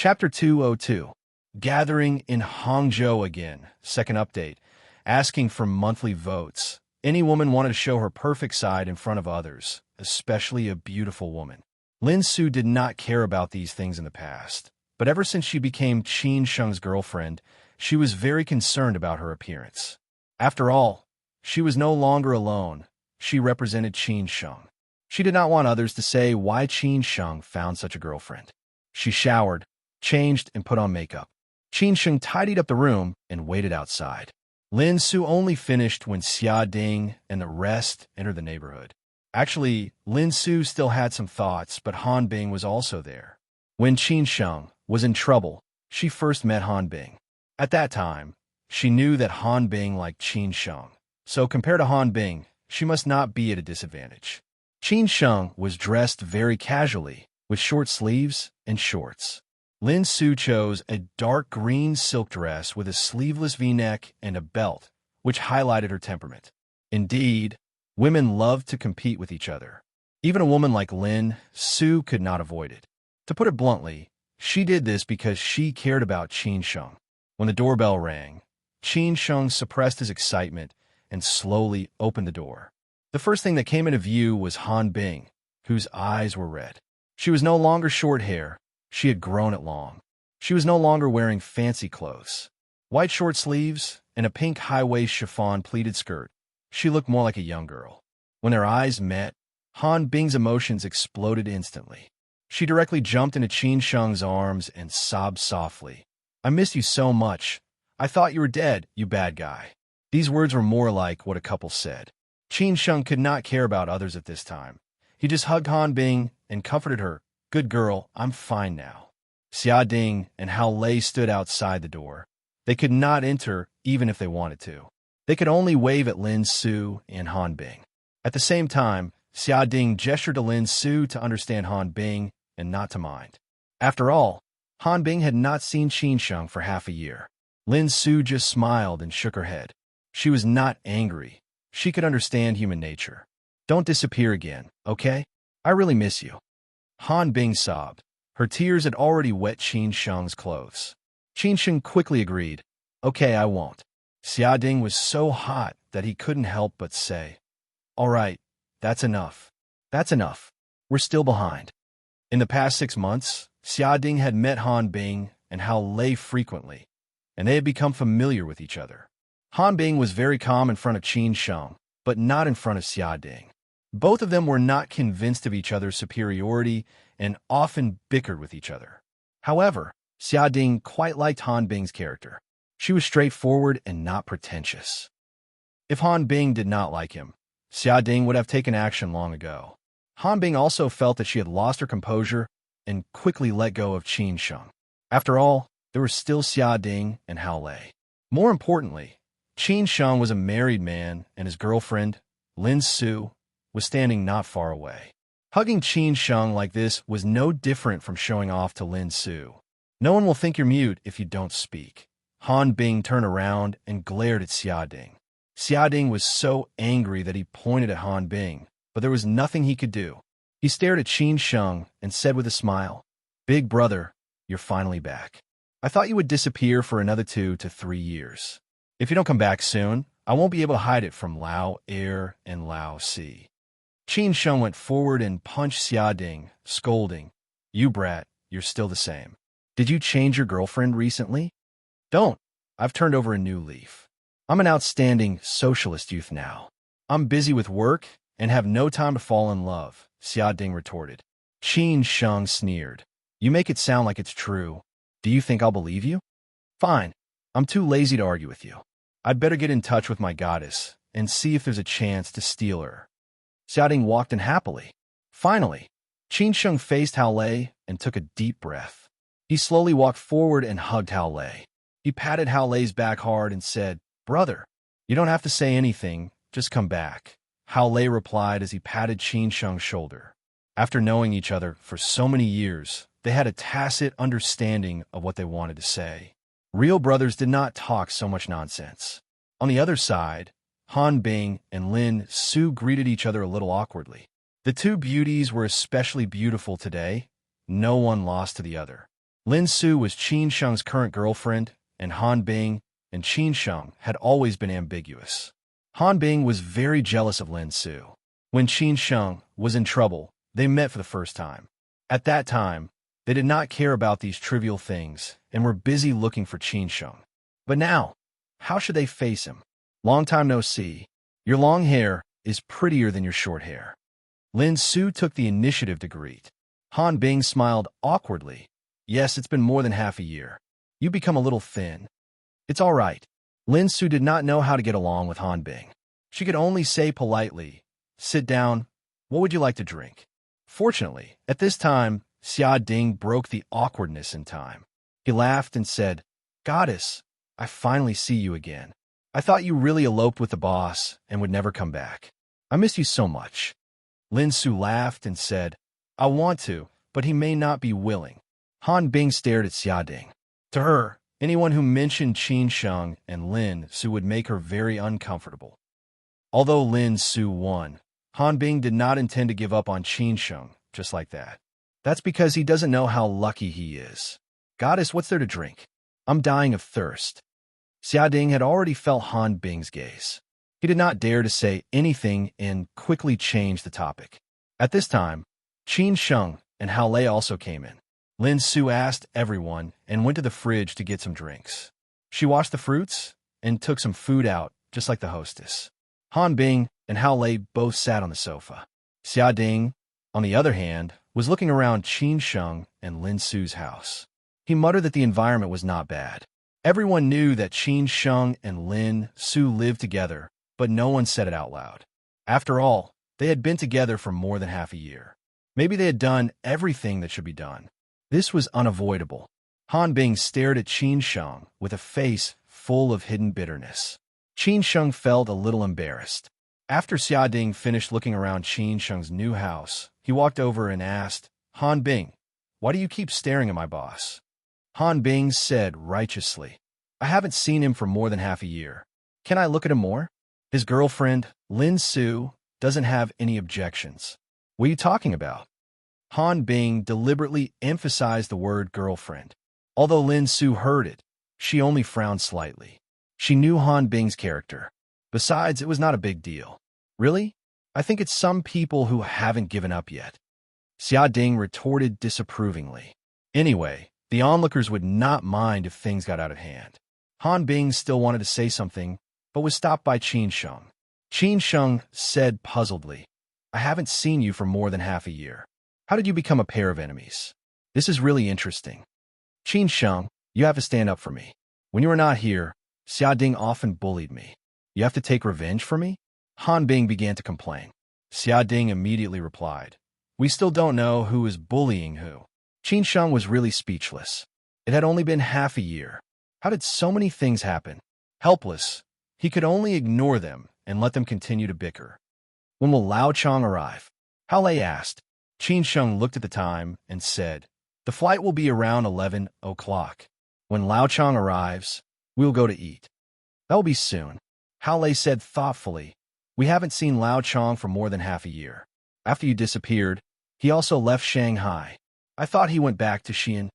Chapter 202. Gathering in Hangzhou again. Second update. Asking for monthly votes. Any woman wanted to show her perfect side in front of others, especially a beautiful woman. Lin Su did not care about these things in the past, but ever since she became Qin Sheng's girlfriend, she was very concerned about her appearance. After all, she was no longer alone. She represented Qin Sheng. She did not want others to say why Qin Sheng found such a girlfriend. She showered, changed, and put on makeup. Qin Sheng tidied up the room and waited outside. Lin Su only finished when Xia Ding and the rest entered the neighborhood. Actually, Lin Su still had some thoughts, but Han Bing was also there. When Qin Sheng was in trouble, she first met Han Bing. At that time, she knew that Han Bing liked Qin Sheng, so compared to Han Bing, she must not be at a disadvantage. Qin Sheng was dressed very casually, with short sleeves and shorts. Lin Su chose a dark green silk dress with a sleeveless V-neck and a belt, which highlighted her temperament. Indeed, women loved to compete with each other. Even a woman like Lin Su could not avoid it. To put it bluntly, she did this because she cared about Qin Sheng. When the doorbell rang, Qin Sheng suppressed his excitement and slowly opened the door. The first thing that came into view was Han Bing, whose eyes were red. She was no longer short hair. She had grown it long. She was no longer wearing fancy clothes. White short sleeves and a pink high-waist chiffon pleated skirt. She looked more like a young girl. When their eyes met, Han Bing's emotions exploded instantly. She directly jumped into Qin Sheng's arms and sobbed softly. "I missed you so much. I thought you were dead, you bad guy." These words were more like what a couple said. Qin Sheng could not care about others at this time. He just hugged Han Bing and comforted her. "Good girl, I'm fine now." Xia Ding and Hao Lei stood outside the door. They could not enter even if they wanted to. They could only wave at Lin Su and Han Bing. At the same time, Xia Ding gestured to Lin Su to understand Han Bing and not to mind. After all, Han Bing had not seen Qin Sheng for half a year. Lin Su just smiled and shook her head. She was not angry. She could understand human nature. "Don't disappear again, okay? I really miss you." Han Bing sobbed. Her tears had already wet Qin Sheng's clothes. Qin Sheng quickly agreed. "Okay, I won't." Xia Ding was so hot that he couldn't help but say, "All right, that's enough. That's enough. We're still behind." In the past 6 months, Xia Ding had met Han Bing and Hao Lei frequently, and they had become familiar with each other. Han Bing was very calm in front of Qin Sheng, but not in front of Xia Ding. Both of them were not convinced of each other's superiority and often bickered with each other. However, Xia Ding quite liked Han Bing's character. She was straightforward and not pretentious. If Han Bing did not like him, Xia Ding would have taken action long ago. Han Bing also felt that she had lost her composure and quickly let go of Qin Sheng. After all, there were still Xia Ding and Hao Lei. More importantly, Qin Sheng was a married man and his girlfriend, Lin Su, was standing not far away. Hugging Qin Sheng like this was no different from showing off to Lin Su. "No one will think you're mute if you don't speak." Han Bing turned around and glared at Xia Ding. Xia Ding was so angry that he pointed at Han Bing, but there was nothing he could do. He stared at Qin Sheng and said with a smile, "Big brother, you're finally back. I thought you would disappear for another 2 to 3 years. If you don't come back soon, I won't be able to hide it from Lao Air and Lao Sea." Qin Sheng went forward and punched Xia Ding, scolding, "You brat, you're still the same. Did you change your girlfriend recently?" "Don't. I've turned over a new leaf. I'm an outstanding socialist youth now. I'm busy with work and have no time to fall in love," Xia Ding retorted. Qin Sheng sneered. "You make it sound like it's true. Do you think I'll believe you? Fine. I'm too lazy to argue with you. I'd better get in touch with my goddess and see if there's a chance to steal her." Xia Ding walked in happily. Finally, Qin Sheng faced Hao Lei and took a deep breath. He slowly walked forward and hugged Hao Lei. He patted Hao Lei's back hard and said, "Brother, you don't have to say anything, just come back." Hao Lei replied as he patted Qin Sheng's shoulder. After knowing each other for so many years, they had a tacit understanding of what they wanted to say. Real brothers did not talk so much nonsense. On the other side, Han Bing and Lin Su greeted each other a little awkwardly. The two beauties were especially beautiful today. No one lost to the other. Lin Su was Qin Sheng's current girlfriend, and Han Bing and Qin Sheng had always been ambiguous. Han Bing was very jealous of Lin Su. When Qin Sheng was in trouble, they met for the first time. At that time, they did not care about these trivial things and were busy looking for Qin Sheng. But now, how should they face him? Long time no see. Your long hair is prettier than your short hair. Lin Su took the initiative to greet. Han Bing smiled awkwardly. Yes, it's been more than half a year. You become a little thin. It's all right. Lin Su did not know how to get along with Han Bing. She could only say politely, sit down. What would you like to drink? Fortunately, at this time, Xia Ding broke the awkwardness in time. He laughed and said, Goddess, I finally see you again. I thought you really eloped with the boss and would never come back. I miss you so much. Lin Su laughed and said, I want to, but he may not be willing. Han Bing stared at Xia Ding. To her, anyone who mentioned Qin Sheng and Lin Su would make her very uncomfortable. Although Lin Su won, Han Bing did not intend to give up on Qin Sheng just like that. That's because he doesn't know how lucky he is. Goddess, what's there to drink? I'm dying of thirst. Xia Ding had already felt Han Bing's gaze. He did not dare to say anything and quickly changed the topic. At this time, Qin Sheng and Hao Lei also came in. Lin Su asked everyone and went to the fridge to get some drinks. She washed the fruits and took some food out, just like the hostess. Han Bing and Hao Lei both sat on the sofa. Xia Ding, on the other hand, was looking around Qin Sheng and Lin Su's house. He muttered that the environment was not bad. Everyone knew that Qin Sheng and Lin Su lived together, but no one said it out loud. After all, they had been together for more than half a year. Maybe they had done everything that should be done. This was unavoidable. Han Bing stared at Qin Sheng with a face full of hidden bitterness. Qin Sheng felt a little embarrassed. After Xia Ding finished looking around Qin Sheng's new house, he walked over and asked, Han Bing, why do you keep staring at my boss? Han Bing said righteously, I haven't seen him for more than half a year. Can I look at him more? His girlfriend, Lin Su, doesn't have any objections. What are you talking about? Han Bing deliberately emphasized the word girlfriend. Although Lin Su heard it, she only frowned slightly. She knew Han Bing's character. Besides, it was not a big deal. Really? I think it's some people who haven't given up yet. Xia Ding retorted disapprovingly. Anyway, the onlookers would not mind if things got out of hand. Han Bing still wanted to say something, but was stopped by Qin Sheng. Qin Sheng said puzzledly, I haven't seen you for more than half a year. How did you become a pair of enemies? This is really interesting. Qin Sheng, you have to stand up for me. When you were not here, Xia Ding often bullied me. You have to take revenge for me? Han Bing began to complain. Xia Ding immediately replied, We still don't know who is bullying who. Qin Sheng was really speechless. It had only been half a year. How did so many things happen? Helpless, he could only ignore them and let them continue to bicker. When will Lao Chang arrive? Hao Lei asked. Qin Sheng looked at the time and said, The flight will be around 11 o'clock. When Lao Chang arrives, we'll go to eat. That will be soon. Hao Lei said thoughtfully, We haven't seen Lao Chang for more than half a year. After you disappeared, he also left Shanghai. I thought he went back to Xi'an.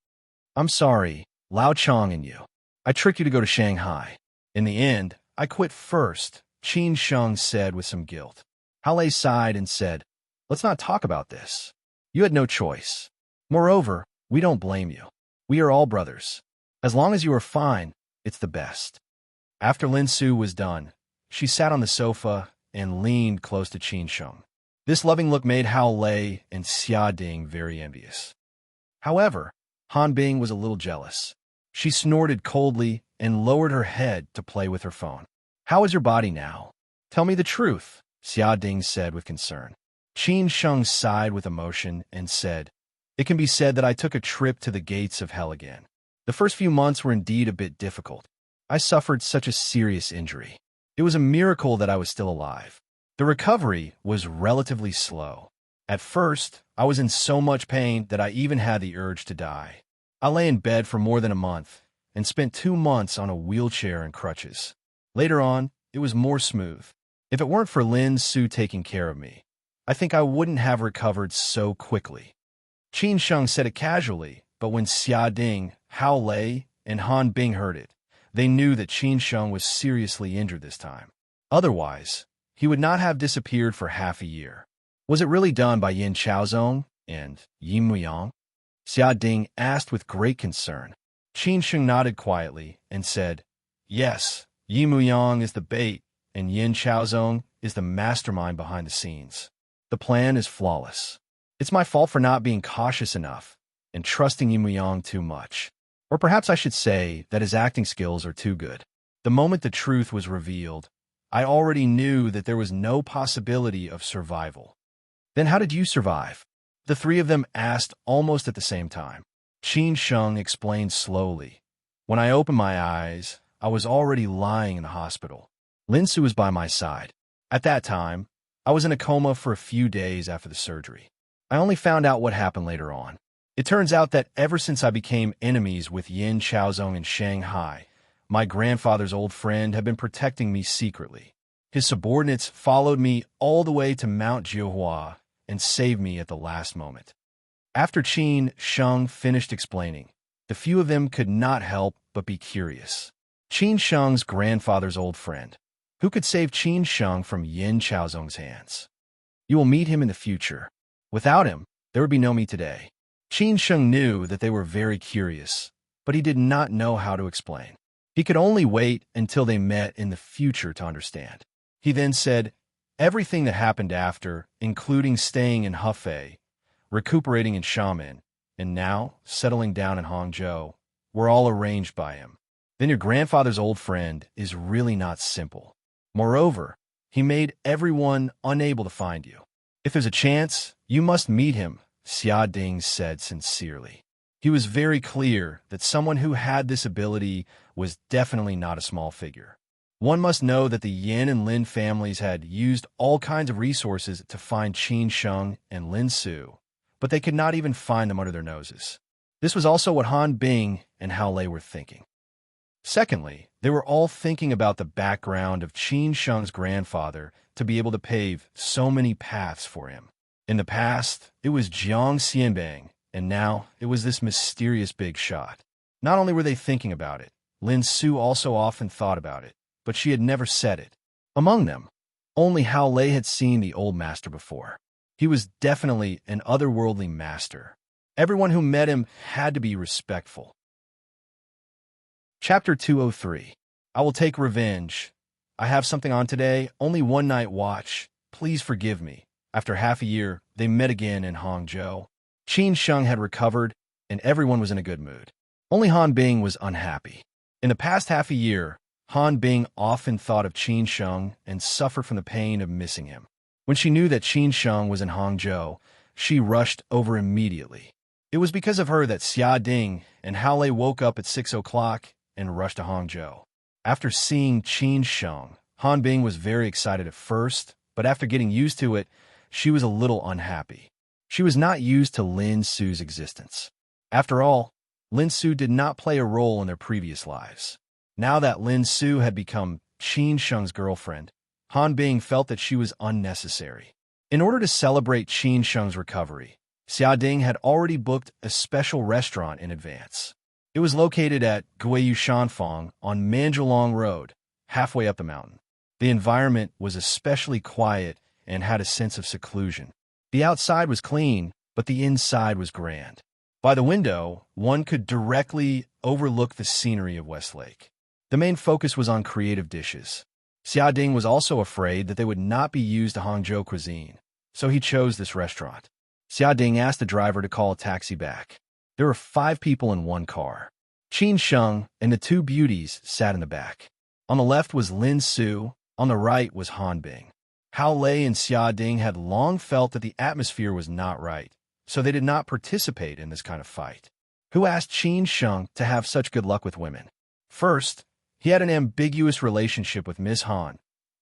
I'm sorry, Lao Chang and you. I tricked you to go to Shanghai. In the end, I quit first, Qin Sheng said with some guilt. Hao Lei sighed and said, Let's not talk about this. You had no choice. Moreover, we don't blame you. We are all brothers. As long as you are fine, it's the best. After Lin Su was done, she sat on the sofa and leaned close to Qin Sheng. This loving look made Hao Lei and Xia Ding very envious. However, Han Bing was a little jealous. She snorted coldly and lowered her head to play with her phone. How is your body now? Tell me the truth, Xia Ding said with concern. Qin Sheng sighed with emotion and said, It can be said that I took a trip to the gates of hell again. The first few months were indeed a bit difficult. I suffered such a serious injury. It was a miracle that I was still alive. The recovery was relatively slow. At first, I was in so much pain that I even had the urge to die. I lay in bed for more than a month and spent 2 months on a wheelchair and crutches. Later on, it was more smooth. If it weren't for Lin Su taking care of me, I think I wouldn't have recovered so quickly. Qin Sheng said it casually, but when Xia Ding, Hao Lei, and Han Bing heard it, they knew that Qin Sheng was seriously injured this time. Otherwise, he would not have disappeared for half a year. Was it really done by Yin Chaozong and Yi Muyang? Xia Ding asked with great concern. Qin Sheng nodded quietly and said, "Yes, Yi Muyang is the bait, and Yin Chaozong is the mastermind behind the scenes. The plan is flawless. It's my fault for not being cautious enough and trusting Yi Muyang too much. Or perhaps I should say that his acting skills are too good. The moment the truth was revealed, I already knew that there was no possibility of survival." "Then how did you survive?" the three of them asked almost at the same time. Qin Sheng explained slowly. "When I opened my eyes, I was already lying in the hospital. Lin Su was by my side. At that time, I was in a coma for a few days after the surgery. I only found out what happened later on. It turns out that ever since I became enemies with Yin Chaozong in Shanghai, my grandfather's old friend had been protecting me secretly. His subordinates followed me all the way to Mount Jiuhua and saved me at the last moment." After Qin Sheng finished explaining, the few of them could not help but be curious. Qin Sheng's grandfather's old friend. Who could save Qin Sheng from Yin Chaozong's hands? "You will meet him in the future. Without him, there would be no me today." Qin Sheng knew that they were very curious, but he did not know how to explain. He could only wait until they met in the future to understand. He then said, "Everything that happened after, including staying in Hefei, recuperating in Xiamen, and now settling down in Hangzhou, were all arranged by him. Then your grandfather's old friend is really not simple. Moreover, he made everyone unable to find you. If there's a chance, you must meet him," Xia Ding said sincerely. He was very clear that someone who had this ability was definitely not a small figure. One must know that the Yin and Lin families had used all kinds of resources to find Qin Sheng and Lin Su, but they could not even find them under their noses. This was also what Han Bing and Hao Lei were thinking. Secondly, they were all thinking about the background of Qin Sheng's grandfather to be able to pave so many paths for him. In the past, it was Jiang Xianbang, and now it was this mysterious big shot. Not only were they thinking about it, Lin Su also often thought about it, but she had never said it. Among them, only Hao Lei had seen the old master before. He was definitely an otherworldly master. Everyone who met him had to be respectful. Chapter 203. I will take revenge. I have something on today, only one night watch. Please forgive me. After half a year, they met again in Hangzhou. Qin Sheng had recovered, and everyone was in a good mood. Only Han Bing was unhappy. In the past half a year, Han Bing often thought of Qin Sheng and suffered from the pain of missing him. When she knew that Qin Sheng was in Hangzhou, she rushed over immediately. It was because of her that Xia Ding and Hao Lei woke up at 6 o'clock and rushed to Hangzhou. After seeing Qin Sheng, Han Bing was very excited at first, but after getting used to it, she was a little unhappy. She was not used to Lin Su's existence. After all, Lin Su did not play a role in their previous lives. Now that Lin Su had become Qin Sheng's girlfriend, Han Bing felt that she was unnecessary. In order to celebrate Qin Sheng's recovery, Xia Ding had already booked a special restaurant in advance. It was located at Guiyu Shanfang on Manjulong Road, halfway up the mountain. The environment was especially quiet and had a sense of seclusion. The outside was clean, but the inside was grand. By the window, one could directly overlook the scenery of Westlake. The main focus was on creative dishes. Xia Ding was also afraid that they would not be used to Hangzhou cuisine, so he chose this restaurant. Xia Ding asked the driver to call a taxi back. There were 5 people in one car. Qin Sheng and the 2 beauties sat in the back. On the left was Lin Su, on the right was Han Bing. Hao Lei and Xia Ding had long felt that the atmosphere was not right, so they did not participate in this kind of fight. Who asked Qin Sheng to have such good luck with women? First, he had an ambiguous relationship with Miss Han,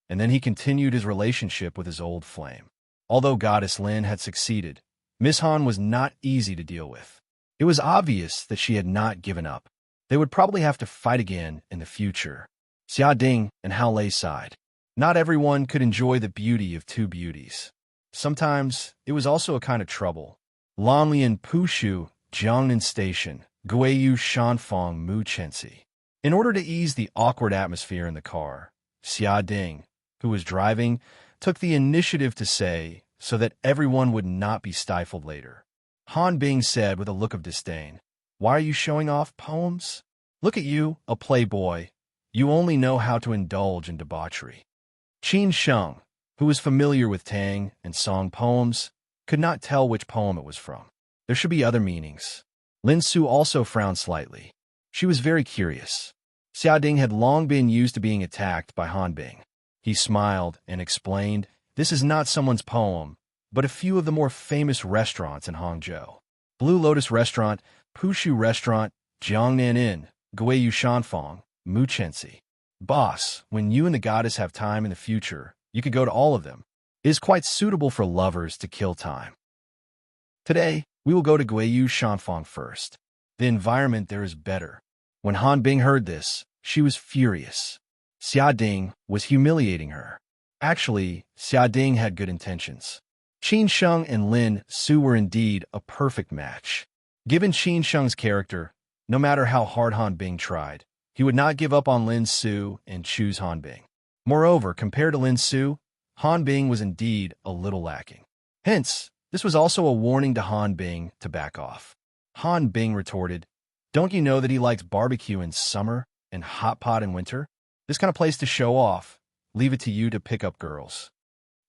and then he continued his relationship with his old flame. Although Goddess Lin had succeeded, Miss Han was not easy to deal with. It was obvious that she had not given up. They would probably have to fight again in the future. Xia Ding and Hao Lei sighed. Not everyone could enjoy the beauty of 2 beauties. Sometimes, it was also a kind of trouble. Lanli and Pushu Jiangnan Station, Guiyu Shanfang Mu Chensi. In order to ease the awkward atmosphere in the car, Xia Ding, who was driving, took the initiative to say, so that everyone would not be stifled later. Han Bing said with a look of disdain, "Why are you showing off poems? Look at you, a playboy. You only know how to indulge in debauchery." Qin Sheng, who was familiar with Tang and Song poems, could not tell which poem it was from. There should be other meanings. Lin Su also frowned slightly. She was very curious. Xia Ding had long been used to being attacked by Han Bing. He smiled and explained, "This is not someone's poem, but a few of the more famous restaurants in Hangzhou. Blue Lotus Restaurant, Pushu Restaurant, Jiangnan Inn, Guiyu Shanfang, Muchensi. Boss, when you and the goddess have time in the future, you could go to all of them. It is quite suitable for lovers to kill time. Today, we will go to Guiyu Shanfang first. The environment there is better." When Han Bing heard this, she was furious. Xia Ding was humiliating her. Actually, Xia Ding had good intentions. Qin Sheng and Lin Su were indeed a perfect match. Given Qin Sheng's character, no matter how hard Han Bing tried, he would not give up on Lin Su and choose Han Bing. Moreover, compared to Lin Su, Han Bing was indeed a little lacking. Hence, this was also a warning to Han Bing to back off. Han Bing retorted, "Don't you know that he likes barbecue in summer and hot pot in winter? This kind of place to show off. Leave it to you to pick up girls."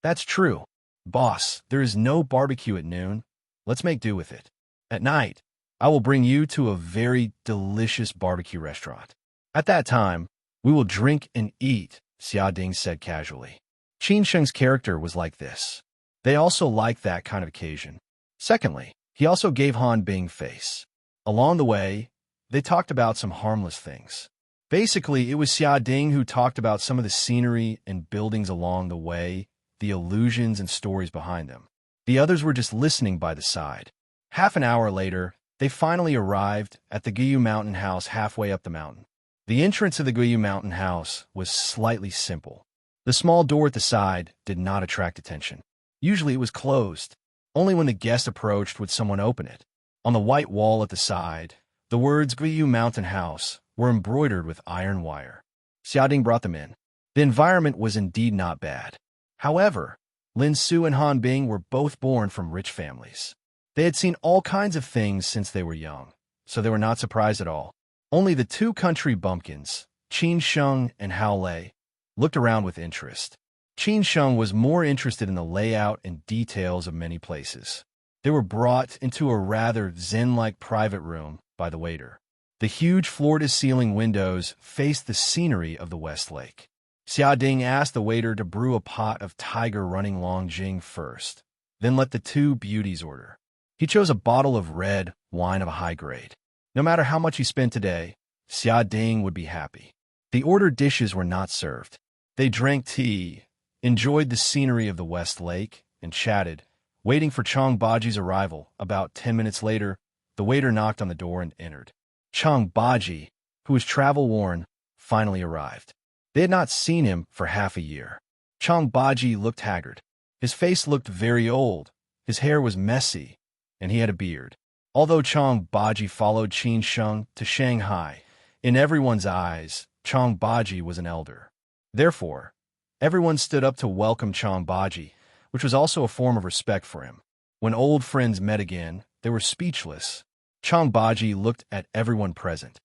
"That's true. Boss, there is no barbecue at noon. Let's make do with it. At night, I will bring you to a very delicious barbecue restaurant. At that time, we will drink and eat," Xia Ding said casually. Qin Sheng's character was like this. They also liked that kind of occasion. Secondly, he also gave Han Bing face. Along the way, they talked about some harmless things. Basically, it was Xia Ding who talked about some of the scenery and buildings along the way, the illusions and stories behind them. The others were just listening by the side. Half an hour later, they finally arrived at the Guiyu Mountain House halfway up the mountain. The entrance of the Guiyu Mountain House was slightly simple. The small door at the side did not attract attention. Usually it was closed. Only when the guest approached would someone open it. On the white wall at the side, the words Guiyu Mountain House were embroidered with iron wire. Xia Ding brought them in. The environment was indeed not bad. However, Lin Su and Han Bing were both born from rich families. They had seen all kinds of things since they were young, so they were not surprised at all. Only the two country bumpkins, Qin Sheng and Hao Lei, looked around with interest. Qin Sheng was more interested in the layout and details of many places. They were brought into a rather zen-like private room by the waiter. The huge floor-to-ceiling windows faced the scenery of the West Lake. Xia Ding asked the waiter to brew a pot of tiger running long jing first, then let the two beauties order. He chose a bottle of red wine of a high grade. No matter how much he spent today, Xia Ding would be happy. The ordered dishes were not served. They drank tea, enjoyed the scenery of the West Lake, and chatted, waiting for Chang Baji's arrival. About 10 minutes later, the waiter knocked on the door and entered. Chang Baji, who was travel-worn, finally arrived. They had not seen him for half a year. Chang Baji looked haggard. His face looked very old, his hair was messy, and he had a beard. Although Chang Baji followed Qin Sheng to Shanghai, in everyone's eyes, Chang Baji was an elder. Therefore, everyone stood up to welcome Chang Baji, which was also a form of respect for him. When old friends met again, they were speechless. Chang Baji looked at everyone present.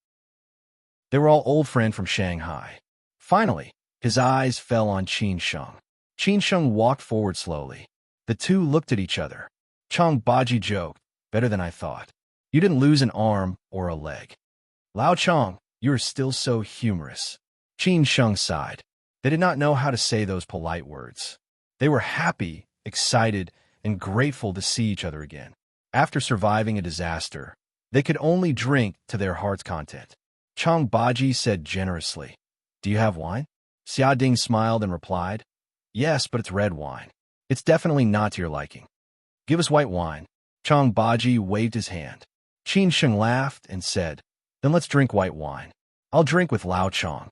They were all old friends from Shanghai. Finally, his eyes fell on Qin Sheng. Qin Sheng walked forward slowly. The two looked at each other. Chang Baji joked, "Better than I thought. You didn't lose an arm or a leg. Lao Chang, you are still so humorous." Qin Sheng sighed. They did not know how to say those polite words. They were happy, excited, and grateful to see each other again. After surviving a disaster, they could only drink to their heart's content. Chang Baji said generously, "Do you have wine?" Xia Ding smiled and replied, "Yes, but it's red wine. It's definitely not to your liking. Give us white wine." Chang Baji waved his hand. Qin Sheng laughed and said, "Then let's drink white wine. I'll drink with Lao Chang."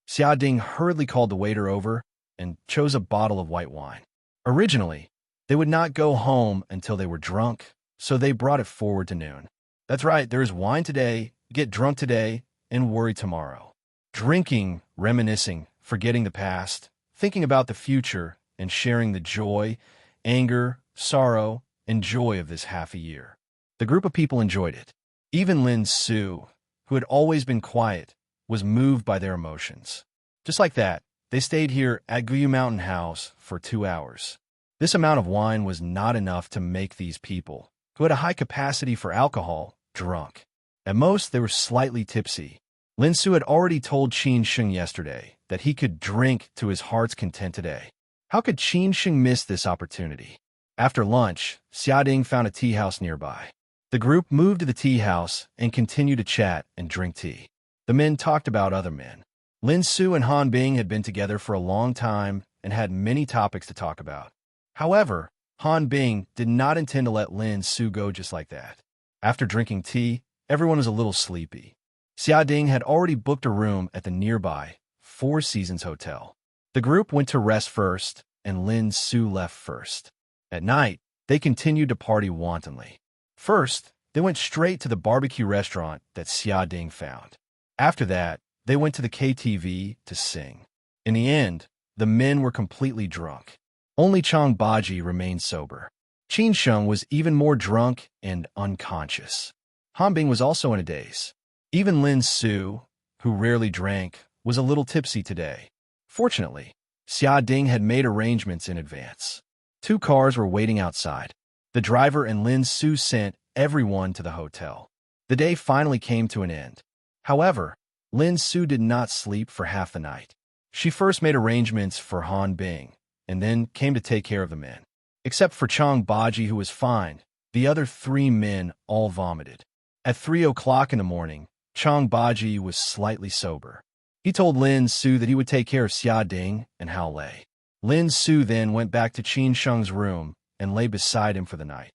Xia Ding hurriedly called the waiter over and chose a bottle of white wine. Originally, they would not go home until they were drunk, so they brought it forward to noon. That's right, there is wine today, get drunk today, and worry tomorrow. Drinking, reminiscing, forgetting the past, thinking about the future, and sharing the joy, anger, sorrow, and joy of this half a year. The group of people enjoyed it. Even Lin Su, who had always been quiet, was moved by their emotions. Just like that, they stayed here at Guyu Mountain House for 2 hours. This amount of wine was not enough to make these people, who had a high capacity for alcohol, drunk. At most, they were slightly tipsy. Lin Su had already told Qin Sheng yesterday that he could drink to his heart's content today. How could Qin Sheng miss this opportunity? After lunch, Xiaoding found a tea house nearby. The group moved to the tea house and continued to chat and drink tea. The men talked about other men. Lin Su and Han Bing had been together for a long time and had many topics to talk about. However, Han Bing did not intend to let Lin Su go just like that. After drinking tea, everyone was a little sleepy. Xiaoding had already booked a room at the nearby Four Seasons Hotel. The group went to rest first, and Lin Su left first. At night, they continued to party wantonly. First, they went straight to the barbecue restaurant that Xiaoding found. After that, they went to the KTV to sing. In the end, the men were completely drunk. Only Chang Baji remained sober. Qin Sheng was even more drunk and unconscious. Han Bing was also in a daze. Even Lin Su, who rarely drank, was a little tipsy today. Fortunately, Xia Ding had made arrangements in advance. 2 cars were waiting outside. The driver and Lin Su sent everyone to the hotel. The day finally came to an end. However, Lin Su did not sleep for half the night. She first made arrangements for Han Bing, and then came to take care of the men. Except for Chang Baji, who was fine, the other 3 men all vomited. At 3 o'clock in the morning, Chang Baji was slightly sober. He told Lin Su that he would take care of Xia Ding and Hao Lei. Lin Su then went back to Qin Sheng's room and lay beside him for the night.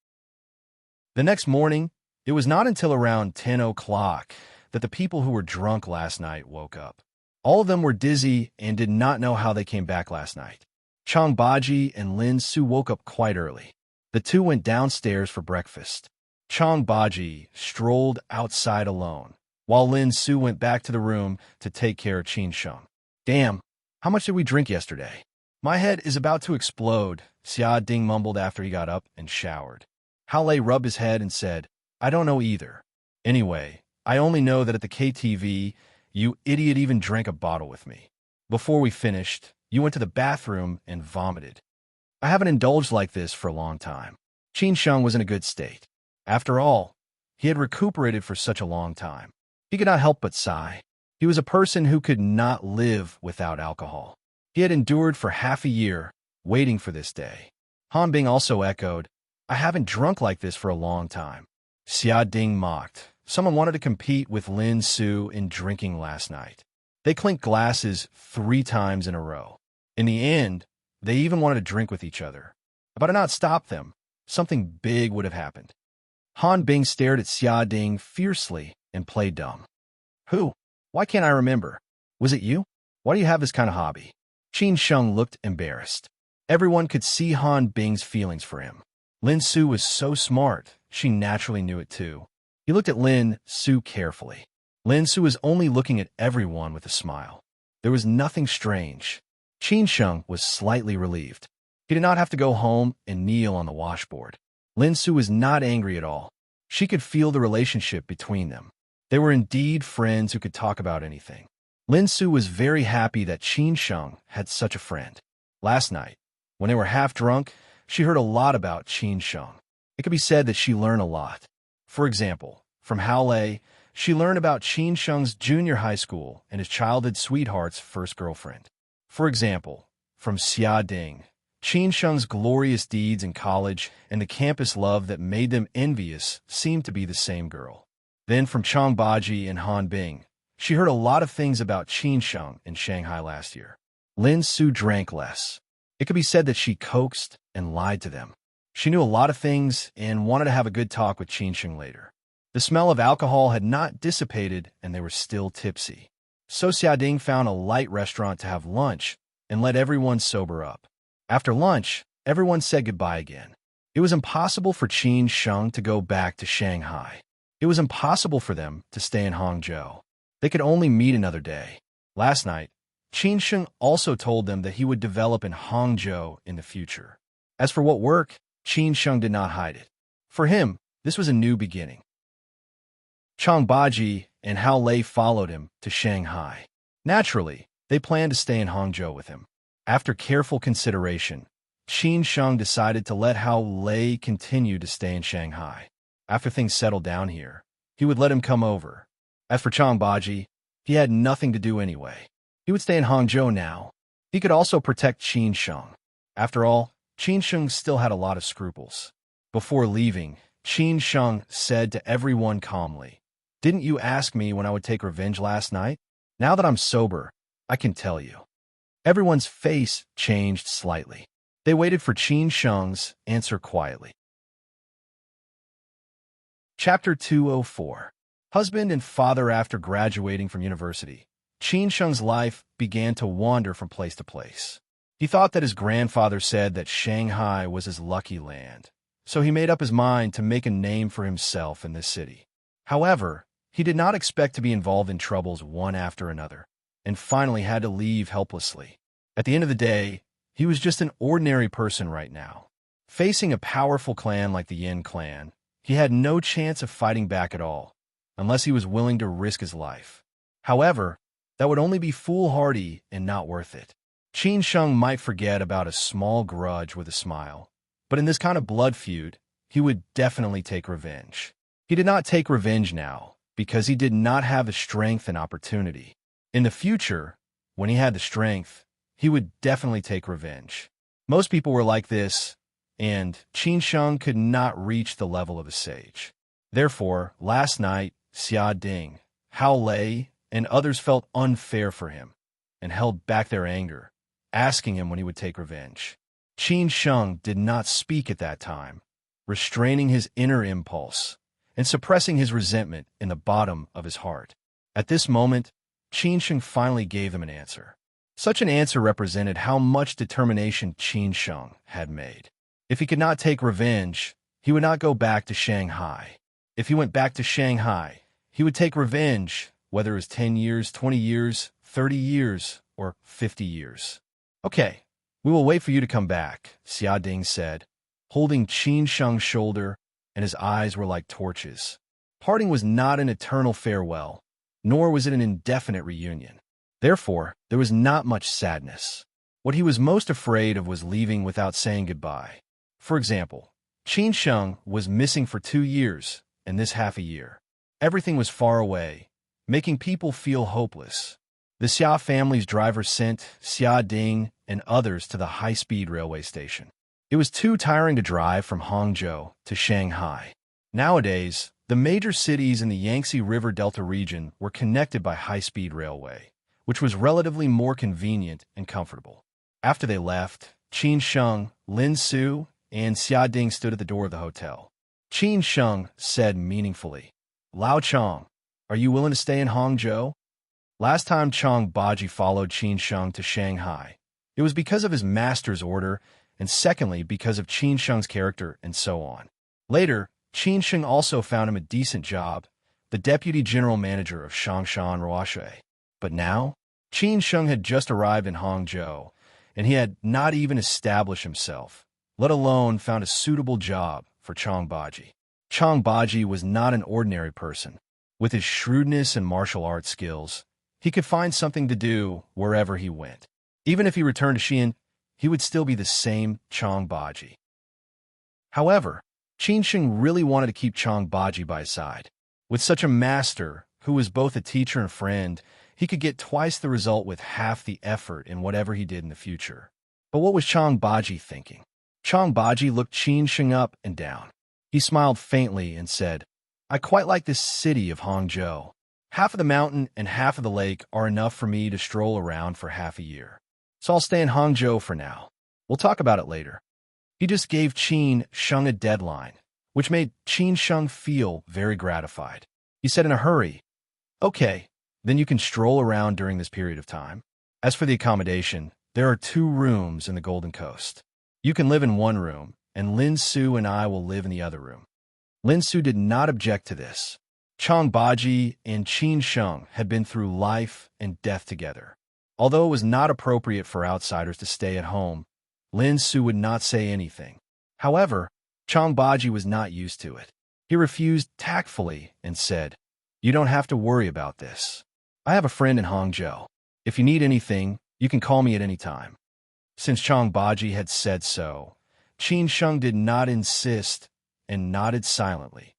The next morning, it was not until around 10 o'clock that the people who were drunk last night woke up. All of them were dizzy and did not know how they came back last night. Chang Baji and Lin Su woke up quite early. The 2 went downstairs for breakfast. Chang Baji strolled outside alone, while Lin Su went back to the room to take care of Qin Sheng. Damn, how much did we drink yesterday? My head is about to explode, Xia Ding mumbled after he got up and showered. Hao Lei rubbed his head and said, I don't know either. Anyway, I only know that at the KTV, you idiot even drank a bottle with me. Before we finished, you went to the bathroom and vomited. I haven't indulged like this for a long time. Qin Sheng was in a good state. After all, he had recuperated for such a long time. He could not help but sigh. He was a person who could not live without alcohol. He had endured for half a year, waiting for this day. Han Bing also echoed, I haven't drunk like this for a long time. Xia Ding mocked. Someone wanted to compete with Lin Su in drinking last night. They clinked glasses 3 times in a row. In the end, they even wanted to drink with each other. If I had not stopped them, something big would have happened. Han Bing stared at Xia Ding fiercely and played dumb. Who? Why can't I remember? Was it you? Why do you have this kind of hobby? Qin Sheng looked embarrassed. Everyone could see Han Bing's feelings for him. Lin Su was so smart, she naturally knew it too. He looked at Lin Su carefully. Lin Su was only looking at everyone with a smile. There was nothing strange. Qin Sheng was slightly relieved. He did not have to go home and kneel on the washboard. Lin Su was not angry at all. She could feel the relationship between them. They were indeed friends who could talk about anything. Lin Su was very happy that Qin Sheng had such a friend. Last night, when they were half drunk, she heard a lot about Qin Sheng. It could be said that she learned a lot. For example, from Hao Lei, she learned about Qin Sheng's junior high school and his childhood sweetheart's first girlfriend. For example, from Xia Ding, Qin Sheng's glorious deeds in college and the campus love that made them envious seemed to be the same girl. Then from Chang Baji and Han Bing, she heard a lot of things about Qin Sheng in Shanghai last year. Lin Su drank less. It could be said that she coaxed and lied to them. She knew a lot of things and wanted to have a good talk with Qin Sheng later. The smell of alcohol had not dissipated and they were still tipsy. So Xia Ding found a light restaurant to have lunch and let everyone sober up. After lunch, everyone said goodbye again. It was impossible for Qin Sheng to go back to Shanghai. It was impossible for them to stay in Hangzhou. They could only meet another day. Last night, Qin Sheng also told them that he would develop in Hangzhou in the future. As for what work, Qin Sheng did not hide it. For him, this was a new beginning. Chang Baji and Hao Lei followed him to Shanghai. Naturally, they planned to stay in Hangzhou with him. After careful consideration, Qin Sheng decided to let Hao Lei continue to stay in Shanghai. After things settled down here, he would let him come over. As for Chang Baji, he had nothing to do anyway. He would stay in Hangzhou now. He could also protect Qin Sheng. After all, Qin Sheng still had a lot of scruples. Before leaving, Qin Sheng said to everyone calmly, "Didn't you ask me when I would take revenge last night? Now that I'm sober, I can tell you." Everyone's face changed slightly. They waited for Qin Sheng's answer quietly. Chapter 204. Husband and father. After graduating from university, Qin Sheng's life began to wander from place to place. He thought that his grandfather said that Shanghai was his lucky land, so he made up his mind to make a name for himself in this city. However, he did not expect to be involved in troubles one after another, and finally had to leave helplessly. At the end of the day, he was just an ordinary person right now. Facing a powerful clan like the Yin clan, he had no chance of fighting back at all, unless he was willing to risk his life. However, that would only be foolhardy and not worth it. Qin Sheng might forget about a small grudge with a smile, but in this kind of blood feud, he would definitely take revenge. He did not take revenge now, because he did not have the strength and opportunity. In the future, when he had the strength, he would definitely take revenge. Most people were like this, and Qin Sheng could not reach the level of a sage. Therefore, last night, Xia Ding, Hao Lei, and others felt unfair for him, and held back their anger, asking him when he would take revenge. Qin Sheng did not speak at that time, restraining his inner impulse, and suppressing his resentment in the bottom of his heart. At this moment, Qin Sheng finally gave them an answer. Such an answer represented how much determination Qin Sheng had made. If he could not take revenge, he would not go back to Shanghai. If he went back to Shanghai, he would take revenge, whether it was 10 years, 20 years, 30 years, or 50 years. "Okay, we will wait for you to come back," Xia Ding said, holding Qin Sheng's shoulder, and his eyes were like torches. Parting was not an eternal farewell, nor was it an indefinite reunion. Therefore, there was not much sadness. What he was most afraid of was leaving without saying goodbye. For example, Qin Sheng was missing for 2 years, and this half a year. Everything was far away, making people feel hopeless. The Xia family's driver sent Xia Ding and others to the high-speed railway station. It was too tiring to drive from Hangzhou to Shanghai. Nowadays, the major cities in the Yangtze River Delta region were connected by high-speed railway, which was relatively more convenient and comfortable. After they left, Qin Sheng, Lin Su, and Xia Ding stood at the door of the hotel. Qin Sheng said meaningfully, "Lao Chang, are you willing to stay in Hangzhou?" Last time Chang Baji followed Qin Sheng to Shanghai, it was because of his master's order, and secondly because of Qin Sheng's character, and so on. Later, Qin Sheng also found him a decent job, the deputy general manager of Shangshan Ruoshui. But now, Qin Sheng had just arrived in Hangzhou, and he had not even established himself, let alone found a suitable job for Chang Baji. Chang Baji was not an ordinary person. With his shrewdness and martial arts skills, he could find something to do wherever he went. Even if he returned to Xi'an, he would still be the same Chang Baji. However, Qin Sheng really wanted to keep Chang Baji by his side. With such a master, who was both a teacher and friend, he could get twice the result with half the effort in whatever he did in the future. But what was Chang Baji thinking? Chang Baji looked Qin Sheng up and down. He smiled faintly and said, "I quite like this city of Hangzhou. Half of the mountain and half of the lake are enough for me to stroll around for half a year. So I'll stay in Hangzhou for now. We'll talk about it later." He just gave Qin Sheng a deadline, which made Qin Sheng feel very gratified. He said in a hurry, "Okay, then you can stroll around during this period of time. As for the accommodation, there are 2 rooms in the Golden Coast. You can live in one room, and Lin Su and I will live in the other room." Lin Su did not object to this. Chang Baji and Qin Sheng had been through life and death together. Although it was not appropriate for outsiders to stay at home, Lin Su would not say anything. However, Chang Baji was not used to it. He refused tactfully and said, "You don't have to worry about this. I have a friend in Hangzhou. If you need anything, you can call me at any time." Since Chang Baji had said so, Qin Sheng did not insist and nodded silently.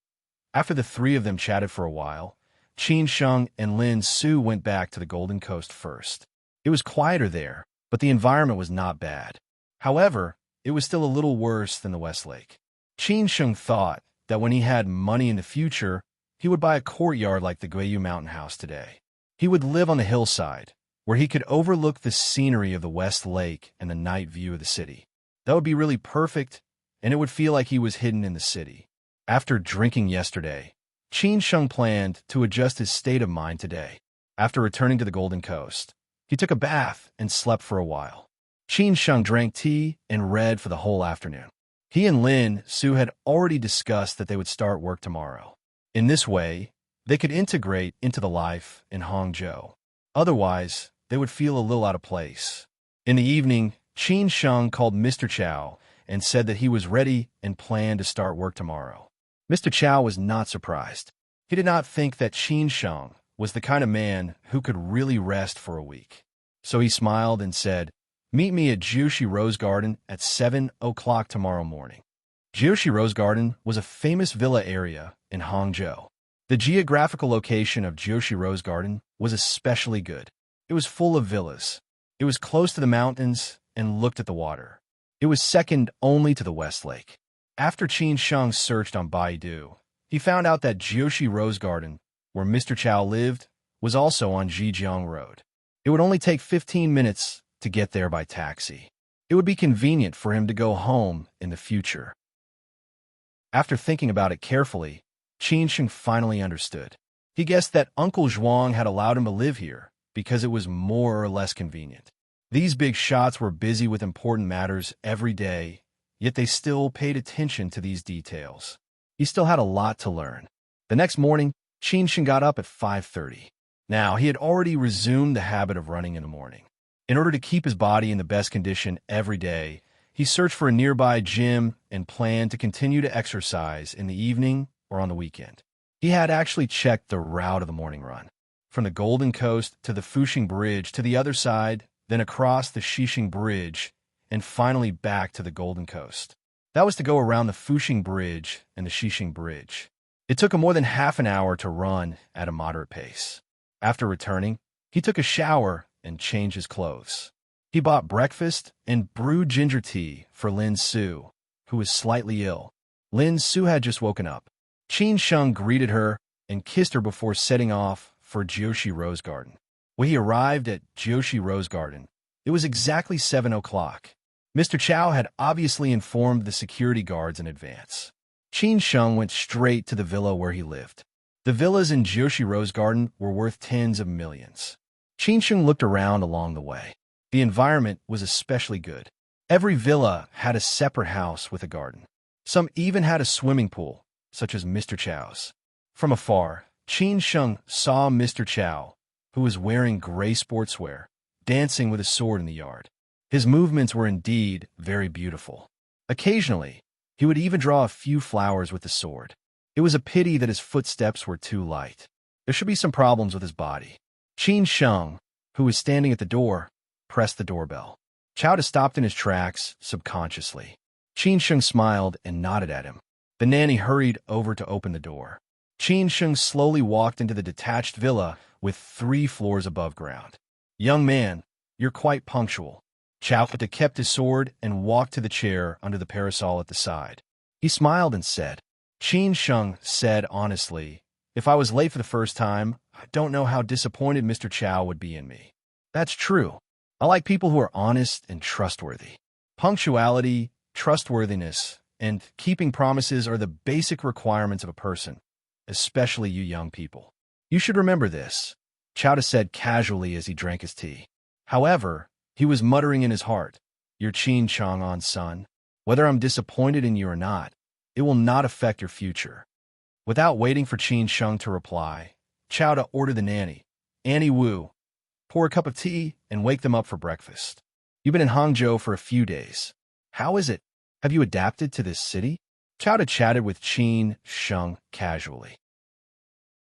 After the three of them chatted for a while, Qin Sheng and Lin Su went back to the Golden Coast first. It was quieter there, but the environment was not bad. However, it was still a little worse than the Westlake. Qin Sheng thought that when he had money in the future, he would buy a courtyard like the Guiyu Mountain House today. He would live on the hillside, where he could overlook the scenery of the West Lake and the night view of the city. That would be really perfect, and it would feel like he was hidden in the city. After drinking yesterday, Qin Sheng planned to adjust his state of mind today. After returning to the Golden Coast, he took a bath and slept for a while. Qin Sheng drank tea and read for the whole afternoon. He and Lin Su had already discussed that they would start work tomorrow. In this way, they could integrate into the life in Hangzhou. Otherwise, they would feel a little out of place. In the evening, Qin Sheng called Mr. Chow and said that he was ready and planned to start work tomorrow. Mr. Chow was not surprised. He did not think that Qin Sheng was the kind of man who could really rest for a week. So he smiled and said, "Meet me at Jiushi Rose Garden at 7 o'clock tomorrow morning." Jiushi Rose Garden was a famous villa area in Hangzhou. The geographical location of Jiushi Rose Garden was especially good. It was full of villas. It was close to the mountains and looked at the water. It was second only to the West Lake. After Qin Sheng searched on Baidu, he found out that Jiushi Rose Garden, where Mr. Chow lived, was also on Zhejiang Road. It would only take 15 minutes to get there by taxi. It would be convenient for him to go home in the future. After thinking about it carefully, Qin Sheng finally understood. He guessed that Uncle Zhuang had allowed him to live here because it was more or less convenient. These big shots were busy with important matters every day, yet they still paid attention to these details. He still had a lot to learn. The next morning, Qin Sheng got up at 5:30. Now, he had already resumed the habit of running in the morning. In order to keep his body in the best condition every day, he searched for a nearby gym and planned to continue to exercise in the evening or on the weekend. He had actually checked the route of the morning run, from the Golden Coast to the Fuxing Bridge to the other side, then across the Xixing Bridge, and finally back to the Golden Coast. That was to go around the Fuxing Bridge and the Xixing Bridge. It took him more than half an hour to run at a moderate pace. After returning, he took a shower and changed his clothes. He bought breakfast and brewed ginger tea for Lin Su, who was slightly ill. Lin Su had just woken up. Qin Sheng greeted her and kissed her before setting off for Jiushi Rose Garden. When he arrived at Jiushi Rose Garden, it was exactly 7 o'clock. Mr. Chow had obviously informed the security guards in advance. Qin Sheng went straight to the villa where he lived. The villas in Jiushi Rose Garden were worth tens of millions. Qin Sheng looked around along the way. The environment was especially good. Every villa had a separate house with a garden. Some even had a swimming pool, such as Mr. Chow's. From afar, Qin Sheng saw Mr. Chow, who was wearing gray sportswear, dancing with a sword in the yard. His movements were indeed very beautiful. Occasionally, he would even draw a few flowers with the sword. It was a pity that his footsteps were too light. There should be some problems with his body. Qin Sheng, who was standing at the door, pressed the doorbell. Chow stopped in his tracks subconsciously. Qin Sheng smiled and nodded at him. The nanny hurried over to open the door. Qin Sheng slowly walked into the detached villa with 3 floors above ground. "Young man, you're quite punctual." Chow kept his sword and walked to the chair under the parasol at the side. He smiled and said, Qin Sheng said honestly, "If I was late for the first time, I don't know how disappointed Mr. Chow would be in me." That's true. I like people who are honest and trustworthy. Punctuality, trustworthiness, and keeping promises are the basic requirements of a person, especially you young people. You should remember this, Chow said casually as he drank his tea. However, he was muttering in his heart, "You're Qin Chang'an's son. Whether I'm disappointed in you or not, it will not affect your future." Without waiting for Qin Sheng to reply, Chowda ordered the nanny, Annie Wu, pour a cup of tea and wake them up for breakfast. You've been in Hangzhou for a few days. How is it? Have you adapted to this city? Chowda chatted with Qin Sheng casually.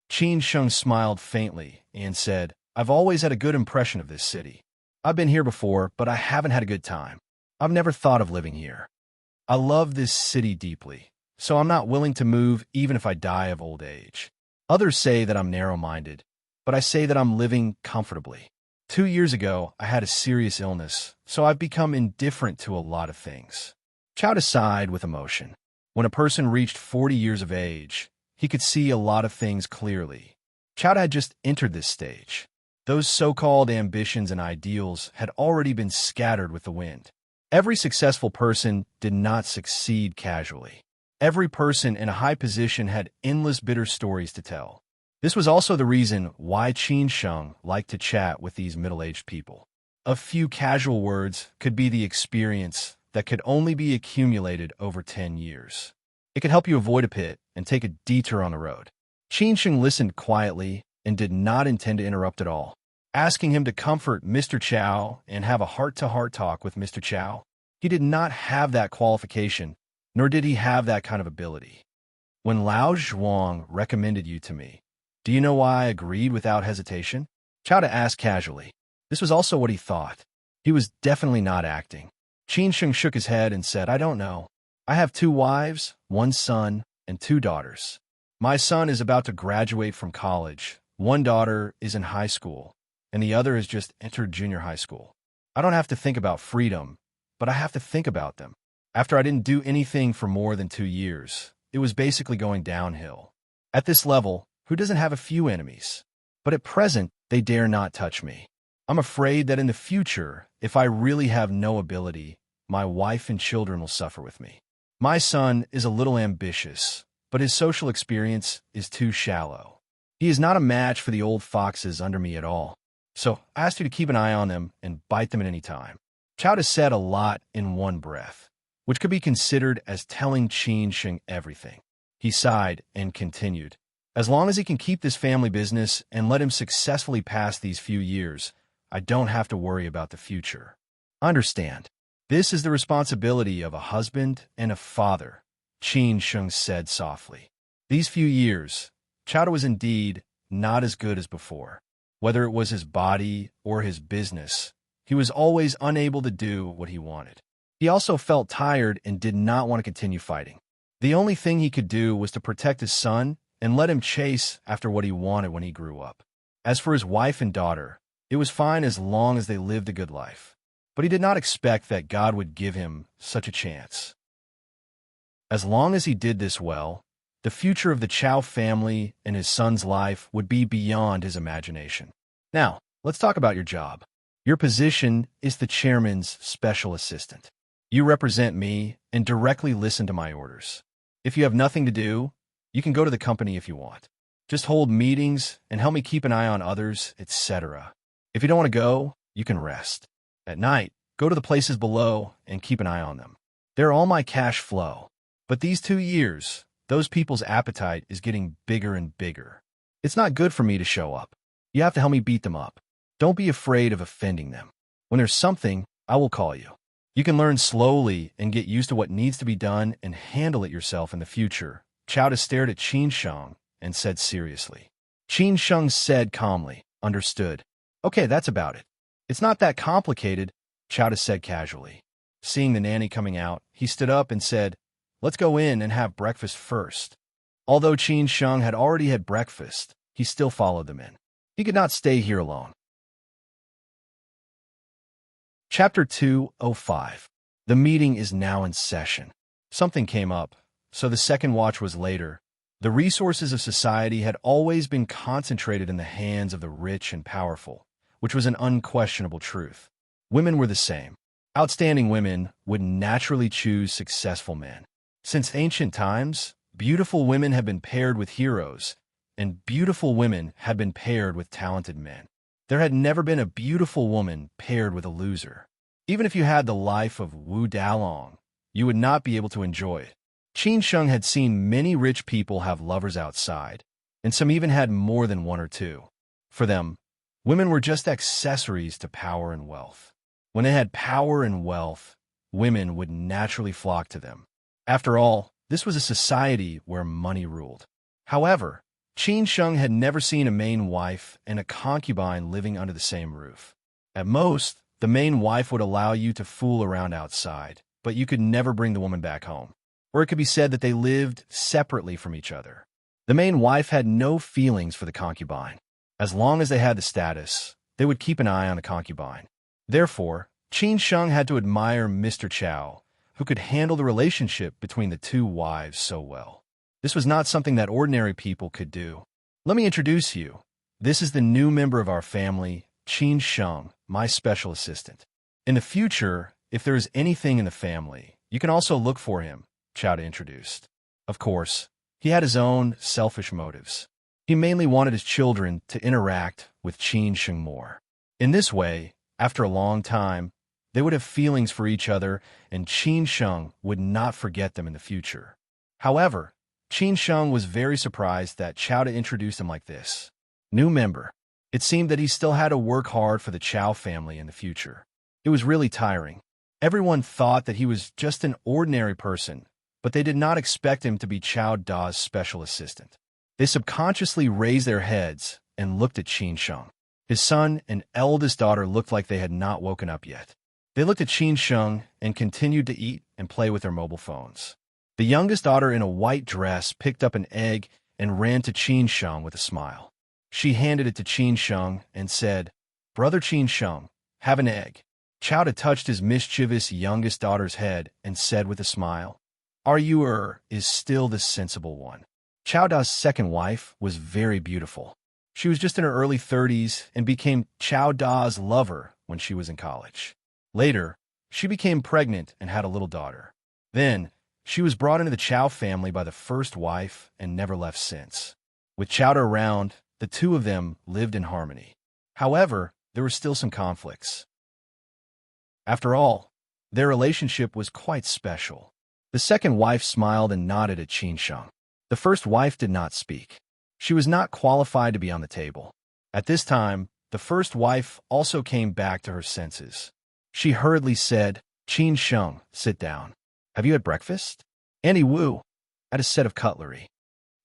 Qin Sheng smiled faintly and said, I've always had a good impression of this city. I've been here before, but I haven't had a good time. I've never thought of living here. I love this city deeply, so I'm not willing to move even if I die of old age. Others say that I'm narrow-minded, but I say that I'm living comfortably. 2 years ago, I had a serious illness, so I've become indifferent to a lot of things. Chowda sighed with emotion. When a person reached 40 years of age, he could see a lot of things clearly. Chowda had just entered this stage. Those so-called ambitions and ideals had already been scattered with the wind. Every successful person did not succeed casually. Every person in a high position had endless bitter stories to tell. This was also the reason why Qin Sheng liked to chat with these middle-aged people. A few casual words could be the experience that could only be accumulated over 10 years. It could help you avoid a pit and take a detour on the road. Qin Sheng listened quietly and did not intend to interrupt at all. Asking him to comfort Mr. Chow and have a heart-to-heart talk with Mr. Chow, he did not have that qualification, nor did he have that kind of ability. When Lao Zhuang recommended you to me, do you know why I agreed without hesitation? Chowda asked casually. This was also what he thought. He was definitely not acting. Qin Sheng shook his head and said, I don't know. I have 2 wives, 1 son, and 2 daughters. My son is about to graduate from college. 1 daughter is in high school, and the other has just entered junior high school. I don't have to think about freedom, but I have to think about them. After I didn't do anything for more than 2 years, it was basically going downhill. At this level, who doesn't have a few enemies? But at present, they dare not touch me. I'm afraid that in the future, if I really have no ability, my wife and children will suffer with me. My son is a little ambitious, but his social experience is too shallow. He is not a match for the old foxes under me at all. So I asked you to keep an eye on them and bite them at any time. Chowda said a lot in one breath, which could be considered as telling Qin Sheng everything. He sighed and continued. As long as he can keep this family business and let him successfully pass these few years, I don't have to worry about the future. Understand. This is the responsibility of a husband and a father, Qin Sheng said softly. These few years, Chowda was indeed not as good as before. Whether it was his body or his business, he was always unable to do what he wanted. He also felt tired and did not want to continue fighting. The only thing he could do was to protect his son and let him chase after what he wanted when he grew up. As for his wife and daughter, it was fine as long as they lived a good life. But he did not expect that God would give him such a chance. As long as he did this well, the future of the Chow family and his son's life would be beyond his imagination. Now, let's talk about your job. Your position is the chairman's special assistant. You represent me and directly listen to my orders. If you have nothing to do, you can go to the company if you want. Just hold meetings and help me keep an eye on others, etc. If you don't want to go, you can rest. At night, go to the places below and keep an eye on them. They're all my cash flow. But these 2 years, those people's appetite is getting bigger and bigger. It's not good for me to show up. You have to help me beat them up. Don't be afraid of offending them. When there's something, I will call you. You can learn slowly and get used to what needs to be done and handle it yourself in the future. Chowda stared at Qin Sheng and said seriously. Qin Sheng said calmly, understood. Okay, that's about it. It's not that complicated, Chowda said casually. Seeing the nanny coming out, he stood up and said, let's go in and have breakfast first. Although Qin Sheng had already had breakfast, he still followed them in. He could not stay here alone. Chapter 205. The meeting is now in session. Something came up, so the second watch was later. The resources of society had always been concentrated in the hands of the rich and powerful, which was an unquestionable truth. Women were the same. Outstanding women would naturally choose successful men. Since ancient times, beautiful women have been paired with heroes, and beautiful women have been paired with talented men. There had never been a beautiful woman paired with a loser. Even if you had the life of Wu Dalong, you would not be able to enjoy it. Qin Sheng had seen many rich people have lovers outside, and some even had more than one or two. For them, women were just accessories to power and wealth. When they had power and wealth, women would naturally flock to them. After all, this was a society where money ruled. However, Qin Sheng had never seen a main wife and a concubine living under the same roof. At most, the main wife would allow you to fool around outside, but you could never bring the woman back home. Or it could be said that they lived separately from each other. The main wife had no feelings for the concubine. As long as they had the status, they would keep an eye on the concubine. Therefore, Qin Sheng had to admire Mr. Chow, who could handle the relationship between the two wives so well. This was not something that ordinary people could do. Let me introduce you. This is the new member of our family, Qin Sheng, my special assistant. In the future, if there is anything in the family, you can also look for him, Chow introduced. Of course, he had his own selfish motives. He mainly wanted his children to interact with Qin Sheng more. In this way, after a long time, they would have feelings for each other, and Qin Sheng would not forget them in the future. However, Qin Sheng was very surprised that Chow introduced him like this. New member. It seemed that he still had to work hard for the Chow family in the future. It was really tiring. Everyone thought that he was just an ordinary person, but they did not expect him to be Chow Da's special assistant. They subconsciously raised their heads and looked at Qin Sheng. His son and eldest daughter looked like they had not woken up yet. They looked at Qin Sheng and continued to eat and play with their mobile phones. The youngest daughter in a white dress picked up an egg and ran to Qin Sheng with a smile. She handed it to Qin Sheng and said, "Brother Qin Sheng, have an egg." Chow touched his mischievous youngest daughter's head and said with a smile, "Are you is still the sensible one." Chow Da's second wife was very beautiful. She was just in her early 30s and became Chow Da's lover when she was in college. Later, she became pregnant and had a little daughter. Then, she was brought into the Chow family by the first wife and never left since. With Chow around, the two of them lived in harmony. However, there were still some conflicts. After all, their relationship was quite special. The second wife smiled and nodded at Qin Sheng. The first wife did not speak. She was not qualified to be on the table. At this time, the first wife also came back to her senses. She hurriedly said, "Qin Sheng, sit down. Have you had breakfast?" Annie Wu had a set of cutlery.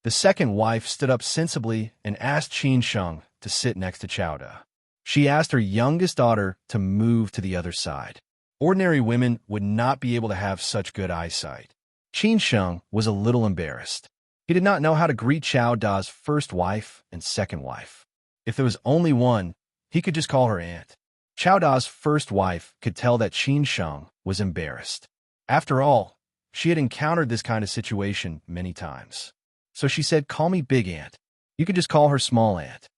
The second wife stood up sensibly and asked Qin Sheng to sit next to Chow Da. She asked her youngest daughter to move to the other side. Ordinary women would not be able to have such good eyesight. Qin Sheng was a little embarrassed. He did not know how to greet Chow Da's first wife and second wife. If there was only one, he could just call her aunt. Chow Da's first wife could tell that Qin Sheng was embarrassed. After all, she had encountered this kind of situation many times. So she said, "Call me Big Aunt. You could just call her Small Aunt."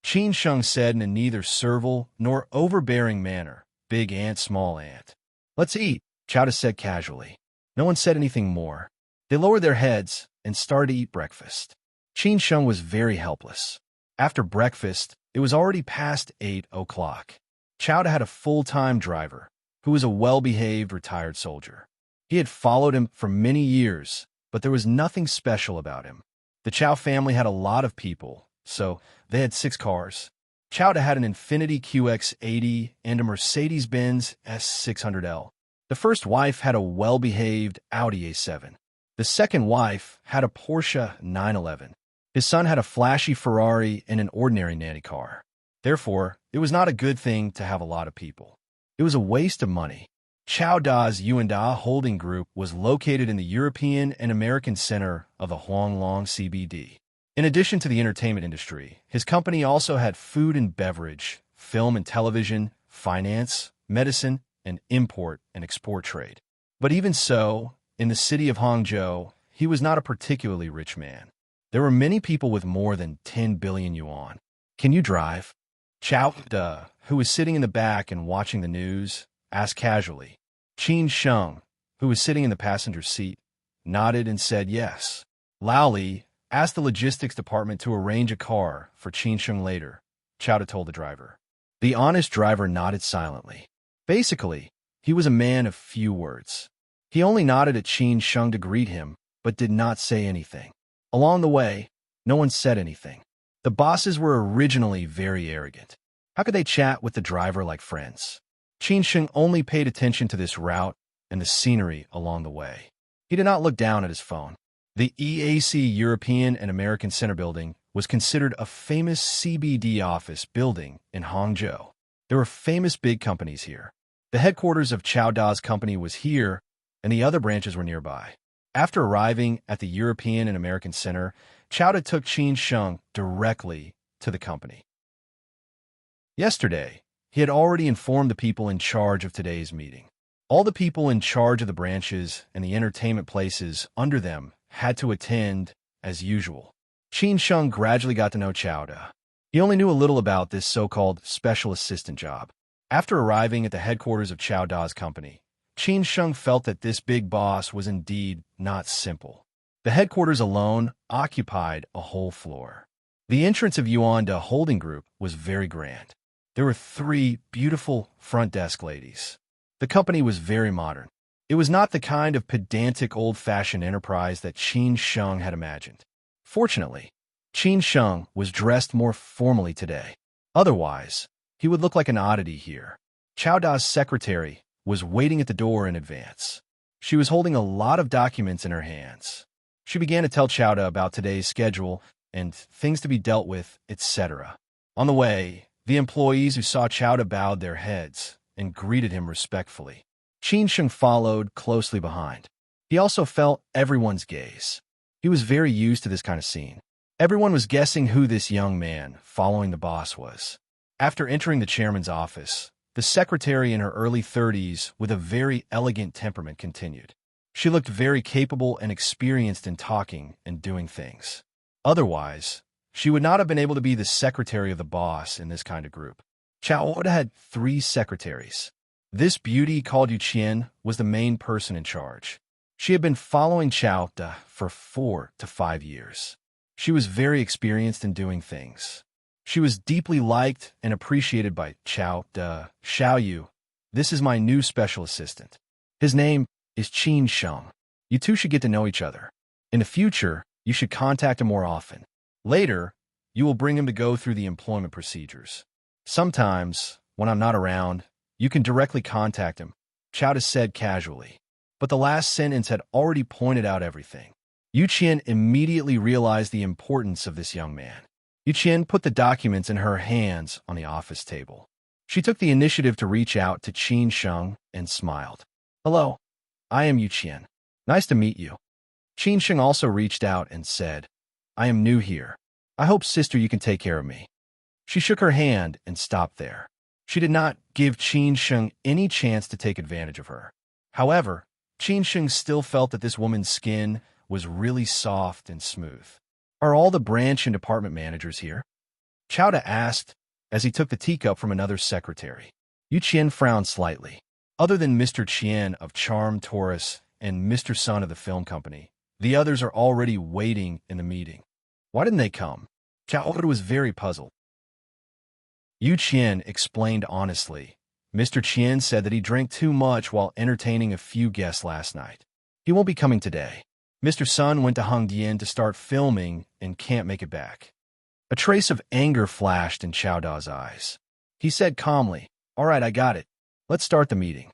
Qin Sheng said in a neither servile nor overbearing manner, "Big Aunt, Small Aunt. Let's eat," Chow Da said casually. No one said anything more. They lowered their heads and started to eat breakfast. Qin Sheng was very helpless. After breakfast, it was already past 8 o'clock. Chow Da had a full-time driver, who was a well-behaved retired soldier. He had followed him for many years, but there was nothing special about him. The Chow family had a lot of people, so they had 6 cars. Chow Da had an Infiniti QX80 and a Mercedes-Benz S600L. The first wife had a well-behaved Audi A7. The second wife had a Porsche 911. His son had a flashy Ferrari and an ordinary nanny car. Therefore, it was not a good thing to have a lot of people. It was a waste of money. Chow Da's Yuanda Holding Group was located in the European and American center of the Huanglong CBD. In addition to the entertainment industry, his company also had food and beverage, film and television, finance, medicine, and import and export trade. But even so, in the city of Hangzhou, he was not a particularly rich man. There were many people with more than 10 billion yuan. "Can you drive?" Chow Da, who was sitting in the back and watching the news, asked casually. Qin Sheng, who was sitting in the passenger seat, nodded and said yes. Lao Li asked the logistics department to arrange a car for Qin Sheng later, Chow Da told the driver. The honest driver nodded silently. Basically, he was a man of few words. He only nodded at Qin Sheng to greet him, but did not say anything. Along the way, no one said anything. The bosses were originally very arrogant. How could they chat with the driver like friends? Qin Sheng only paid attention to this route and the scenery along the way. He did not look down at his phone. The EAC European and American Center building was considered a famous CBD office building in Hangzhou. There were famous big companies here. The headquarters of Chao Da's company was here, and the other branches were nearby. After arriving at the European and American Center, Chao Da took Qin Sheng directly to the company. Yesterday, he had already informed the people in charge of today's meeting. All the people in charge of the branches and the entertainment places under them had to attend as usual. Qin Sheng gradually got to know Chao Da. He only knew a little about this so-called special assistant job. After arriving at the headquarters of Chao Da's company, Qin Sheng felt that this big boss was indeed not simple. The headquarters alone occupied a whole floor. The entrance of Yuan Da Holding Group was very grand. There were 3 beautiful front desk ladies. The company was very modern. It was not the kind of pedantic old-fashioned enterprise that Qin Sheng had imagined. Fortunately, Qin Sheng was dressed more formally today. Otherwise, he would look like an oddity here. Chao Da's secretary was waiting at the door in advance. She was holding a lot of documents in her hands. She began to tell Chao Da about today's schedule and things to be dealt with, etc. On the way, the employees who saw Chao Da bowed their heads and greeted him respectfully. Qin Sheng followed closely behind. He also felt everyone's gaze. He was very used to this kind of scene. Everyone was guessing who this young man following the boss was. After entering the chairman's office, the secretary in her early 30s with a very elegant temperament continued. She looked very capable and experienced in talking and doing things. Otherwise, she would not have been able to be the secretary of the boss in this kind of group. Chao Da had 3 secretaries. This beauty called Yu Qian was the main person in charge. She had been following Chao Da for 4 to 5 years. She was very experienced in doing things. She was deeply liked and appreciated by Chao Da. Xiao Yu, this is my new special assistant. His name is Qin Sheng. You two should get to know each other. In the future, you should contact him more often. Later, you will bring him to go through the employment procedures. Sometimes, when I'm not around, you can directly contact him, Chao Da said casually. But the last sentence had already pointed out everything. Yu Qian immediately realized the importance of this young man. Yu Qian put the documents in her hands on the office table. She took the initiative to reach out to Qin Sheng and smiled. Hello, I am Yu Qian. Nice to meet you. Qin Sheng also reached out and said, I am new here. I hope, sister, you can take care of me. She shook her hand and stopped there. She did not give Qin Sheng any chance to take advantage of her. However, Qin Sheng still felt that this woman's skin was really soft and smooth. Are all the branch and department managers here? Chao Da asked as he took the teacup from another secretary. Yu Qian frowned slightly. Other than Mr. Qian of Charm Taurus and Mr. Sun of the film company, the others are already waiting in the meeting. Why didn't they come? Chao Da was very puzzled. Yu Qian explained honestly. Mr. Qian said that he drank too much while entertaining a few guests last night. He won't be coming today. Mr. Sun went to Hongdian to start filming and can't make it back. A trace of anger flashed in Chao Da's eyes. He said calmly, All right, I got it. Let's start the meeting.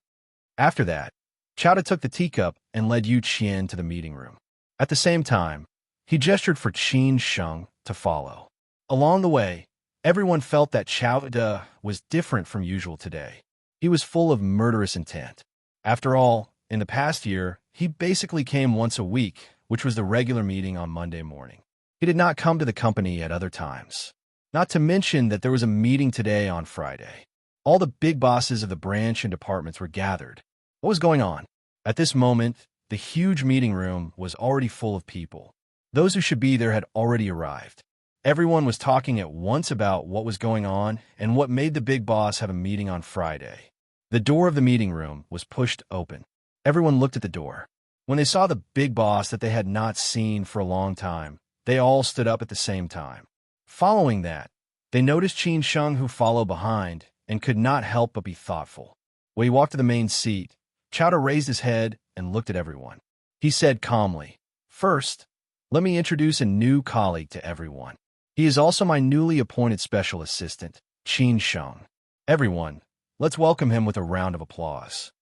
After that, Chao Da took the teacup and led Yu Qian to the meeting room. At the same time, he gestured for Qin Sheng to follow. Along the way, everyone felt that Chao Da was different from usual today. He was full of murderous intent. After all, in the past year, he basically came once a week, which was the regular meeting on Monday morning. He did not come to the company at other times. Not to mention that there was a meeting today on Friday. All the big bosses of the branch and departments were gathered. What was going on? At this moment, the huge meeting room was already full of people. Those who should be there had already arrived. Everyone was talking at once about what was going on and what made the big boss have a meeting on Friday. The door of the meeting room was pushed open. Everyone looked at the door. When they saw the big boss that they had not seen for a long time, they all stood up at the same time. Following that, they noticed Qin Sheng, who followed behind, and could not help but be thoughtful. When he walked to the main seat, Chao Da raised his head and looked at everyone. He said calmly, First, let me introduce a new colleague to everyone. He is also my newly appointed special assistant, Qin Sheng. Everyone, let's welcome him with a round of applause.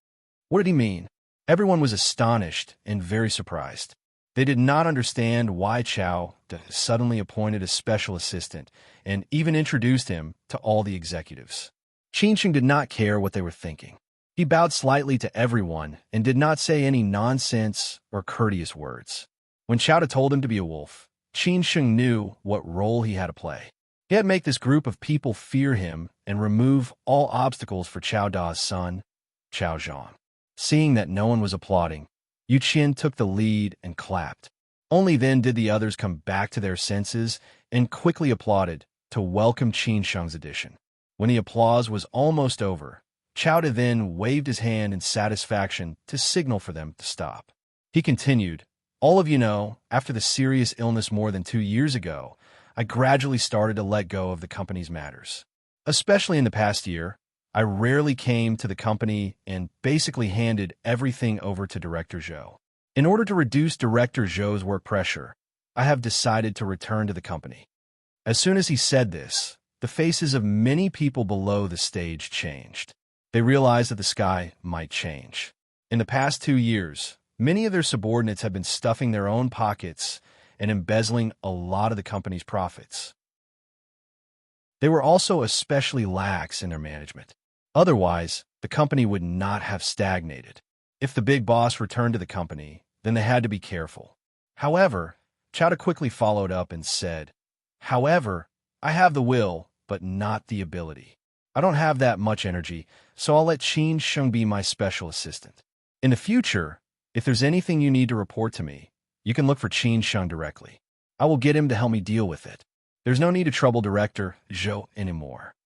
What did he mean? Everyone was astonished and very surprised. They did not understand why Chao suddenly appointed a special assistant and even introduced him to all the executives. Qin Sheng did not care what they were thinking. He bowed slightly to everyone and did not say any nonsense or courteous words. When Chao told him to be a wolf, Qin Sheng knew what role he had to play. He had to make this group of people fear him and remove all obstacles for Chao Da's son, Chao Zhang. Seeing that no one was applauding, Yu Qian took the lead and clapped. Only then did the others come back to their senses and quickly applauded to welcome Qin Sheng's addition. When the applause was almost over, Chao then waved his hand in satisfaction to signal for them to stop. He continued, "All of you know, after the serious illness more than 2 years ago, I gradually started to let go of the company's matters. Especially in the past year, I rarely came to the company and basically handed everything over to Director Zhou. In order to reduce Director Zhou's work pressure, I have decided to return to the company." As soon as he said this, the faces of many people below the stage changed. They realized that the sky might change. In the past 2 years, many of their subordinates have been stuffing their own pockets and embezzling a lot of the company's profits. They were also especially lax in their management. Otherwise, the company would not have stagnated. If the big boss returned to the company, then they had to be careful. However, Chao quickly followed up and said, "However, I have the will, but not the ability. I don't have that much energy, so I'll let Qin Sheng be my special assistant. In the future, if there's anything you need to report to me, you can look for Qin Sheng directly. I will get him to help me deal with it. There's no need to trouble Director Zhou anymore."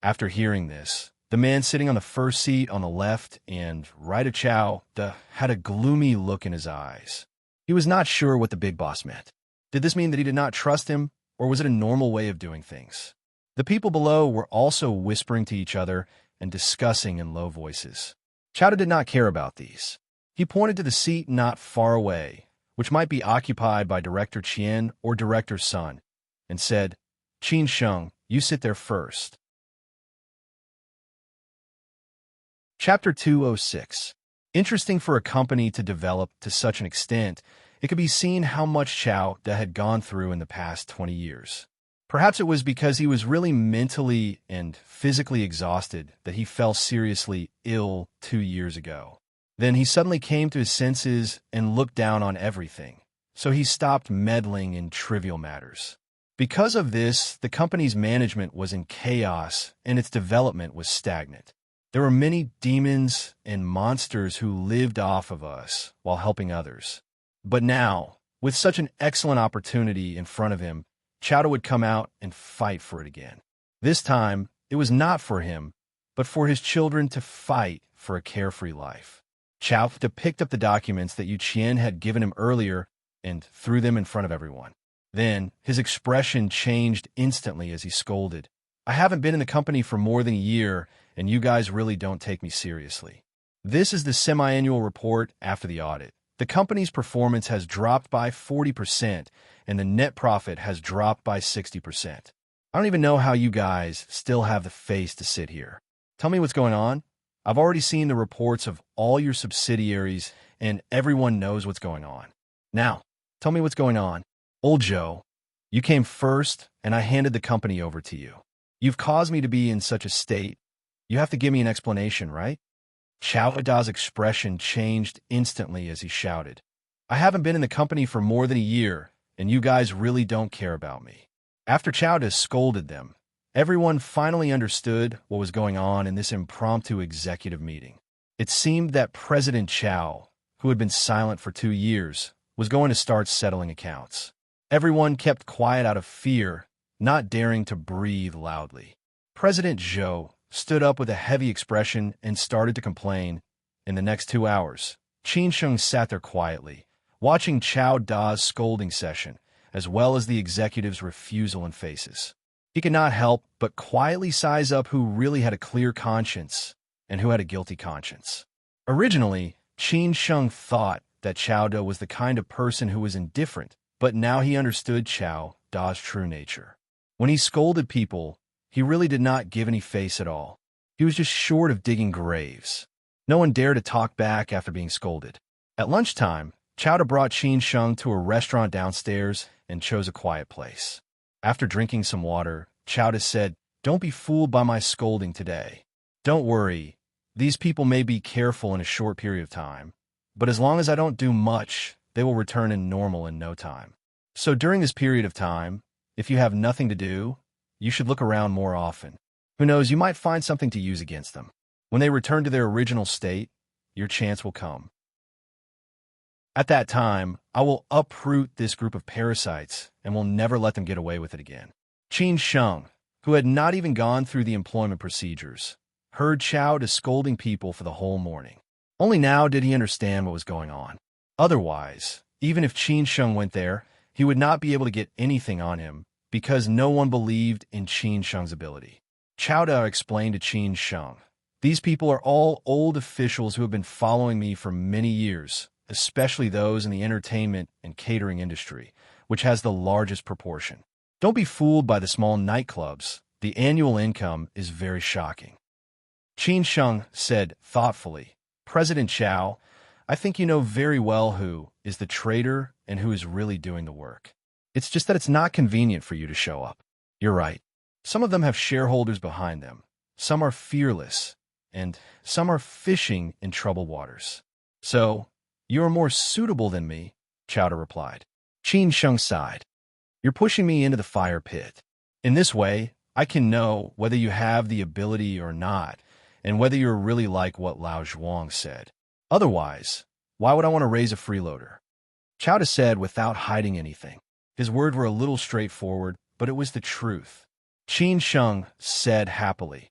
After hearing this, the man sitting on the first seat on the left and right of Chao had a gloomy look in his eyes. He was not sure what the big boss meant. Did this mean that he did not trust him, or was it a normal way of doing things? The people below were also whispering to each other and discussing in low voices. Chao did not care about these. He pointed to the seat not far away, which might be occupied by Director Qian or Director Sun, and said, "Qin Sheng, you sit there first." Chapter 206. Interesting for a company to develop to such an extent, it could be seen how much Chao had gone through in the past 20 years. Perhaps it was because he was really mentally and physically exhausted that he fell seriously ill 2 years ago. Then he suddenly came to his senses and looked down on everything, so he stopped meddling in trivial matters. Because of this, the company's management was in chaos and its development was stagnant. There were many demons and monsters who lived off of us while helping others. But now, with such an excellent opportunity in front of him, Chao would come out and fight for it again. This time, it was not for him, but for his children to fight for a carefree life. Chao picked up the documents that Yu Qian had given him earlier and threw them in front of everyone. Then, his expression changed instantly as he scolded. "I haven't been in the company for more than a year, and you guys really don't take me seriously. This is the semi-annual report after the audit. The company's performance has dropped by 40%, and the net profit has dropped by 60%. I don't even know how you guys still have the face to sit here. Tell me what's going on. I've already seen the reports of all your subsidiaries, and everyone knows what's going on. Now, tell me what's going on. Old Joe, you came first, and I handed the company over to you. You've caused me to be in such a state. You have to give me an explanation, right?" Chao Da's expression changed instantly as he shouted, "I haven't been in the company for more than a year, and you guys really don't care about me." After Chao scolded them, everyone finally understood what was going on in this impromptu executive meeting. It seemed that President Chao, who had been silent for 2 years, was going to start settling accounts. Everyone kept quiet out of fear, not daring to breathe loudly. President Zhou stood up with a heavy expression and started to complain. In the next 2 hours, Qin Sheng sat there quietly, watching Chao Da's scolding session, as well as the executives' refusal and faces. He could not help but quietly size up who really had a clear conscience and who had a guilty conscience. Originally, Qin Sheng thought that Chao Da was the kind of person who was indifferent, but now he understood Chao Da's true nature. When he scolded people, he really did not give any face at all. He was just short of digging graves. No one dared to talk back after being scolded. At lunchtime, Chao Da brought Qin Sheng to a restaurant downstairs and chose a quiet place. After drinking some water, Chao Da said, "Don't be fooled by my scolding today. Don't worry, these people may be careful in a short period of time, but as long as I don't do much, they will return in normal in no time. So during this period of time, if you have nothing to do, you should look around more often. Who knows, you might find something to use against them. When they return to their original state, your chance will come. At that time, I will uproot this group of parasites and will never let them get away with it again." Qin Sheng, who had not even gone through the employment procedures, heard Chao Da scolding people for the whole morning. Only now did he understand what was going on. Otherwise, even if Qin Sheng went there, he would not be able to get anything on him because no one believed in Qin Sheng's ability. Chao Da explained to Qin Sheng, "These people are all old officials who have been following me for many years, especially those in the entertainment and catering industry, which has the largest proportion. Don't be fooled by the small nightclubs. The annual income is very shocking." Qin Sheng said thoughtfully, "President Chao, I think you know very well who is the traitor and who is really doing the work. It's just that it's not convenient for you to show up. You're right. Some of them have shareholders behind them. Some are fearless, and some are fishing in troubled waters. So, you are more suitable than me," Chao Da replied. Qin Sheng sighed. "You're pushing me into the fire pit. In this way, I can know whether you have the ability or not, and whether you're really like what Lao Zhuang said. Otherwise, why would I want to raise a freeloader?" Chao Da said without hiding anything. His words were a little straightforward, but it was the truth. Qin Sheng said happily,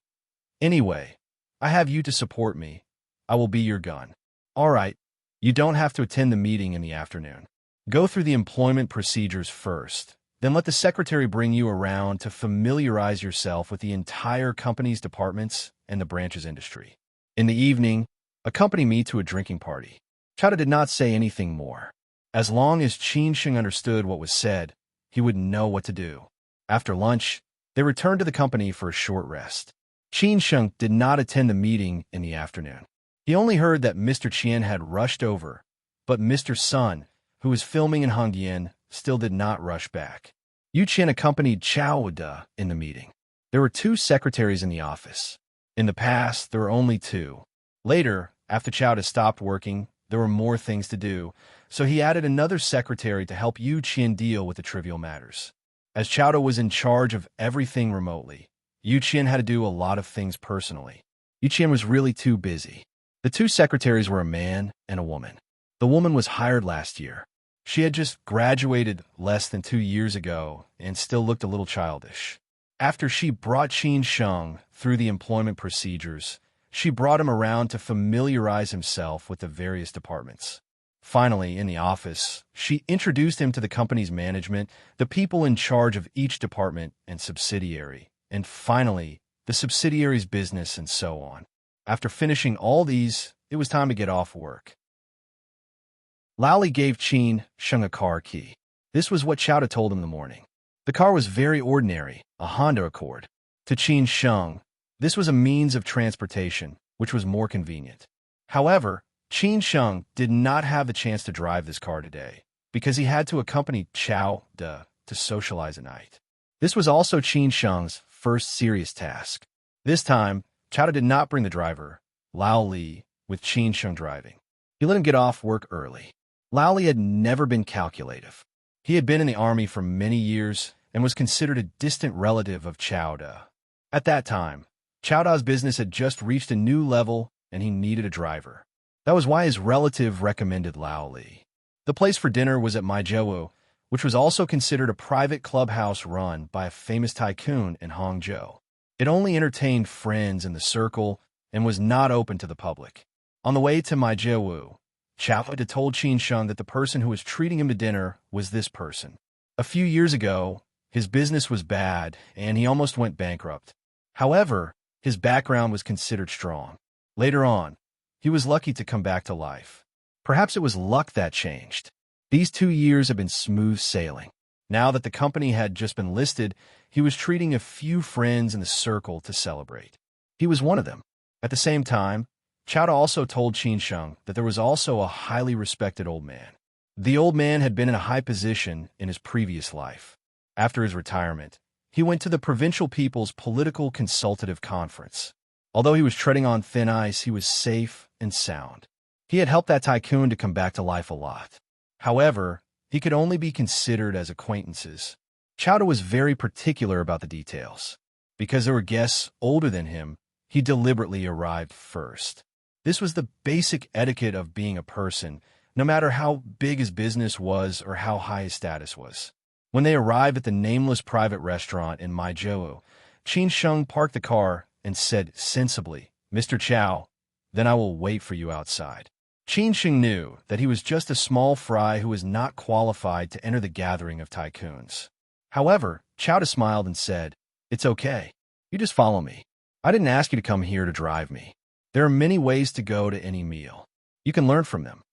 "Anyway, I have you to support me. I will be your gun. All right, you don't have to attend the meeting in the afternoon. Go through the employment procedures first, then let the secretary bring you around to familiarize yourself with the entire company's departments and the branch's industry. In the evening, accompany me to a drinking party." Chao Da did not say anything more. As long as Qin Sheng understood what was said, he would know what to do. After lunch, they returned to the company for a short rest. Qin Sheng did not attend the meeting in the afternoon. He only heard that Mr. Qian had rushed over, but Mr. Sun, who was filming in Hongyan, still did not rush back. Yu Qian accompanied Chao Da in the meeting. There were 2 secretaries in the office. In the past, there were only 2. Later, after Chao Da stopped working, there were more things to do, so he added another secretary to help Yu Qian deal with the trivial matters. As Chao Da was in charge of everything remotely, Yu Qian had to do a lot of things personally. Yu Qian was really too busy. The 2 secretaries were a man and a woman. The woman was hired last year. She had just graduated less than 2 years ago and still looked a little childish. After she brought Qin Sheng through the employment procedures, she brought him around to familiarize himself with the various departments. Finally, in the office, she introduced him to the company's management, the people in charge of each department and subsidiary, and finally, the subsidiary's business and so on. After finishing all these, it was time to get off work. Lao Li gave Qin Sheng a car key. This was what Chao Da told him in the morning. The car was very ordinary, a Honda Accord. To Qin Sheng, this was a means of transportation, which was more convenient. However, Qin Sheng did not have the chance to drive this car today, because he had to accompany Chao Da to socialize at night. This was also Qin Sheng's first serious task. This time, Chao Da did not bring the driver, Lao Li, with Qin Sheng driving. He let him get off work early. Lao Li had never been calculative. He had been in the army for many years and was considered a distant relative of Chao Da. At that time, Chao Da's business had just reached a new level and he needed a driver. That was why his relative recommended Lao Li. The place for dinner was at Maijiu, which was also considered a private clubhouse run by a famous tycoon in Hangzhou. It only entertained friends in the circle and was not open to the public. On the way to Maijiu, Chao Da told Qin Sheng that the person who was treating him to dinner was this person. A few years ago, his business was bad and he almost went bankrupt. However, his background was considered strong. Later on, he was lucky to come back to life. Perhaps it was luck that changed. These 2 years had been smooth sailing. Now that the company had just been listed, he was treating a few friends in the circle to celebrate. He was one of them. At the same time, Chowda also told Qin Sheng that there was also a highly respected old man. The old man had been in a high position in his previous life. After his retirement, he went to the Provincial People's Political Consultative Conference. Although he was treading on thin ice, he was safe and sound. He had helped that tycoon to come back to life a lot. However, he could only be considered as acquaintances. Chowda was very particular about the details. Because there were guests older than him, he deliberately arrived first. This was the basic etiquette of being a person, no matter how big his business was or how high his status was. When they arrived at the nameless private restaurant in Maizhou, Qin Sheng parked the car and said sensibly, "Mr. Chow, then I will wait for you outside." Qin Sheng knew that he was just a small fry who was not qualified to enter the gathering of tycoons. However, Chowda smiled and said, "It's okay. You just follow me. I didn't ask you to come here to drive me. There are many ways to go to any meal. You can learn from them."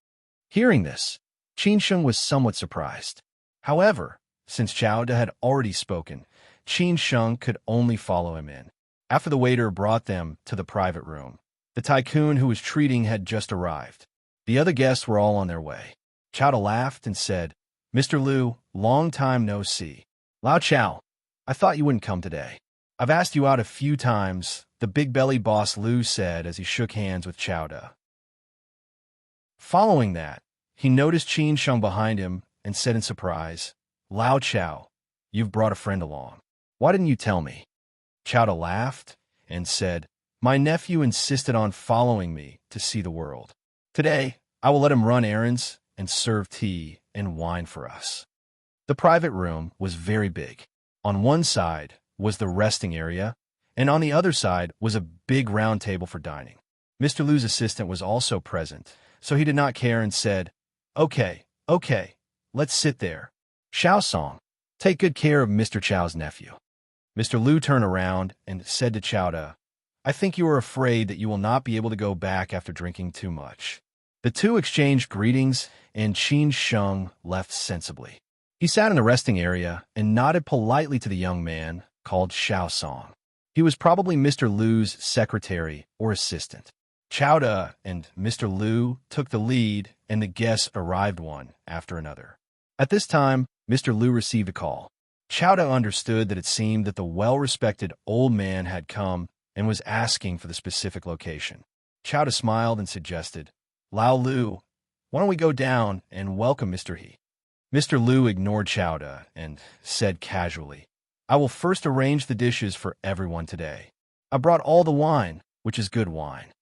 Hearing this, Qin Sheng was somewhat surprised. However, since Chowda had already spoken, Qin Sheng could only follow him in. After the waiter brought them to the private room, the tycoon who was treating had just arrived. The other guests were all on their way. Chowda laughed and said, "Mr. Liu, long time no see. Lao Chow, I thought you wouldn't come today. I've asked you out a few times," the big-bellied boss Liu said as he shook hands with Chowda. Following that, he noticed Qin Sheng behind him and said in surprise, "Lao Chow, you've brought a friend along. Why didn't you tell me?" Chowda laughed and said, "My nephew insisted on following me to see the world. Today, I will let him run errands and serve tea and wine for us." The private room was very big. On one side was the resting area, and on the other side was a big round table for dining. Mr. Liu's assistant was also present, so he did not care and said, Okay, let's sit there. Xiao Song, take good care of Mr. Chow's nephew." Mr. Liu turned around and said to Chowda, "I think you are afraid that you will not be able to go back after drinking too much." The two exchanged greetings, and Qin Sheng left sensibly. He sat in the resting area and nodded politely to the young man called Xiao Song. He was probably Mr. Liu's secretary or assistant. Chowda and Mr. Liu took the lead, and the guests arrived one after another. At this time, Mr. Liu received a call. Chowda understood that it seemed that the well-respected old man had come and was asking for the specific location. Chowda smiled and suggested, "Lao Liu, why don't we go down and welcome Mr. He?" Mr. Liu ignored Chowda and said casually, "I will first arrange the dishes for everyone today. I brought all the wine, which is good wine."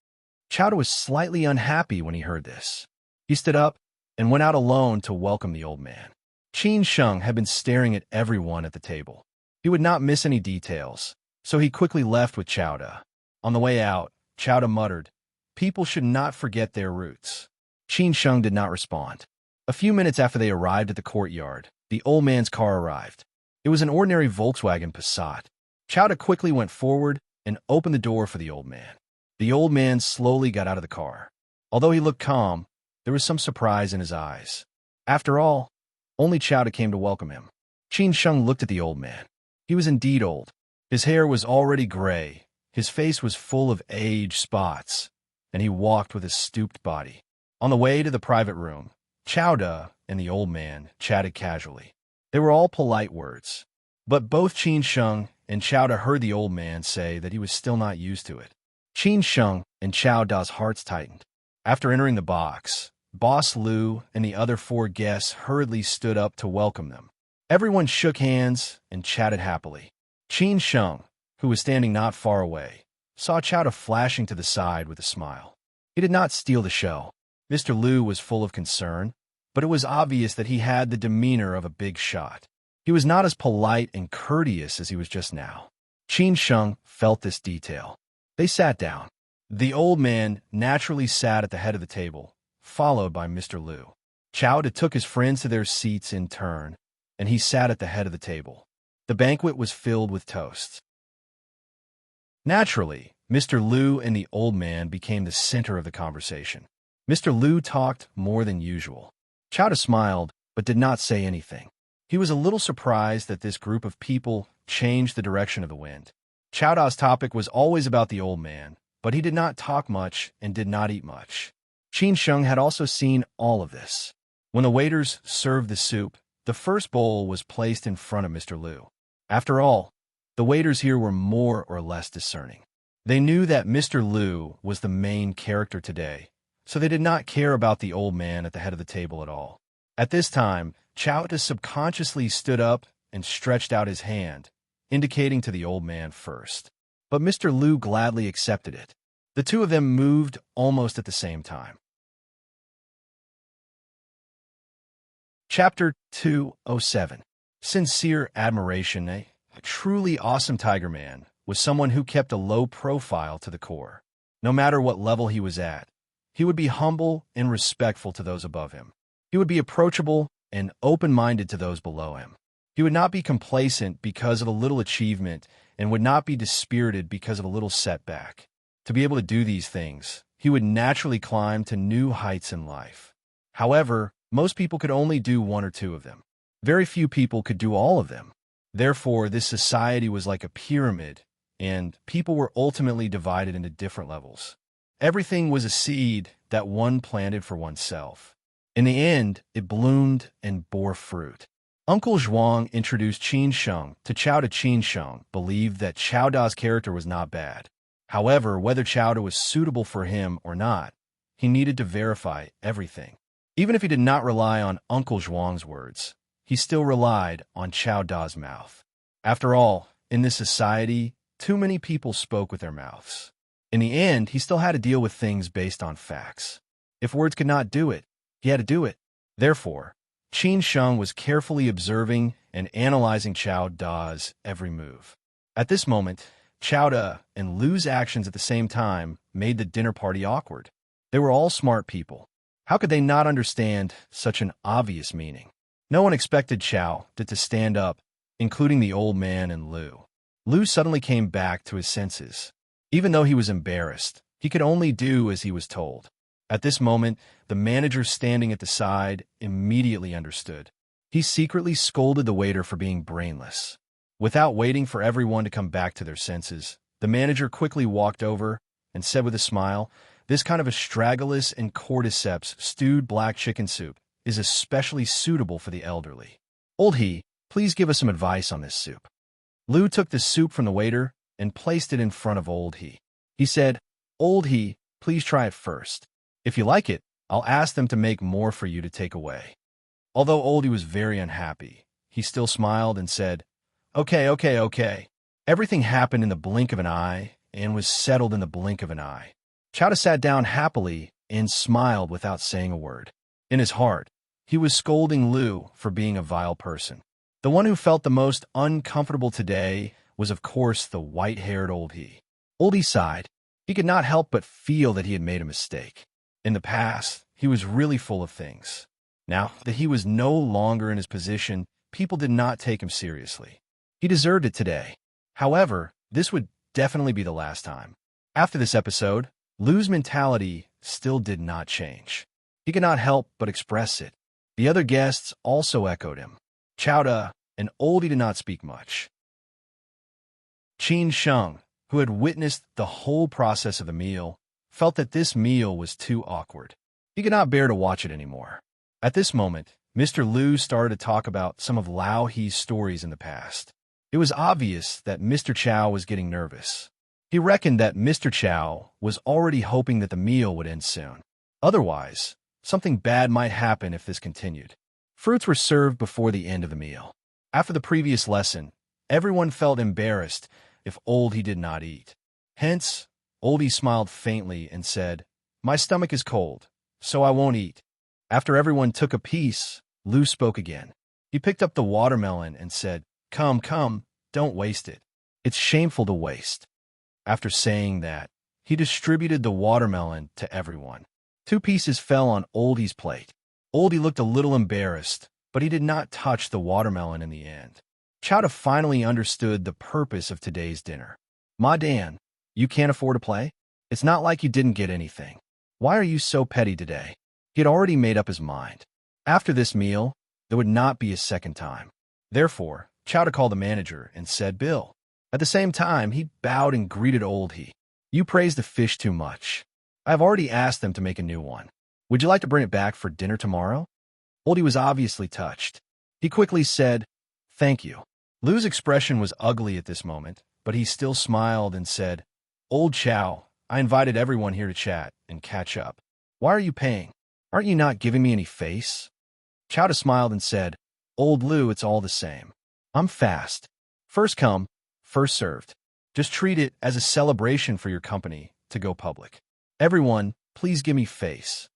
Chowda was slightly unhappy when he heard this. He stood up and went out alone to welcome the old man. Qin Sheng had been staring at everyone at the table. He would not miss any details, so he quickly left with Chowda. On the way out, Chowda muttered, "People should not forget their roots." Qin Sheng did not respond. A few minutes after they arrived at the courtyard, the old man's car arrived. It was an ordinary Volkswagen Passat. Chowda quickly went forward and opened the door for the old man. The old man slowly got out of the car. Although he looked calm, there was some surprise in his eyes. After all, only Chowda came to welcome him. Qin Sheng looked at the old man. He was indeed old. His hair was already gray, his face was full of age spots, and he walked with a stooped body. On the way to the private room, Chowda and the old man chatted casually. They were all polite words, but both Qin Sheng and Chowda heard the old man say that he was still not used to it. Qin Sheng and Chowda's hearts tightened. After entering the box, Boss Liu and the other 4 guests hurriedly stood up to welcome them. Everyone shook hands and chatted happily. Qin Sheng, who was standing not far away, saw Chowda flashing to the side with a smile. He did not steal the show. Mr. Liu was full of concern, but it was obvious that he had the demeanor of a big shot. He was not as polite and courteous as he was just now. Qin Sheng felt this detail. They sat down. The old man naturally sat at the head of the table, followed by Mr. Liu. Chowda took his friends to their seats in turn, and he sat at the head of the table. The banquet was filled with toasts. Naturally, Mr. Liu and the old man became the center of the conversation. Mr. Liu talked more than usual. Chowda smiled, but did not say anything. He was a little surprised that this group of people changed the direction of the wind. Chowda's topic was always about the old man, but he did not talk much and did not eat much. Qin Sheng had also seen all of this. When the waiters served the soup, the first bowl was placed in front of Mr. Liu. After all, the waiters here were more or less discerning. They knew that Mr. Liu was the main character today, so they did not care about the old man at the head of the table at all. At this time, Chowda subconsciously stood up and stretched out his hand, indicating to the old man first. But Mr. Liu gladly accepted it. The two of them moved almost at the same time. Chapter 207. Sincere admiration. A truly awesome Tiger Man was someone who kept a low profile to the core. No matter what level he was at, he would be humble and respectful to those above him. He would be approachable and open-minded to those below him. He would not be complacent because of a little achievement and would not be dispirited because of a little setback. To be able to do these things, he would naturally climb to new heights in life. However, most people could only do one or two of them. Very few people could do all of them. Therefore, this society was like a pyramid, and people were ultimately divided into different levels. Everything was a seed that one planted for oneself. In the end, it bloomed and bore fruit. Uncle Zhuang introduced Qin Sheng to Chowda. Qin Sheng believed that Chowda's character was not bad. However, whether Chowda was suitable for him or not, he needed to verify everything. Even if he did not rely on Uncle Zhuang's words, he still relied on Chowda's mouth. After all, in this society, too many people spoke with their mouths. In the end, he still had to deal with things based on facts. If words could not do it, he had to do it. Therefore, Qin Sheng was carefully observing and analyzing Chowda's every move. At this moment, Chowda and Liu's actions at the same time made the dinner party awkward. They were all smart people. How could they not understand such an obvious meaning? No one expected Chowda to stand up, including the old man and Liu. Liu suddenly came back to his senses. Even though he was embarrassed, he could only do as he was told. At this moment, the manager standing at the side immediately understood. He secretly scolded the waiter for being brainless. Without waiting for everyone to come back to their senses, the manager quickly walked over and said with a smile, "This kind of astragalus and cordyceps stewed black chicken soup is especially suitable for the elderly. Old He, please give us some advice on this soup." Liu took the soup from the waiter and placed it in front of Old He. He said, "Old He, please try it first. If you like it, I'll ask them to make more for you to take away." Although Oldie was very unhappy, he still smiled and said, Okay. Everything happened in the blink of an eye and was settled in the blink of an eye. Chowda sat down happily and smiled without saying a word. In his heart, he was scolding Liu for being a vile person. The one who felt the most uncomfortable today was, of course, the white-haired Oldie. Oldie sighed. He could not help but feel that he had made a mistake. In the past, he was really full of things. Now that he was no longer in his position, people did not take him seriously. He deserved it today. However, this would definitely be the last time. After this episode, Liu's mentality still did not change. He could not help but express it. The other guests also echoed him. Chowda and Oldie did not speak much. Qin Sheng, who had witnessed the whole process of the meal, felt that this meal was too awkward. He could not bear to watch it anymore. At this moment, Mr. Liu started to talk about some of Lao He's stories in the past. It was obvious that Mr. Chow was getting nervous. He reckoned that Mr. Chow was already hoping that the meal would end soon. Otherwise, something bad might happen if this continued. Fruits were served before the end of the meal. After the previous lesson, everyone felt embarrassed if Oldie did not eat. Hence, Oldie smiled faintly and said, "My stomach is cold, so I won't eat." After everyone took a piece, Liu spoke again. He picked up the watermelon and said, Come, don't waste it. It's shameful to waste." After saying that, he distributed the watermelon to everyone. 2 pieces fell on Oldie's plate. Oldie looked a little embarrassed, but he did not touch the watermelon in the end. Chowda finally understood the purpose of today's dinner. "Ma Dan, you can't afford to play? It's not like you didn't get anything. Why are you so petty today? He had already made up his mind. After this meal, there would not be a second time. Therefore, Chowda called the manager and said, Bill. At the same time, he bowed and greeted Old He. You praise the fish too much. I have already asked them to make a new one. Would you like to bring it back for dinner tomorrow? Oldie was obviously touched. He quickly said, Thank you. Lou's expression was ugly at this moment, but he still smiled and said, Old Chow, I invited everyone here to chat and catch up. Why are you paying? Aren't you not giving me any face? Chowda smiled and said, Old Lou, it's all the same. I'm fast. First come, first served. Just treat it as a celebration for your company to go public. Everyone, please give me face.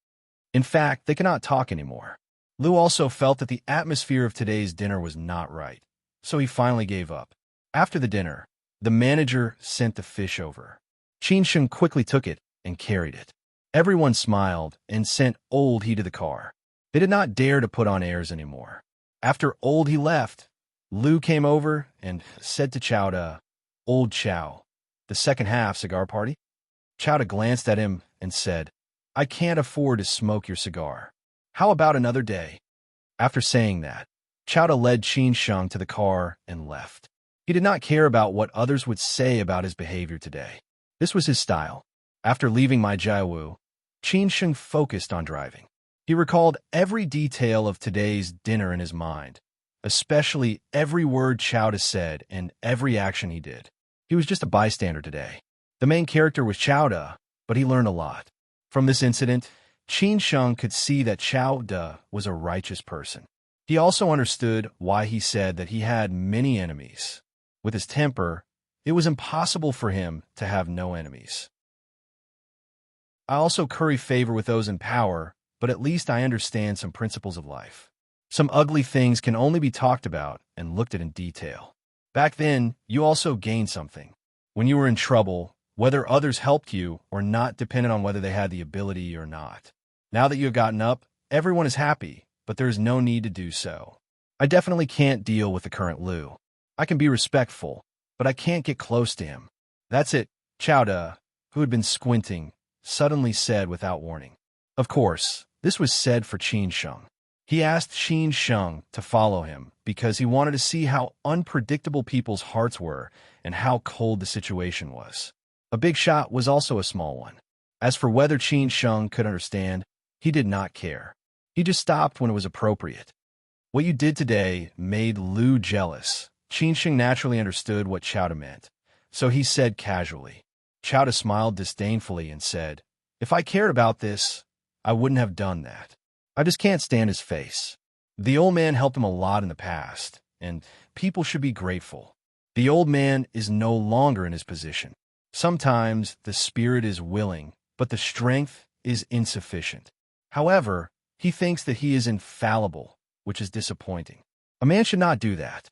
In fact, they cannot talk anymore. Lou also felt that the atmosphere of today's dinner was not right, so he finally gave up. After the dinner, the manager sent the fish over. Qin quickly took it and carried it. Everyone smiled and sent Old He to the car. They did not dare to put on airs anymore. After Old He left, Lou came over and said to Chowda, Old Chow, the second half cigar party? Chowda glanced at him and said, I can't afford to smoke your cigar. How about another day? After saying that, Chowda led Qin to the car and left. He did not care about what others would say about his behavior today. This was his style. After leaving Mai Jiawu, Qin focused on driving. He recalled every detail of today's dinner in his mind, especially every word Chowda said and every action he did. He was just a bystander today. The main character was Chowda, but he learned a lot. From this incident, Qin could see that Chowda was a righteous person. He also understood why he said that he had many enemies. With his temper, it was impossible for him to have no enemies. I also curry favor with those in power, but at least I understand some principles of life. Some ugly things can only be talked about and looked at in detail. Back then, you also gained something. When you were in trouble, whether others helped you or not depended on whether they had the ability or not. Now that you have gotten up, everyone is happy, but there is no need to do so. I definitely can't deal with the current Lou. I can be respectful, but I can't get close to him. That's it, Chowda, who had been squinting, suddenly said without warning. Of course, this was said for Qin. He asked Qin to follow him because he wanted to see how unpredictable people's hearts were and how cold the situation was. A big shot was also a small one. As for whether Qin could understand, he did not care. He just stopped when it was appropriate. What you did today made Lou jealous. Qin naturally understood what Chowda meant, so he said casually. Chowda smiled disdainfully and said, If I cared about this, I wouldn't have done that. I just can't stand his face. The old man helped him a lot in the past, and people should be grateful. The old man is no longer in his position. Sometimes the spirit is willing, but the strength is insufficient. However, he thinks that he is infallible, which is disappointing. A man should not do that.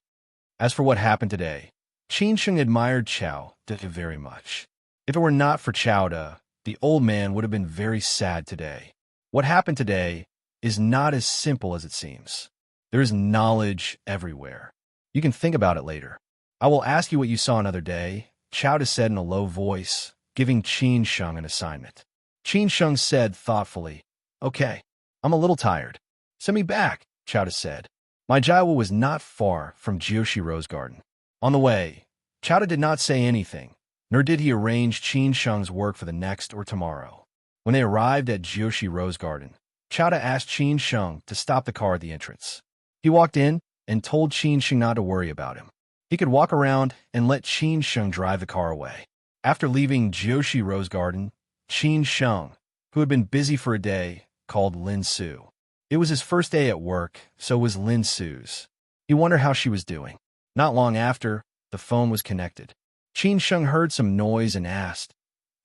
As for what happened today, Qin admired Chowda very much. If it were not for Chowda, the old man would have been very sad today. What happened today is not as simple as it seems. There is knowledge everywhere. You can think about it later. I will ask you what you saw another day, Chowda said in a low voice, giving Qin an assignment. Qin said thoughtfully, Okay, I'm a little tired. Send me back, Chowda said. Mai Jiawu was not far from Jiushi Rose Garden. On the way, Chowda did not say anything, nor did he arrange Qin work for the next or tomorrow. When they arrived at Jiushi Rose Garden, Chowda asked Qin to stop the car at the entrance. He walked in and told Qin not to worry about him. He could walk around and let Qin drive the car away. After leaving Jiushi Rose Garden, Qin, who had been busy for a day, called Lin Su. It was his first day at work, so was Lin Su's. He wondered how she was doing. Not long after, the phone was connected. Qin heard some noise and asked,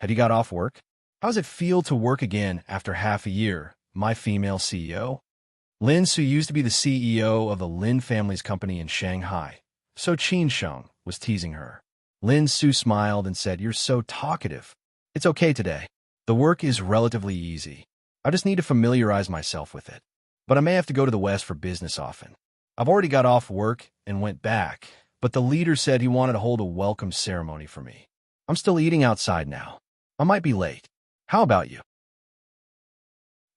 Had you got off work? How does it feel to work again after half a year, my female CEO? Lin Su used to be the CEO of the Lin family's company in Shanghai, so Qin was teasing her. Lin Su smiled and said, You're so talkative. It's okay today. The work is relatively easy. I just need to familiarize myself with it. But I may have to go to the West for business often. I've already got off work and went back, but the leader said he wanted to hold a welcome ceremony for me. I'm still eating outside now. I might be late. How about you?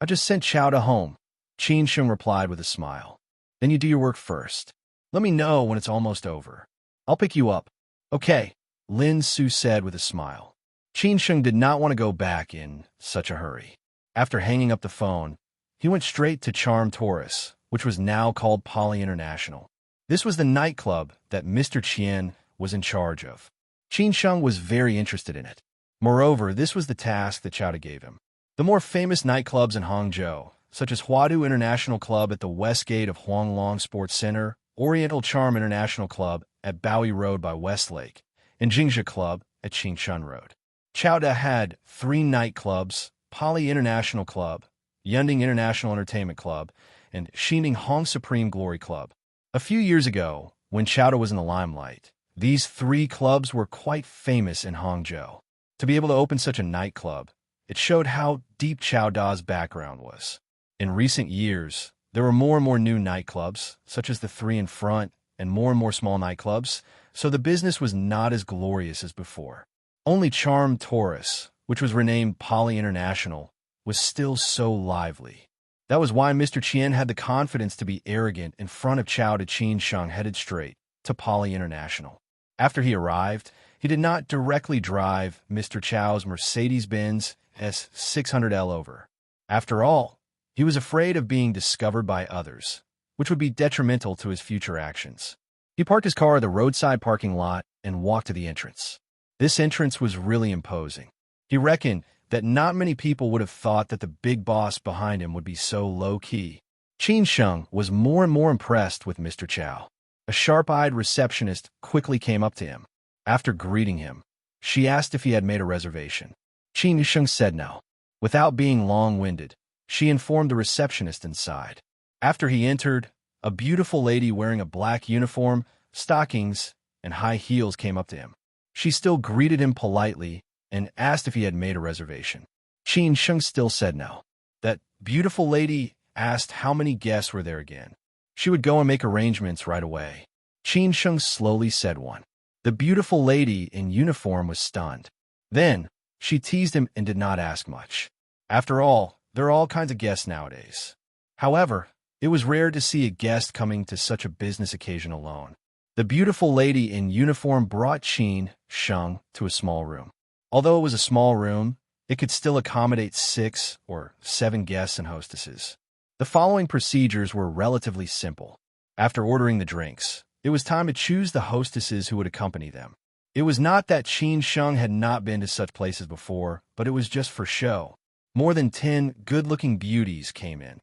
I just sent Chowda home, Qin Sheng replied with a smile. Then you do your work first. Let me know when it's almost over. I'll pick you up. Okay, Lin Su said with a smile. Qin Sheng did not want to go back in such a hurry. After hanging up the phone, he went straight to Charm Taurus, which was now called Poly International. This was the nightclub that Mr. Qian was in charge of. Qin Sheng was very interested in it. Moreover, this was the task that Chowda gave him. The more famous nightclubs in Hangzhou, such as Huadu International Club at the west gate of Huanglong Sports Center, Oriental Charm International Club at Bowie Road by Westlake, and Jingzha Club at Qingshun Road. Chowda had 3 nightclubs, Poly International Club, Yunding International Entertainment Club, and Xining Hong Supreme Glory Club. A few years ago, when Chowda was in the limelight, these 3 clubs were quite famous in Hangzhou. To be able to open such a nightclub, it showed how deep Chowda's background was. In recent years, there were more and more new nightclubs, such as the 3 in front, and more small nightclubs, so the business was not as glorious as before. Only Charm Taurus, which was renamed Poly International, was still so lively. That was why Mr. Qian had the confidence to be arrogant in front of Chowda. Qin Sheng headed straight to Poly International. After he arrived, he did not directly drive Mr. Chow's Mercedes-Benz S600L over. After all, he was afraid of being discovered by others, which would be detrimental to his future actions. He parked his car at the roadside parking lot and walked to the entrance. This entrance was really imposing. He reckoned that not many people would have thought that the big boss behind him would be so low-key. Qin Sheng was more and more impressed with Mr. Chow. A sharp-eyed receptionist quickly came up to him. After greeting him, she asked if he had made a reservation. Qin Sheng said no. Without being long-winded, she informed the receptionist inside. After he entered, a beautiful lady wearing a black uniform, stockings, and high heels came up to him. She still greeted him politely and asked if he had made a reservation. Qin Sheng still said no. That beautiful lady asked how many guests were there again. She would go and make arrangements right away. Qin Sheng slowly said 1. The beautiful lady in uniform was stunned. Then, she teased him and did not ask much. After all, there are all kinds of guests nowadays. However, it was rare to see a guest coming to such a business occasion alone. The beautiful lady in uniform brought Qin Sheng to a small room. Although it was a small room, it could still accommodate 6 or 7 guests and hostesses. The following procedures were relatively simple. After ordering the drinks, it was time to choose the hostesses who would accompany them. It was not that Qin Sheng had not been to such places before, but it was just for show. More than 10 good-looking beauties came in.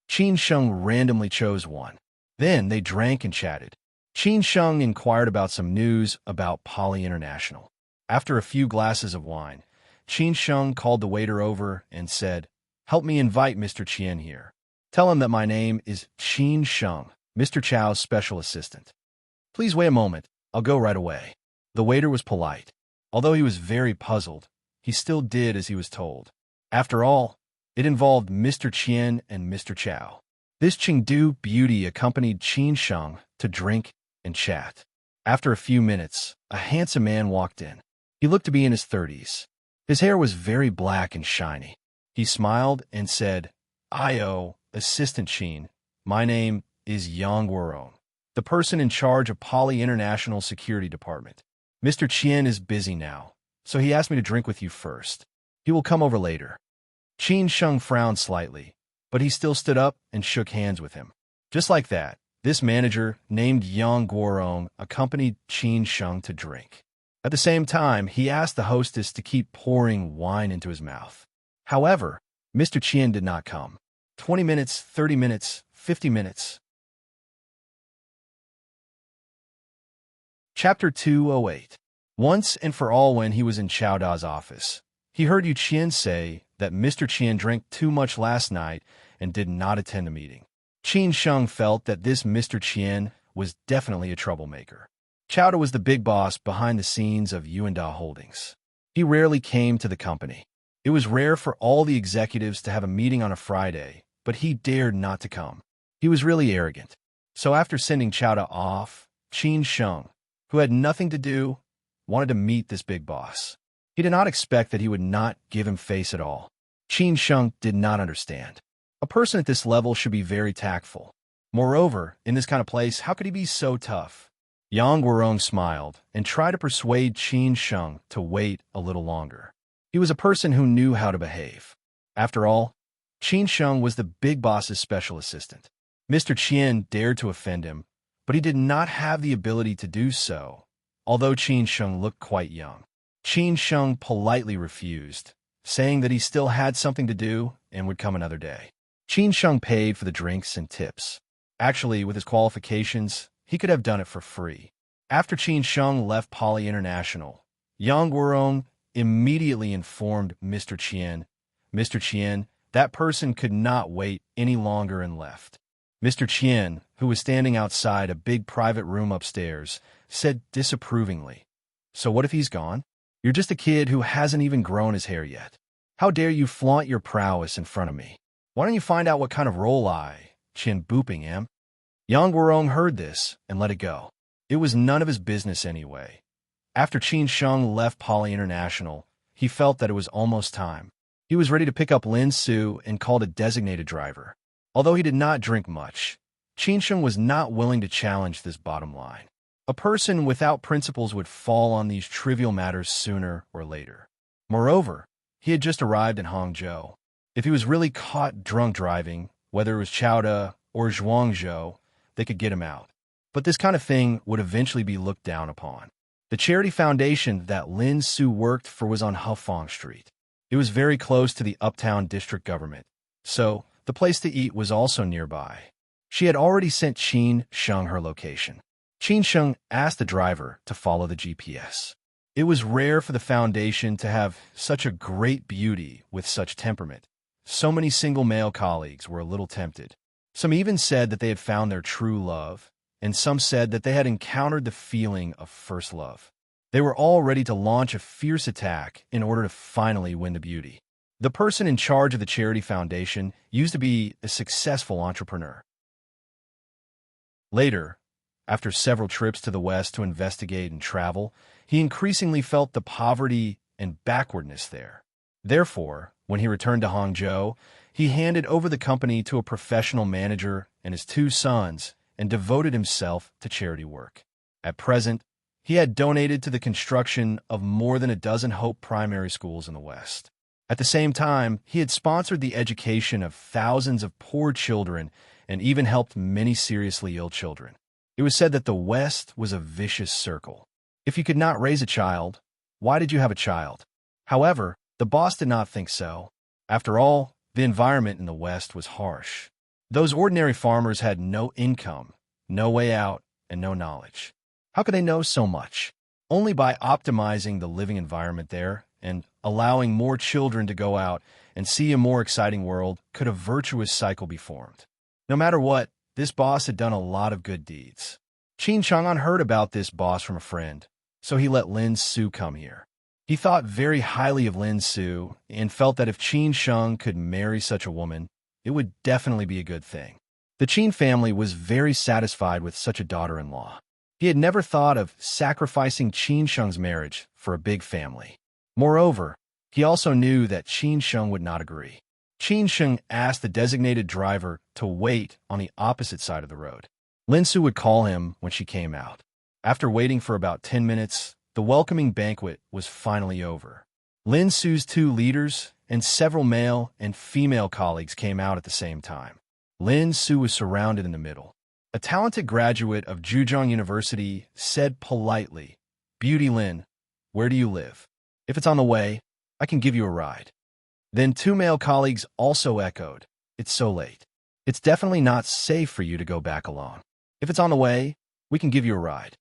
Qin Sheng randomly chose one. Then they drank and chatted. Qin Sheng inquired about some news about Poly International. After a few glasses of wine, Qin Sheng called the waiter over and said, "Help me invite Mr. Qian here. Tell him that my name is Qin Sheng, Mr. Chow's special assistant. Please wait a moment. I'll go right away." The waiter was polite. Although he was very puzzled, he still did as he was told. After all, it involved Mr. Qian and Mr. Chow. This Chengdu beauty accompanied Qin Sheng to drink and chat. After a few minutes, a handsome man walked in. He looked to be in his 30s. His hair was very black and shiny. He smiled and said, "Io, Assistant Qin, my name is Yang Guorong, the person in charge of Poly International Security Department. Mr. Qian is busy now, so he asked me to drink with you first. He will come over later." Qin Sheng frowned slightly, but he still stood up and shook hands with him. Just like that, this manager, named Yang Guorong, accompanied Qin Sheng to drink. At the same time, he asked the hostess to keep pouring wine into his mouth. However, Mr. Qian did not come. 20 minutes, 30 minutes, 50 minutes. Chapter 208. Once and for all, when he was in Chowda's office, he heard Yu Qian say that Mr. Qian drank too much last night and did not attend the meeting. Qin Sheng felt that this Mr. Qian was definitely a troublemaker. Chowda was the big boss behind the scenes of Yuanda Holdings. He rarely came to the company. It was rare for all the executives to have a meeting on a Friday, but he dared not to come. He was really arrogant. So after sending Chowda off, Qin Sheng, who had nothing to do, wanted to meet this big boss. He did not expect that he would not give him face at all. Qin Sheng did not understand. A person at this level should be very tactful. Moreover, in this kind of place, how could he be so tough? Yang Guorong smiled and tried to persuade Qin Sheng to wait a little longer. He was a person who knew how to behave. After all, Qin Sheng was the big boss's special assistant. Mr. Qian dared to offend him, but he did not have the ability to do so, although Qin Sheng looked quite young. Qin Sheng politely refused, saying that he still had something to do and would come another day. Qin Sheng paid for the drinks and tips. Actually, with his qualifications, he could have done it for free. After Qin Sheng left Poly International, Yang Guorong immediately informed Mr. Qian. Mr. Qian, that person could not wait any longer and left. Mr. Qian, who was standing outside a big private room upstairs, said disapprovingly, "So what if he's gone? You're just a kid who hasn't even grown his hair yet. How dare you flaunt your prowess in front of me? Why don't you find out what kind of role I, Qin booping am?" Yang Guorong heard this and let it go. It was none of his business anyway. After Qin Sheng left Poly International, he felt that it was almost time. He was ready to pick up Lin Su and called a designated driver. Although he did not drink much, Qin Sheng was not willing to challenge this bottom line. A person without principles would fall on these trivial matters sooner or later. Moreover, he had just arrived in Hangzhou. If he was really caught drunk driving, whether it was Chaoda or Zhuangzhou, they could get him out. But this kind of thing would eventually be looked down upon. The charity foundation that Lin Su worked for was on Hufang Street. It was very close to the uptown district government, so the place to eat was also nearby. She had already sent Qin Sheng her location. Qin Sheng asked the driver to follow the GPS. It was rare for the foundation to have such a great beauty with such temperament. So many single male colleagues were a little tempted. Some even said that they had found their true love, and some said that they had encountered the feeling of first love. They were all ready to launch a fierce attack in order to finally win the beauty. The person in charge of the charity foundation used to be a successful entrepreneur. Later, after several trips to the West to investigate and travel, he increasingly felt the poverty and backwardness there. Therefore, when he returned to Hangzhou, he handed over the company to a professional manager and his 2 sons and devoted himself to charity work. At present, he had donated to the construction of more than a dozen Hope primary schools in the West. At the same time, he had sponsored the education of thousands of poor children and even helped many seriously ill children. It was said that the West was a vicious circle. If you could not raise a child, why did you have a child? However, the boss did not think so. After all, the environment in the West was harsh. Those ordinary farmers had no income, no way out, and no knowledge. How could they know so much? Only by optimizing the living environment there and allowing more children to go out and see a more exciting world could a virtuous cycle be formed. No matter what, this boss had done a lot of good deeds. Qin Chang'an heard about this boss from a friend, so he let Lin Su come here. He thought very highly of Lin Su and felt that if Qin Sheng could marry such a woman, it would definitely be a good thing. The Qin family was very satisfied with such a daughter-in-law. He had never thought of sacrificing Qin Sheng's marriage for a big family. Moreover, he also knew that Qin Sheng would not agree. Qin Sheng asked the designated driver to wait on the opposite side of the road. Lin Su would call him when she came out. After waiting for about 10 minutes, the welcoming banquet was finally over. Lin Su's 2 leaders and several male and female colleagues came out at the same time. Lin Su was surrounded in the middle. A talented graduate of Zhejiang University said politely, "Beauty Lin, where do you live? If it's on the way, I can give you a ride." Then 2 male colleagues also echoed, "It's so late. It's definitely not safe for you to go back alone. If it's on the way, we can give you a ride."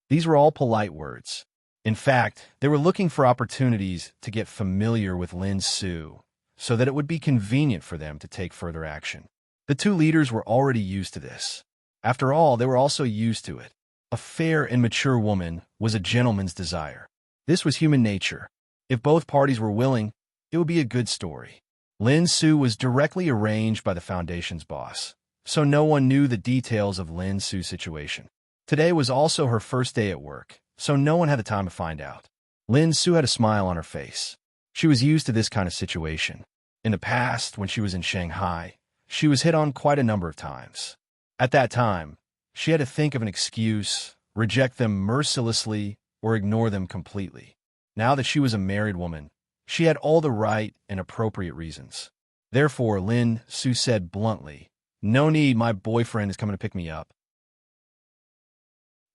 These were all polite words. In fact, they were looking for opportunities to get familiar with Lin Su so that it would be convenient for them to take further action. The 2 leaders were already used to this. After all, they were also used to it. A fair and mature woman was a gentleman's desire. This was human nature. If both parties were willing, it would be a good story. Lin Su was directly arranged by the foundation's boss, so no one knew the details of Lin Su's situation. Today was also her first day at work, so no one had the time to find out. Lin Su had a smile on her face. She was used to this kind of situation. In the past, when she was in Shanghai, she was hit on quite a number of times. At that time, she had to think of an excuse, reject them mercilessly, or ignore them completely. Now that she was a married woman, she had all the right and appropriate reasons. Therefore, Lin Su said bluntly, "No need, my boyfriend is coming to pick me up."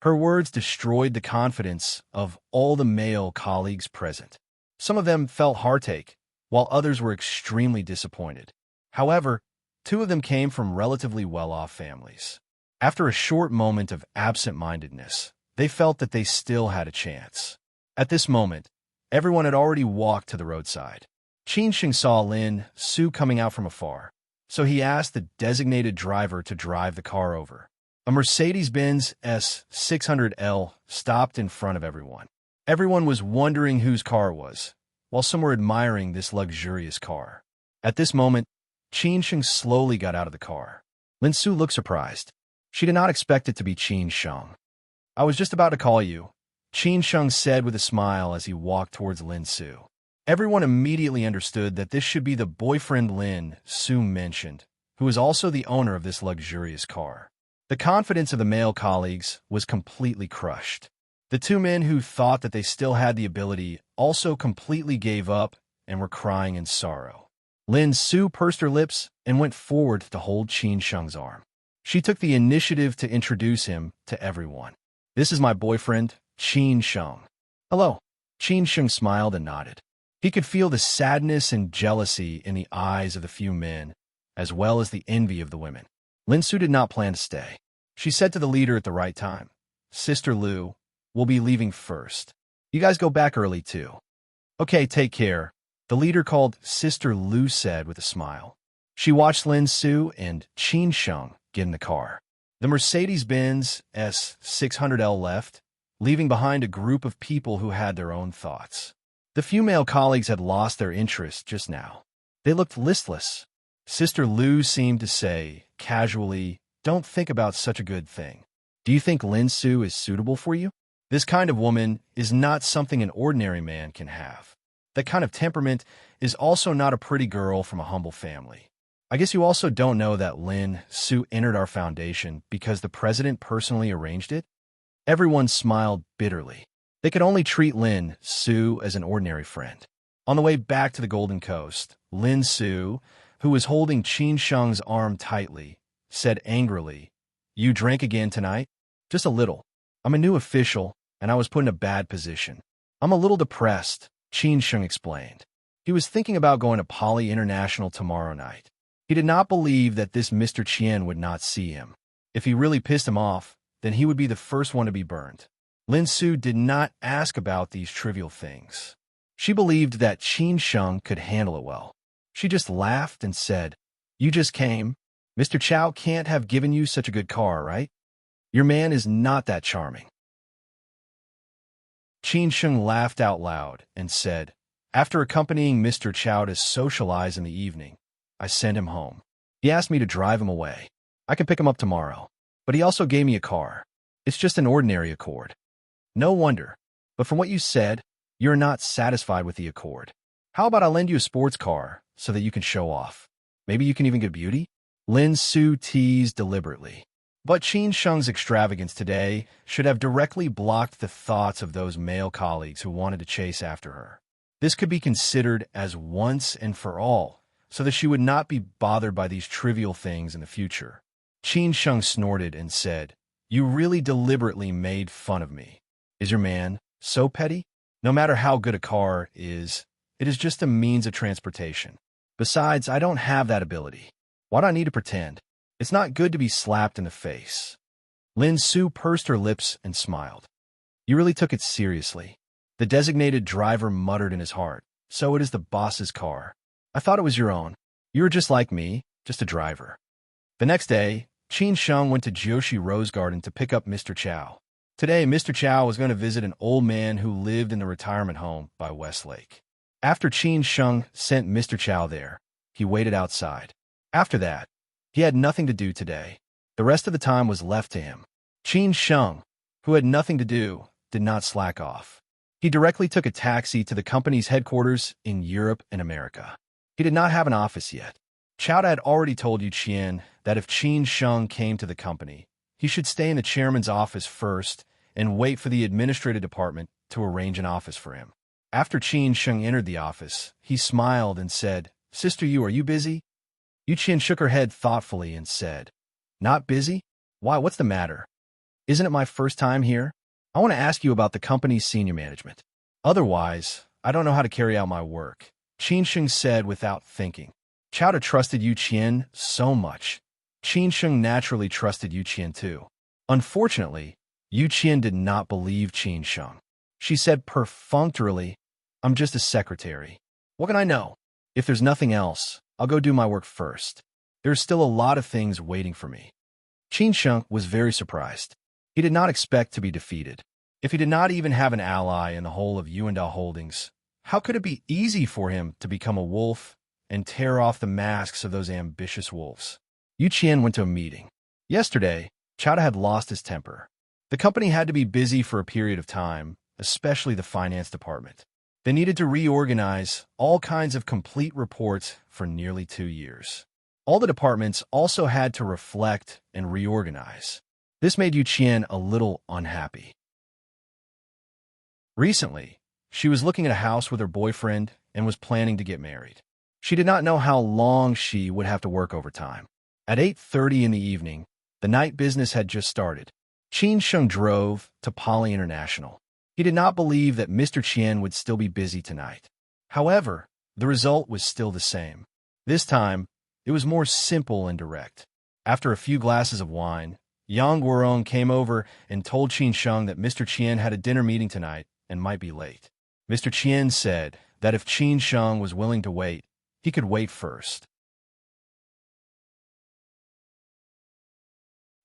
Her words destroyed the confidence of all the male colleagues present. Some of them felt heartache, while others were extremely disappointed. However, two of them came from relatively well-off families. After a short moment of absent-mindedness, they felt that they still had a chance. At this moment, everyone had already walked to the roadside. Qin Sheng saw Lin Su coming out from afar, so he asked the designated driver to drive the car over. A Mercedes-Benz S600L stopped in front of everyone. Everyone was wondering whose car it was, while some were admiring this luxurious car. At this moment, Qin Sheng slowly got out of the car. Lin Su looked surprised. She did not expect it to be Qin Sheng. "I was just about to call you," Qin Sheng said with a smile as he walked towards Lin Su. Everyone immediately understood that this should be the boyfriend Lin Su mentioned, who is also the owner of this luxurious car. The confidence of the male colleagues was completely crushed. The two men who thought that they still had the ability also completely gave up and were crying in sorrow. Lin Su pursed her lips and went forward to hold Qin Sheng's arm. She took the initiative to introduce him to everyone. "This is my boyfriend, Qin Sheng." "Hello." Qin Sheng smiled and nodded. He could feel the sadness and jealousy in the eyes of the few men, as well as the envy of the women. Lin Su did not plan to stay. She said to the leader at the right time, "Sister Lu, we'll be leaving first. You guys go back early too." "Okay, take care," the leader called Sister Lu said with a smile. She watched Lin Su and Qin Sheng get in the car. The Mercedes-Benz S600L left, leaving behind a group of people who had their own thoughts. The few male colleagues had lost their interest just now. They looked listless. Sister Lu seemed to say, casually, "Don't think about such a good thing. Do you think Lin Su is suitable for you? This kind of woman is not something an ordinary man can have. That kind of temperament is also not a pretty girl from a humble family. I guess you also don't know that Lin Su entered our foundation because the president personally arranged it?" Everyone smiled bitterly. They could only treat Lin Su as an ordinary friend. On the way back to the Golden Coast, Lin Su, who was holding Qin Sheng's arm tightly, said angrily, "You drank again tonight?" "Just a little. I'm a new official, and I was put in a bad position. I'm a little depressed," Qin Sheng explained. He was thinking about going to Poly International tomorrow night. He did not believe that this Mr. Qian would not see him. If he really pissed him off, then he would be the first one to be burned. Lin Su did not ask about these trivial things. She believed that Qin Sheng could handle it well. She just laughed and said, "You just came. Mr. Chow can't have given you such a good car, right? Your man is not that charming." Qin Sheng laughed out loud and said, "After accompanying Mr. Chow to socialize in the evening, I sent him home. He asked me to drive him away. I can pick him up tomorrow. But he also gave me a car. It's just an ordinary Accord." "No wonder. But from what you said, you're not satisfied with the Accord. How about I lend you a sports car so that you can show off? Maybe you can even get beauty?" Lin Su teased deliberately. But Qin Sheng's extravagance today should have directly blocked the thoughts of those male colleagues who wanted to chase after her. This could be considered as once and for all, so that she would not be bothered by these trivial things in the future. Qin Sheng snorted and said, "You really deliberately made fun of me. Is your man so petty? No matter how good a car is, it is just a means of transportation. Besides, I don't have that ability. Why do I need to pretend? It's not good to be slapped in the face." Lin Su pursed her lips and smiled. "You really took it seriously." The designated driver muttered in his heart, "So it is the boss's car. I thought it was your own. You were just like me, just a driver." The next day, Qin Sheng went to Jiushi Rose Garden to pick up Mr. Chow. Today, Mr. Chow was going to visit an old man who lived in the retirement home by Westlake. After Qin Sheng sent Mr. Chow there, he waited outside. After that, he had nothing to do today. The rest of the time was left to him. Qin Sheng, who had nothing to do, did not slack off. He directly took a taxi to the company's headquarters in Europe and America. He did not have an office yet. Chowda had already told Yu Qian that if Qin Sheng came to the company, he should stay in the chairman's office first and wait for the administrative department to arrange an office for him. After Qin Sheng entered the office, he smiled and said, "Sister Yu, are you busy?" Yu Qian shook her head thoughtfully and said, "Not busy? Why, what's the matter? Isn't it my first time here? I want to ask you about the company's senior management. Otherwise, I don't know how to carry out my work," Qin Sheng said without thinking. Chowda trusted Yu Qian so much. Qin Sheng naturally trusted Yu Qian too. Unfortunately, Yu Qian did not believe Qin Sheng. She said perfunctorily, "I'm just a secretary. What can I know? If there's nothing else, I'll go do my work first. There's still a lot of things waiting for me." Qin Sheng was very surprised. He did not expect to be defeated. If he did not even have an ally in the whole of Yuandao Holdings, how could it be easy for him to become a wolf and tear off the masks of those ambitious wolves? Yu Qian went to a meeting. Yesterday, Chowda had lost his temper. The company had to be busy for a period of time, especially the finance department. They needed to reorganize all kinds of complete reports for nearly 2 years. All the departments also had to reflect and reorganize. This made Yu Qian a little unhappy. Recently, she was looking at a house with her boyfriend and was planning to get married. She did not know how long she would have to work overtime. At 8:30 in the evening, the night business had just started. Qin Sheng drove to Poly International. He did not believe that Mr. Qian would still be busy tonight. However, the result was still the same. This time, it was more simple and direct. After a few glasses of wine, Yang Guorong came over and told Qin Sheng that Mr. Qian had a dinner meeting tonight and might be late. Mr. Qian said that if Qin Sheng was willing to wait, he could wait first.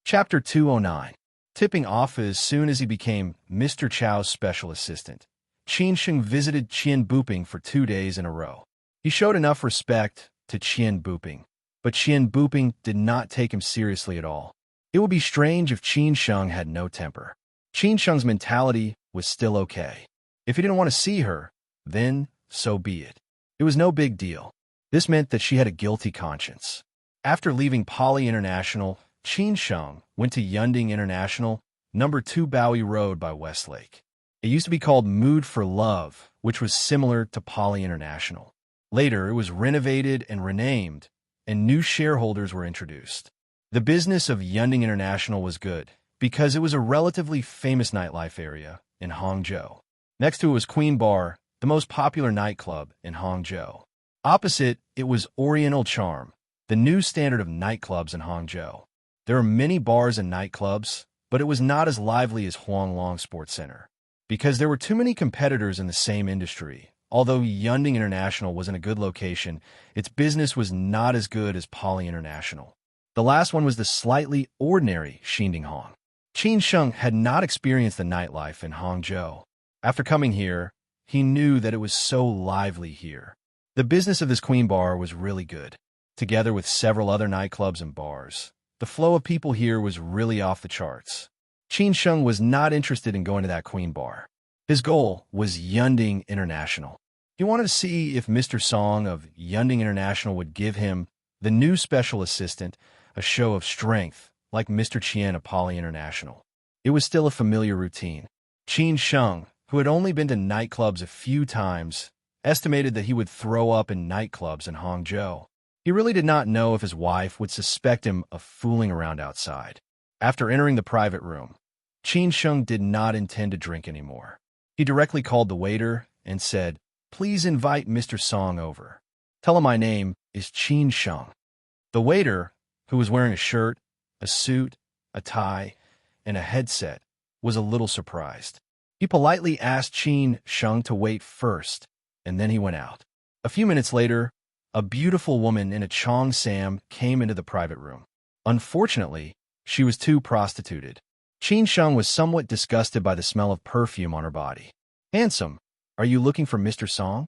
Chapter 209. Tipping off as soon as he became Mr. Chow's special assistant, Qin Sheng visited Qian Buping for 2 days in a row. He showed enough respect to Qian Buping, but Qian Buping did not take him seriously at all. It would be strange if Qin Sheng had no temper. Qin Sheng's mentality was still okay. If he didn't want to see her, then so be it. It was no big deal. This meant that she had a guilty conscience. After leaving Poly International, Qin Sheng went to Yunding International, number 2 Bowie Road by Westlake. It used to be called Mood for Love, which was similar to Poly International. Later, it was renovated and renamed, and new shareholders were introduced. The business of Yunding International was good, because it was a relatively famous nightlife area in Hangzhou. Next to it was Queen Bar, the most popular nightclub in Hangzhou. Opposite, it was Oriental Charm, the new standard of nightclubs in Hangzhou. There are many bars and nightclubs, but it was not as lively as Huanglong Sports Center. Because there were too many competitors in the same industry, although Yunding International was in a good location, its business was not as good as Poly International. The last one was the slightly ordinary Xindinghong. Qin Sheng had not experienced the nightlife in Hangzhou. After coming here, he knew that it was so lively here. The business of this Queen Bar was really good, together with several other nightclubs and bars. The flow of people here was really off the charts. Qin Sheng was not interested in going to that Queen Bar. His goal was Yunding International. He wanted to see if Mr. Song of Yunding International would give him, the new special assistant, a show of strength, like Mr. Qian of Poly International. It was still a familiar routine. Qin Sheng, who had only been to nightclubs a few times, estimated that he would throw up in nightclubs in Hangzhou. He really did not know if his wife would suspect him of fooling around outside. After entering the private room, Qin Sheng did not intend to drink anymore. He directly called the waiter and said, "Please invite Mr. Song over. Tell him my name is Qin Sheng." The waiter, who was wearing a shirt, a suit, a tie, and a headset, was a little surprised. He politely asked Qin Sheng to wait first, and then he went out. A few minutes later, a beautiful woman in a cheongsam came into the private room. Unfortunately, she was too prostituted. Qin Sheng was somewhat disgusted by the smell of perfume on her body. "Handsome, are you looking for Mr. Song?"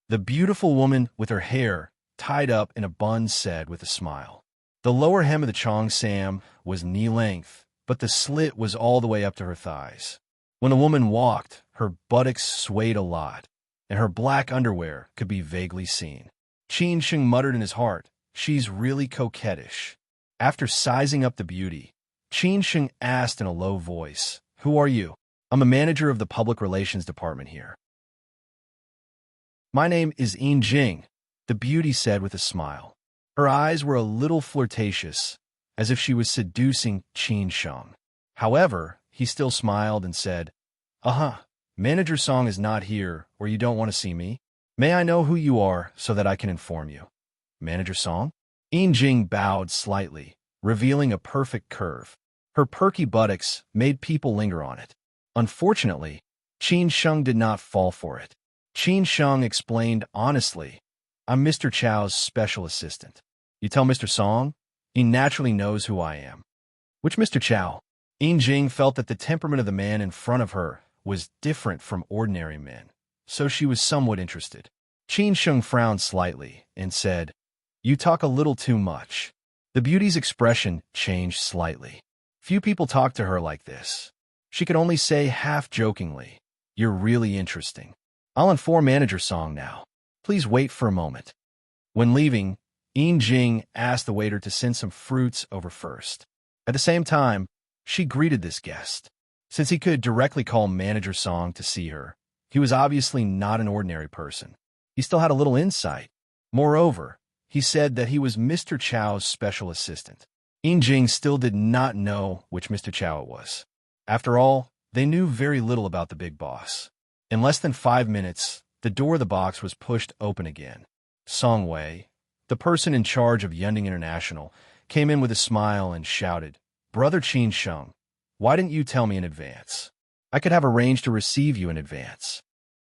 The beautiful woman with her hair tied up in a bun said with a smile. The lower hem of the cheongsam was knee-length, but the slit was all the way up to her thighs. When the woman walked, her buttocks swayed a lot, and her black underwear could be vaguely seen. Qin Sheng muttered in his heart, "She's really coquettish." After sizing up the beauty, Qin Sheng asked in a low voice, "Who are you?" "I'm a manager of the public relations department here." "My name is Yin Jing," the beauty said with a smile. Her eyes were a little flirtatious, as if she was seducing Qin Sheng. However, he still smiled and said, "Uh-huh, Manager Song is not here, or you don't want to see me? May I know who you are so that I can inform you?" "Manager Song?" Yin Jing bowed slightly, revealing a perfect curve. Her perky buttocks made people linger on it. Unfortunately, Qin Sheng did not fall for it. Qin Sheng explained honestly, "I'm Mr. Chow's special assistant." "You tell Mr. Song? He naturally knows who I am." "Which Mr. Chow?" Yin Jing felt that the temperament of the man in front of her was different from ordinary men, so she was somewhat interested. Qin Sheng frowned slightly and said, "You talk a little too much." The beauty's expression changed slightly. Few people talked to her like this. She could only say half-jokingly, "You're really interesting. I'll inform Manager Song now. Please wait for a moment." When leaving, Yin Jing asked the waiter to send some fruits over first. At the same time, she greeted this guest. Since he could directly call Manager Song to see her, he was obviously not an ordinary person. He still had a little insight. Moreover, he said that he was Mr. Chow's special assistant. Yin Jing still did not know which Mr. Chow it was. After all, they knew very little about the big boss. In less than 5 minutes, the door of the box was pushed open again. Song Wei, the person in charge of Yunding International, came in with a smile and shouted, "Brother Qin Sheng, why didn't you tell me in advance? I could have arranged to receive you in advance."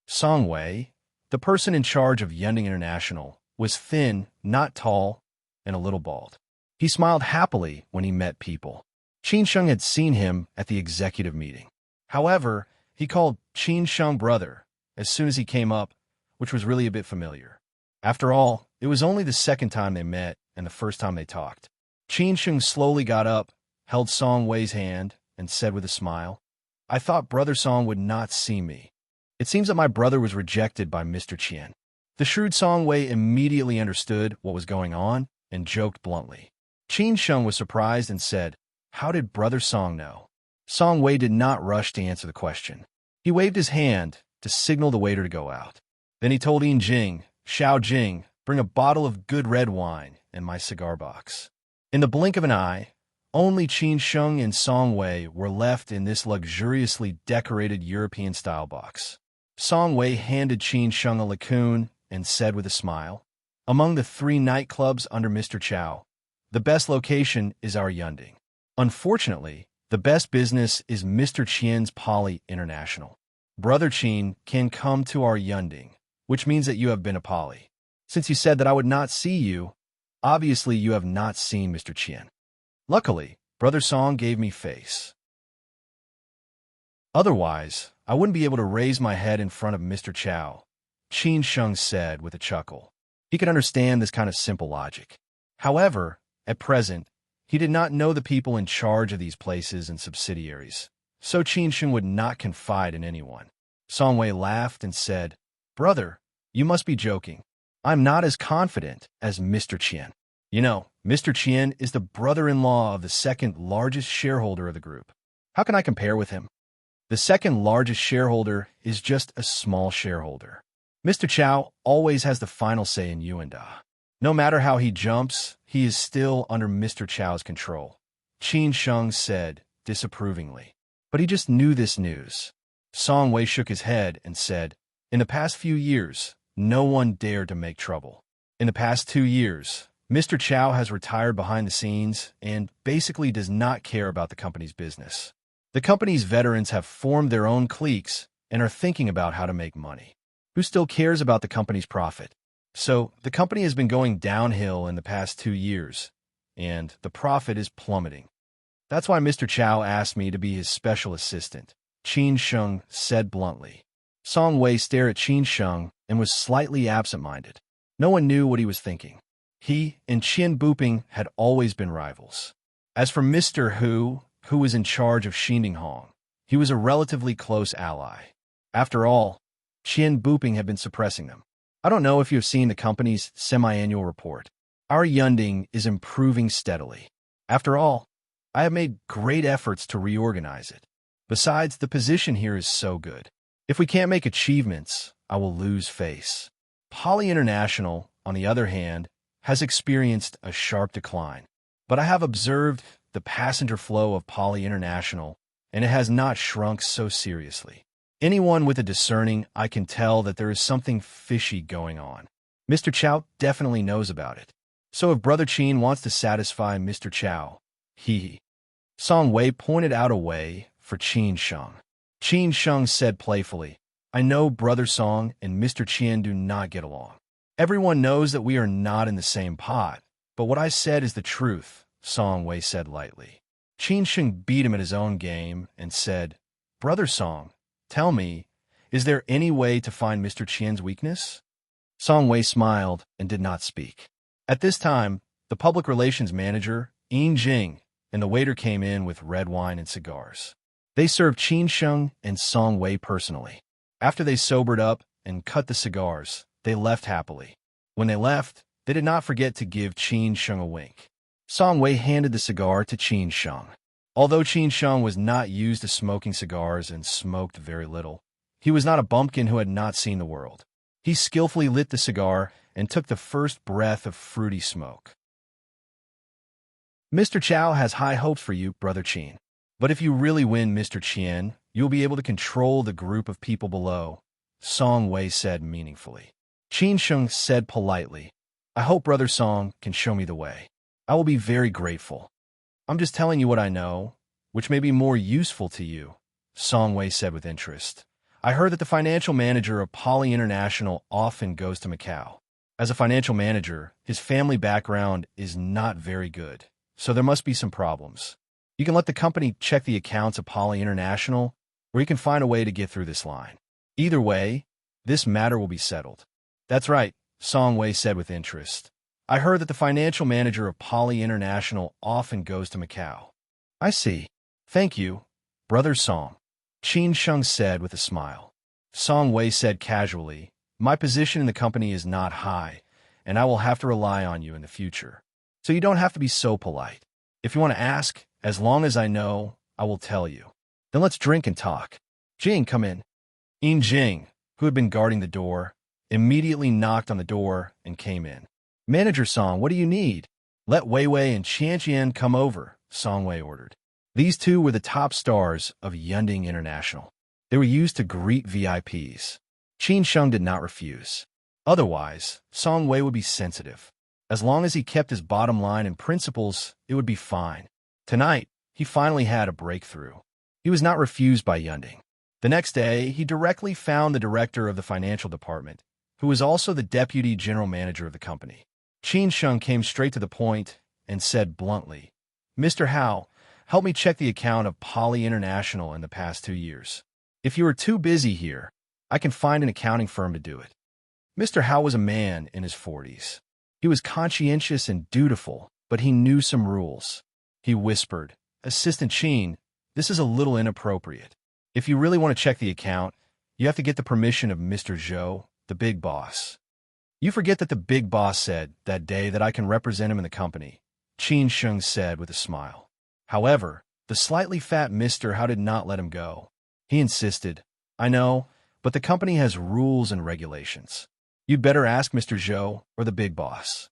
Song Wei, the person in charge of Yunding International, was thin, not tall, and a little bald. He smiled happily when he met people. Qin Sheng had seen him at the executive meeting. However, he called Qin Sheng brother as soon as he came up, which was really a bit familiar. After all, it was only the second time they met and the first time they talked. Qin Sheng slowly got up, held Song Wei's hand, and said with a smile, "I thought Brother Song would not see me. It seems that my brother was rejected by Mr. Qian." The shrewd Song Wei immediately understood what was going on and joked bluntly. Qin Sheng was surprised and said, "How did Brother Song know?" Song Wei did not rush to answer the question. He waved his hand to signal the waiter to go out. Then he told Yin Jing, "Xiao Jing, bring a bottle of good red wine and my cigar box." In the blink of an eye, only Qin Sheng and Song Wei were left in this luxuriously decorated European-style box. Song Wei handed Qin Sheng a lacune and said with a smile, "Among the 3 nightclubs under Mr. Chow, the best location is our Yunding. Unfortunately, the best business is Mr. Qian's Poly International. Brother Qin can come to our Yunding, which means that you have been a Poly. Since you said that I would not see you, obviously you have not seen Mr. Qian. Luckily, Brother Song gave me face. Otherwise, I wouldn't be able to raise my head in front of Mr. Chow," Qin Sheng said with a chuckle. He could understand this kind of simple logic. However, at present, he did not know the people in charge of these places and subsidiaries, so Qin Sheng would not confide in anyone. Song Wei laughed and said, "Brother, you must be joking. I'm not as confident as Mr. Qian. You know, Mr. Qian is the brother-in-law of the second largest shareholder of the group. How can I compare with him? The second largest shareholder is just a small shareholder. Mr. Chow always has the final say in Yuanda. No matter how he jumps, he is still under Mr. Chow's control," Qin Sheng said disapprovingly. But he just knew this news. Song Wei shook his head and said, "In the past few years, no one dared to make trouble. In the past 2 years, Mr. Chow has retired behind the scenes and basically does not care about the company's business. The company's veterans have formed their own cliques and are thinking about how to make money. Who still cares about the company's profit? So, the company has been going downhill in the past 2 years, and the profit is plummeting. That's why Mr. Chow asked me to be his special assistant," Qin Sheng said bluntly. Song Wei stared at Qin Sheng and was slightly absent-minded. No one knew what he was thinking. He and Qian Buping had always been rivals. As for Mr. Hu was in charge of Xindinghong, he was a relatively close ally. After all, Qian Buping had been suppressing them. I don't know if you have seen the company's semi-annual report. Our Yunding is improving steadily. After all, I have made great efforts to reorganize it. Besides, the position here is so good. If we can't make achievements, I will lose face. Poly International, on the other hand, has experienced a sharp decline. But I have observed the passenger flow of Poly International, and it has not shrunk so seriously. Anyone with a discerning eye can tell that there is something fishy going on. Mr. Chow definitely knows about it. So if Brother Qin wants to satisfy Mr. Chow, he. Song Wei pointed out a way for Qin Sheng. Qin Sheng said playfully, I know Brother Song and Mr. Qian do not get along. Everyone knows that we are not in the same pot, but what I said is the truth, Song Wei said lightly. Qin Sheng beat him at his own game and said, Brother Song, tell me, is there any way to find Mr. Qian's weakness? Song Wei smiled and did not speak. At this time, the public relations manager, Yin Jing, and the waiter came in with red wine and cigars. They served Qin Sheng and Song Wei personally. After they sobered up and cut the cigars, they left happily. When they left, they did not forget to give Qin Sheng a wink. Song Wei handed the cigar to Qin Sheng. Although Qin Sheng was not used to smoking cigars and smoked very little, he was not a bumpkin who had not seen the world. He skillfully lit the cigar and took the first breath of fruity smoke. Mr. Chow has high hopes for you, Brother Qin. But if you really win Mr. Qian, you'll be able to control the group of people below, Song Wei said meaningfully. Qin Sheng said politely, I hope Brother Song can show me the way. I will be very grateful. I'm just telling you what I know, which may be more useful to you, Song Wei said with interest. I heard that the financial manager of Poly International often goes to Macau. As a financial manager, his family background is not very good, so there must be some problems. You can let the company check the accounts of Poly International, or you can find a way to get through this line. Either way, this matter will be settled. That's right, Song Wei said with interest. I heard that the financial manager of Poly International often goes to Macau. I see. Thank you, Brother Song, Qin Sheng said with a smile. Song Wei said casually, my position in the company is not high, and I will have to rely on you in the future. So you don't have to be so polite. If you want to ask, as long as I know, I will tell you. Then let's drink and talk. Jing, come in. Yin Jing, who had been guarding the door, immediately knocked on the door and came in. Manager Song, what do you need? Let Wei Wei and Qian Qian come over, Song Wei ordered. These two were the top stars of Yunding International. They were used to greet VIPs. Qin Sheng did not refuse. Otherwise, Song Wei would be sensitive. As long as he kept his bottom line and principles, it would be fine. Tonight, he finally had a breakthrough. He was not refused by Yunding. The next day, he directly found the director of the financial department, who was also the deputy general manager of the company. Qin Sheng came straight to the point and said bluntly, Mr. Hao, help me check the account of Poly International in the past 2 years. If you are too busy here, I can find an accounting firm to do it. Mr. Hao was a man in his 40s. He was conscientious and dutiful, but he knew some rules. He whispered, Assistant Qin, this is a little inappropriate. If you really want to check the account, you have to get the permission of Mr. Zhou, the big boss. You forget that the big boss said that day that I can represent him in the company, Qin Sheng said with a smile. However, the slightly fat Mr. Hao did not let him go. He insisted, I know, but the company has rules and regulations. You'd better ask Mr. Zhou or the big boss.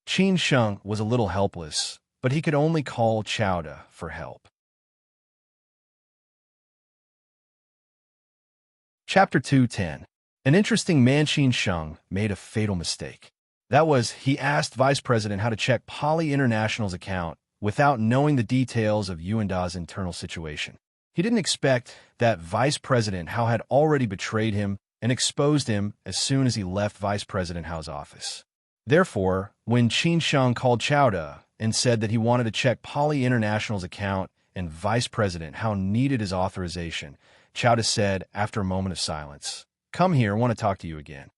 Qin Sheng was a little helpless, but he could only call Chowda for help. Chapter 210. An interesting man. Qin Sheng made a fatal mistake. That was, he asked Vice President how to check Poly International's account without knowing the details of Yuanda's internal situation. He didn't expect that Vice President Hao had already betrayed him and exposed him as soon as he left Vice President Hao's office. Therefore, when Qin Sheng called Chowda and said that he wanted to check Poly International's account and Vice President Hao needed his authorization, Chowda said, after a moment of silence, Come here, I want to talk to you again.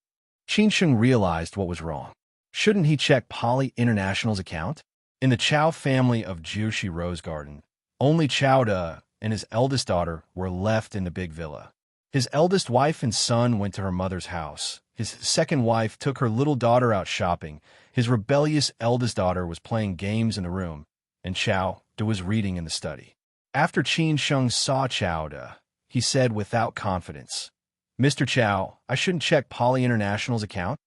Qin Sheng realized what was wrong. Shouldn't he check Poly International's account? In the Chow family of Jiushi Rose Garden, only Chowda and his eldest daughter were left in the big villa. His eldest wife and son went to her mother's house, His second wife took her little daughter out shopping. His rebellious eldest daughter was playing games in the room, and Chao De was reading in the study. After Qin Sheng saw Chao De, he said without confidence, "Mr. Chao, I shouldn't check Poly International's account?"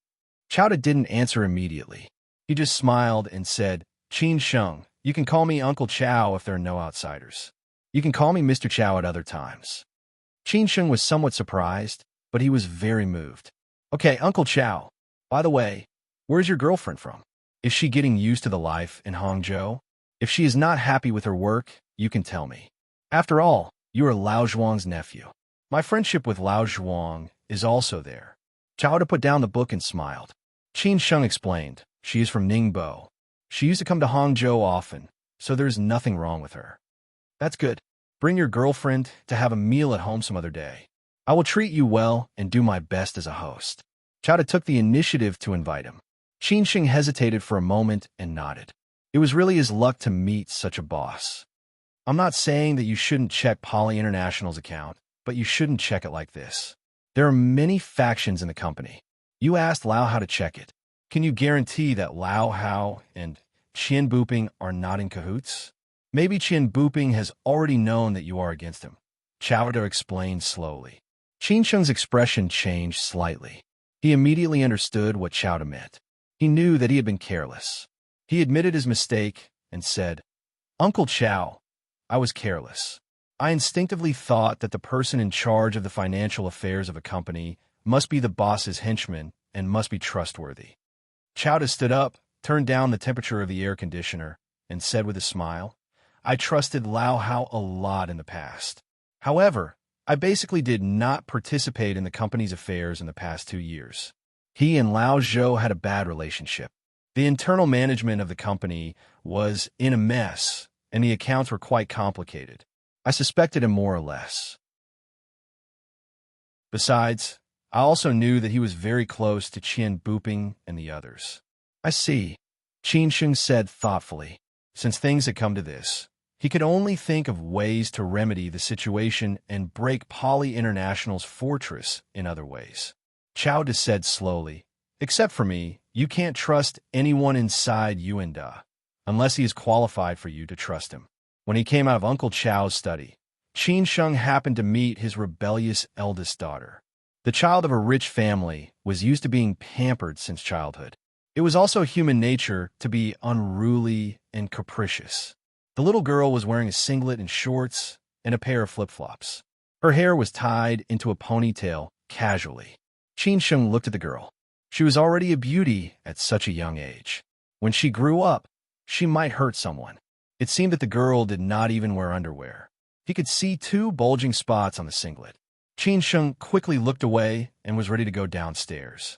Chao De didn't answer immediately. He just smiled and said, "Qin Sheng, you can call me Uncle Chao if there are no outsiders. You can call me Mr. Chao at other times." Qin Sheng was somewhat surprised, but he was very moved. "Okay, Uncle Chao, by the way, where's your girlfriend from? Is she getting used to the life in Hangzhou? If she is not happy with her work, you can tell me. After all, you are Lao Zhuang's nephew. My friendship with Lao Zhuang is also there." Chao De put down the book and smiled. Qin Sheng explained, "She is from Ningbo. She used to come to Hangzhou often, so there's nothing wrong with her." "That's good. Bring your girlfriend to have a meal at home some other day. I will treat you well and do my best as a host." Chao De took the initiative to invite him. Qin Sheng hesitated for a moment and nodded. It was really his luck to meet such a boss. "I'm not saying that you shouldn't check Poly International's account, but you shouldn't check it like this. There are many factions in the company. You asked Lao how to check it. Can you guarantee that Lao Hao and Qian Buping are not in cahoots? Maybe Qian Buping has already known that you are against him." Chao De explained slowly. Qin Sheng's expression changed slightly. He immediately understood what Chao De meant. He knew that he had been careless. He admitted his mistake and said, "Uncle Chao, I was careless. I instinctively thought that the person in charge of the financial affairs of a company must be the boss's henchman and must be trustworthy." Chao De stood up, turned down the temperature of the air conditioner, and said with a smile, "I trusted Lao Hao a lot in the past. However, I basically did not participate in the company's affairs in the past 2 years. He and Lao Zhou had a bad relationship. The internal management of the company was in a mess, and the accounts were quite complicated. I suspected him more or less. Besides, I also knew that he was very close to Qian Buping and the others." "I see," Qin Sheng said thoughtfully. Since things had come to this, he could only think of ways to remedy the situation and break Poly International's fortress in other ways. Chao De said slowly, "Except for me, you can't trust anyone inside Yuanda, unless he is qualified for you to trust him." When he came out of Uncle Chao's study, Qin Sheng happened to meet his rebellious eldest daughter. The child of a rich family was used to being pampered since childhood. It was also human nature to be unruly and capricious. The little girl was wearing a singlet and shorts and a pair of flip-flops. Her hair was tied into a ponytail casually. Qin Sheng looked at the girl. She was already a beauty at such a young age. When she grew up, she might hurt someone. It seemed that the girl did not even wear underwear. He could see 2 bulging spots on the singlet. Qin Sheng quickly looked away and was ready to go downstairs.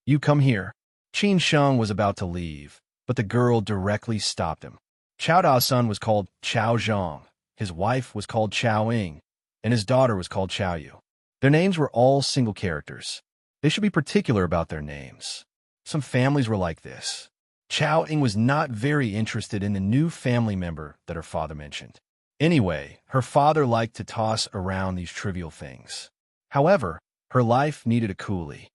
"You come here." Qin Sheng was about to leave, but the girl directly stopped him. Chao Da's son was called Chao Zhang, his wife was called Chao Ying, and his daughter was called Chao Yu. Their names were all single characters. They should be particular about their names. Some families were like this. Chao Ying was not very interested in the new family member that her father mentioned. Anyway, her father liked to toss around these trivial things. However, her life needed a coolie.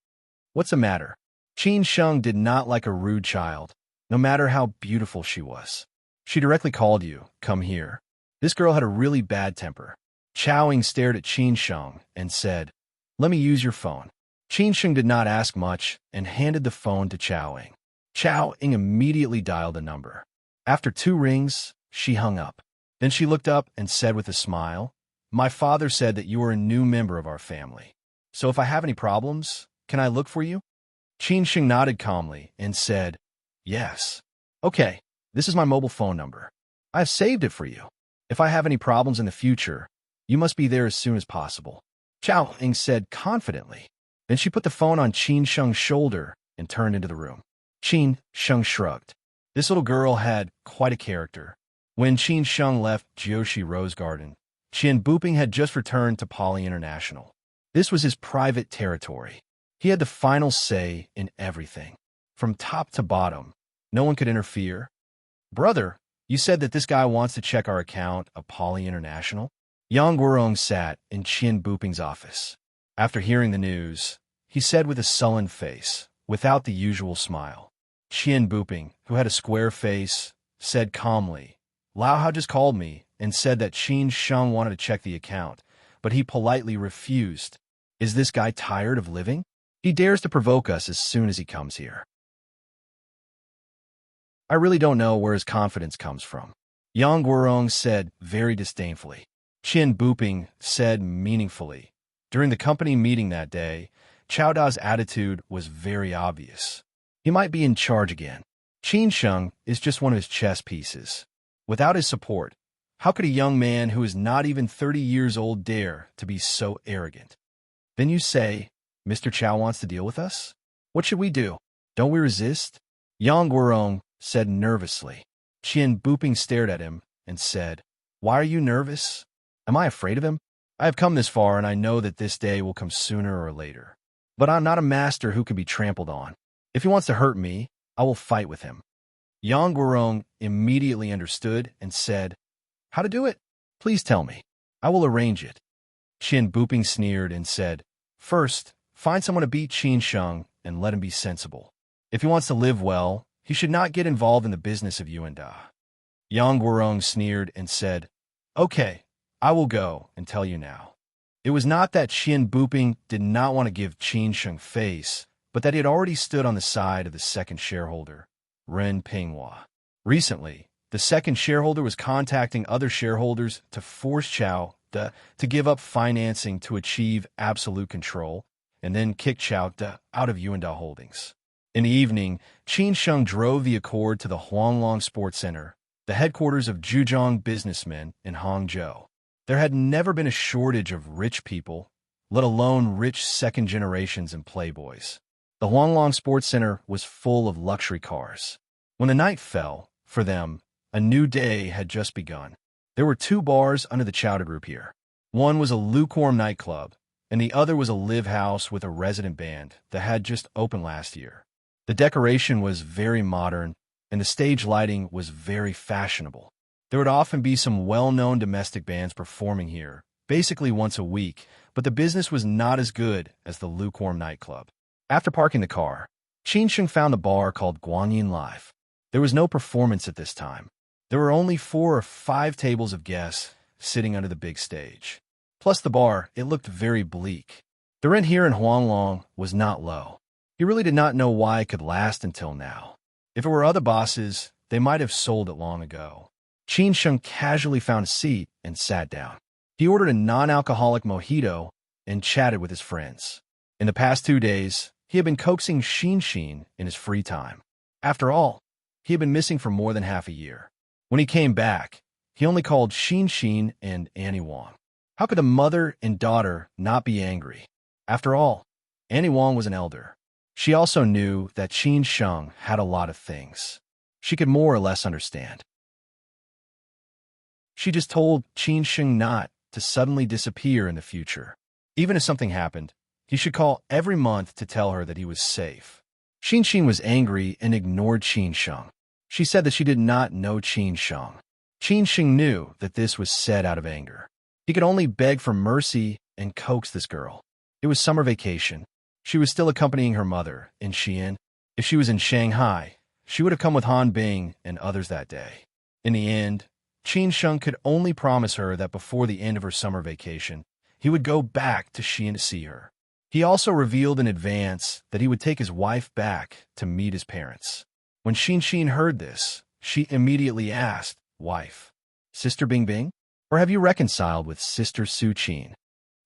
"What's the matter?" Qin Sheng did not like a rude child, no matter how beautiful she was. "She directly called you, 'Come here.'" This girl had a really bad temper. Chao Ying stared at Qin Sheng and said, "Let me use your phone." Qin Sheng did not ask much and handed the phone to Chao Ying. Chao Ying immediately dialed a number. After 2 rings, she hung up. Then she looked up and said with a smile, "My father said that you are a new member of our family. So if I have any problems, can I look for you?" Qin Sheng nodded calmly and said, "Yes. Okay, this is my mobile phone number. I have saved it for you. If I have any problems in the future, you must be there as soon as possible." Chao Ying said confidently. Then she put the phone on Qin Sheng's shoulder and turned into the room. Qin Sheng shrugged. This little girl had quite a character. When Qin Sheng left Jiushi Rose Garden, Qian Buping had just returned to Poly International. This was his private territory. He had the final say in everything. From top to bottom, no one could interfere. "Brother, you said that this guy wants to check our account of Poly International?" Yang Guorong sat in Qian Buping's office. After hearing the news, he said with a sullen face, without the usual smile. Qian Buping, who had a square face, said calmly, Lao Hao just called me and said that Qin Sheng wanted to check the account, but he politely refused. Is this guy tired of living? He dares to provoke us as soon as he comes here. I really don't know where his confidence comes from, Yang Guorong said very disdainfully. Qian Buping said meaningfully. During the company meeting that day, Chao Da's attitude was very obvious. He might be in charge again. Qin Sheng is just one of his chess pieces. Without his support, how could a young man who is not even 30 years old dare to be so arrogant? Then you say, Mr. Chao wants to deal with us? What should we do? Don't we resist? Yang Guorong said nervously. Qian Buping stared at him and said, Why are you nervous? Am I afraid of him? I have come this far and I know that this day will come sooner or later. But I'm not a master who can be trampled on. If he wants to hurt me, I will fight with him. Yang Guorong immediately understood and said, How to do it? Please tell me. I will arrange it. Qian Buping sneered and said, First, find someone to beat Qin Sheng and let him be sensible. If he wants to live well, he should not get involved in the business of Yuanda. Yang Guorong sneered and said, Okay, I will go and tell you now. It was not that Qian Buping did not want to give Qin Sheng face, but that he had already stood on the side of the second shareholder, Ren Pinghua. Recently, the second shareholder was contacting other shareholders to force Chao Da to give up financing to achieve absolute control, and then kick Chao Da out of Yuanda Holdings. In the evening, Qin Sheng drove the Accord to the Huanglong Sports Center, the headquarters of Zhejiang businessmen in Hangzhou. There had never been a shortage of rich people, let alone rich second generations and playboys. The Huanglong Sports Center was full of luxury cars. When the night fell, for them, a new day had just begun. There were two bars under the Chowder Group here. One was a lukewarm nightclub, and the other was a live house with a resident band that had just opened last year. The decoration was very modern, and the stage lighting was very fashionable. There would often be some well-known domestic bands performing here, basically once a week, but the business was not as good as the lukewarm nightclub. After parking the car, Qin Sheng found a bar called Guanyin Live. There was no performance at this time. There were only 4 or 5 tables of guests sitting under the big stage. Plus the bar, it looked very bleak. The rent here in Huanglong was not low. He really did not know why it could last until now. If it were other bosses, they might have sold it long ago. Qin Sheng casually found a seat and sat down. He ordered a non-alcoholic mojito and chatted with his friends. In the past 2 days, he had been coaxing Xin in his free time. After all, he had been missing for more than half a year. When he came back, he only called Xin and Annie Wang. How could the mother and daughter not be angry? After all, Annie Wang was an elder. She also knew that Qin Sheng had a lot of things she could more or less understand. She just told Qin Sheng not to suddenly disappear in the future. Even if something happened, he should call every month to tell her that he was safe. Xin was angry and ignored Qin Sheng. She said that she did not know Qin Sheng. Qin Sheng knew that this was said out of anger. He could only beg for mercy and coax this girl. It was summer vacation. She was still accompanying her mother in Xi'an. If she was in Shanghai, she would have come with Han Bing and others that day. In the end, Qin Sheng could only promise her that before the end of her summer vacation, he would go back to Xi'an to see her. He also revealed in advance that he would take his wife back to meet his parents. When Xin heard this, she immediately asked, Wife, Sister Bing Bing? Or have you reconciled with Sister Su Qin?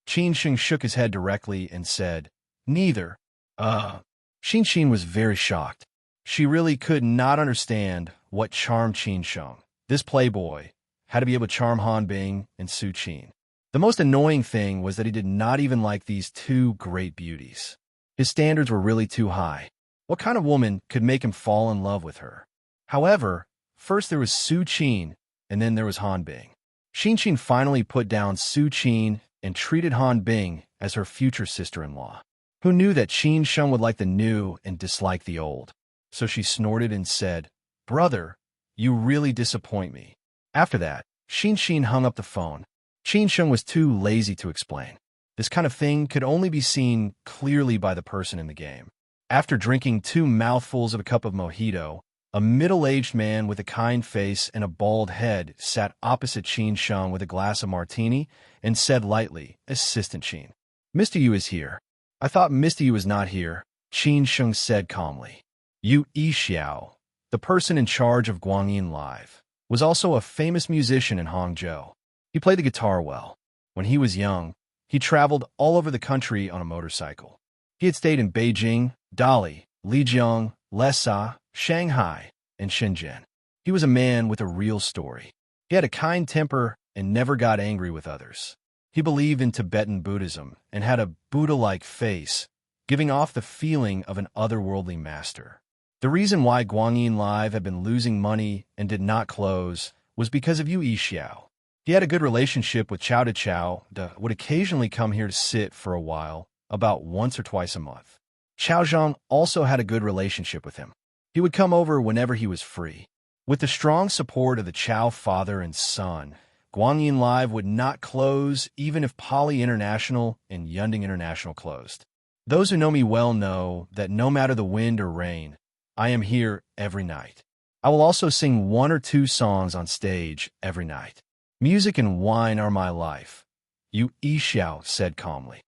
Qin Sheng shook his head directly and said, Neither. Xin was very shocked. She really could not understand what charmed Qin Sheng. This playboy had to be able to charm Han Bing and Su Qin. The most annoying thing was that he did not even like these two great beauties. His standards were really too high. What kind of woman could make him fall in love with her? However, first there was Su Qin, and then there was Han Bing. Xin finally put down Su Qin and treated Han Bing as her future sister-in-law. Who knew that Qin Sheng would like the new and dislike the old? So she snorted and said, Brother, you really disappoint me. After that, Xin hung up the phone. Qin Sheng was too lazy to explain. This kind of thing could only be seen clearly by the person in the game. After drinking 2 mouthfuls of a cup of mojito, a middle-aged man with a kind face and a bald head sat opposite Qin Sheng with a glass of martini and said lightly, "Assistant Qin, Mr. Yu is here." "I thought Mr. Yu was not here," Qin Sheng said calmly. Yu Yixiao, the person in charge of Guangyin Live, was also a famous musician in Hangzhou. He played the guitar well. When he was young, he traveled all over the country on a motorcycle. He had stayed in Beijing, Dali, Lijiang, Lhasa, Shanghai, and Shenzhen. He was a man with a real story. He had a kind temper and never got angry with others. He believed in Tibetan Buddhism and had a Buddha-like face, giving off the feeling of an otherworldly master. The reason why Guangyin Live had been losing money and did not close was because of Yu Yixiao. He had a good relationship with Chao de Chao, would occasionally come here to sit for a while, about once or twice a month. Chao Zhang also had a good relationship with him. He would come over whenever he was free. With the strong support of the Chao father and son, Guangyin Live would not close even if Poly International and Yunding International closed. Those who know me well know that no matter the wind or rain, I am here every night. I will also sing 1 or 2 songs on stage every night. Music and wine are my life, Yu Yixiao said calmly.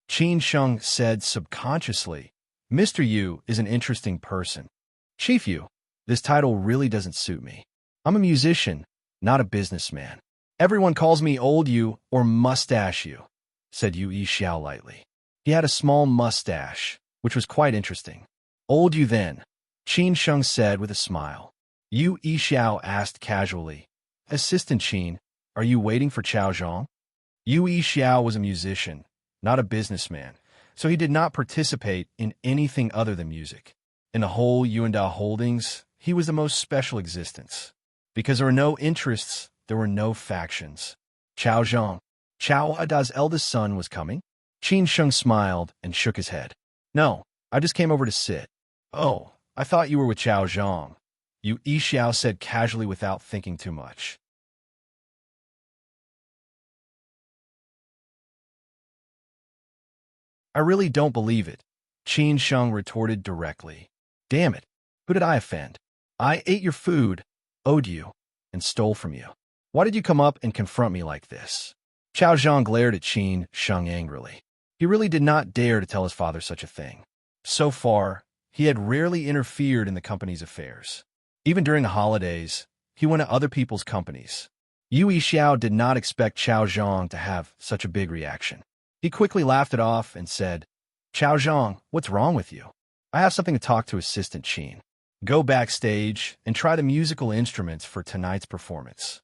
Qin Sheng said subconsciously, "Mr. Yu is an interesting person. Chief Yu, this title really doesn't suit me. I'm a musician, not a businessman. Everyone calls me Old Yu or Mustache Yu," said Yu Yixiao lightly. He had a small mustache, which was quite interesting. "Old Yu then," Qin Sheng said with a smile. Yu Yixiao asked casually, "Assistant Qin, are you waiting for Chao Zhang?" Yu Yixiao was a musician, not a businessman, so he did not participate in anything other than music. In the whole Yuanda Holdings, he was the most special existence. Because there were no interests, there were no factions. Chao Zhang, Chao Ada's eldest son, was coming? Qin Sheng smiled and shook his head. "No, I just came over to sit." "Oh, I thought you were with Chao Zhang," Yu Yixiao said casually without thinking too much. "I really don't believe it," Qin Sheng retorted directly. "Damn it, who did I offend? I ate your food, owed you, and stole from you. Why did you come up and confront me like this?" Chao Zhang glared at Qin Sheng angrily. He really did not dare to tell his father such a thing. So far, he had rarely interfered in the company's affairs. Even during the holidays, he went to other people's companies. Yu Yixiao did not expect Chao Zhang to have such a big reaction. He quickly laughed it off and said, "Chao Zhang, what's wrong with you? I have something to talk to Assistant Qin. Go backstage and try the musical instruments for tonight's performance.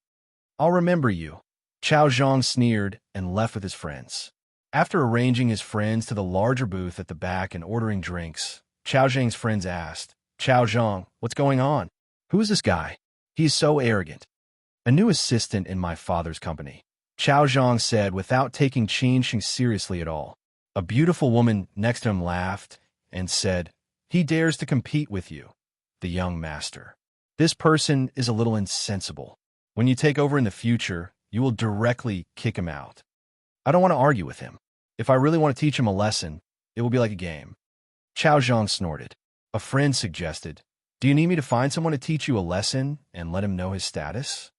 I'll remember you." Chao Zhang sneered and left with his friends. After arranging his friends to the larger booth at the back and ordering drinks, Chao Zhang's friends asked, "Chao Zhang, what's going on? Who is this guy? He is so arrogant." "A new assistant in my father's company," Chao Zhang said without taking Qin Sheng seriously at all. A beautiful woman next to him laughed and said, "He dares to compete with you, the young master. This person is a little insensible. When you take over in the future, you will directly kick him out." "I don't want to argue with him. If I really want to teach him a lesson, it will be like a game." Chao Zhang snorted. A friend suggested, "Do you need me to find someone to teach you a lesson and let him know his status?"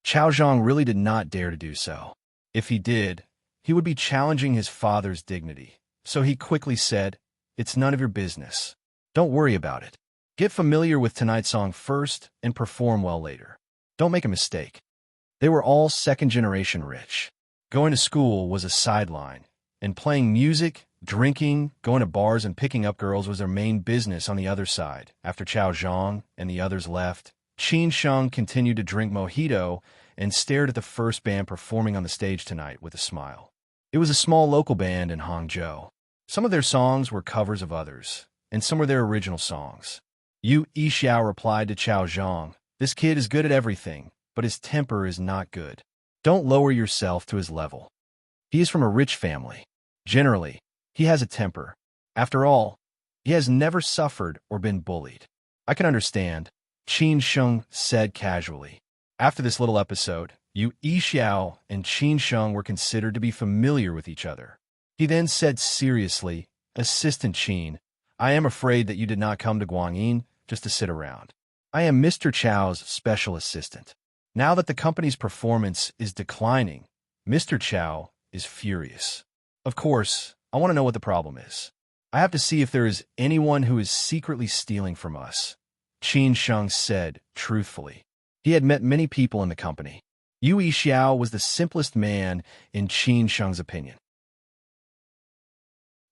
Chao Zhang really did not dare to do so. If he did, he would be challenging his father's dignity. So he quickly said, "It's none of your business. Don't worry about it. Get familiar with tonight's song first and perform well later. Don't make a mistake." They were all second-generation rich. Going to school was a sideline, and playing music, drinking, going to bars, and picking up girls was their main business on the other side. After Chao Zhang and the others left, Qin Sheng continued to drink mojito and stared at the first band performing on the stage tonight with a smile. It was a small local band in Hangzhou. Some of their songs were covers of others, and some were their original songs. Yu Yixiao replied to Chao Zhang, "This kid is good at everything, but his temper is not good. Don't lower yourself to his level. He is from a rich family. Generally, he has a temper. After all, he has never suffered or been bullied." "I can understand," Qin Sheng said casually. After this little episode, Yu Yixiao and Qin Sheng were considered to be familiar with each other. He then said seriously, "Assistant Qin, I am afraid that you did not come to Guangyin just to sit around. I am Mr. Chao's special assistant. Now that the company's performance is declining, Mr. Chao is furious. Of course, I want to know what the problem is. I have to see if there is anyone who is secretly stealing from us," Qin Sheng said truthfully. He had met many people in the company. Yu Yixiao was the simplest man in Qin Sheng's opinion.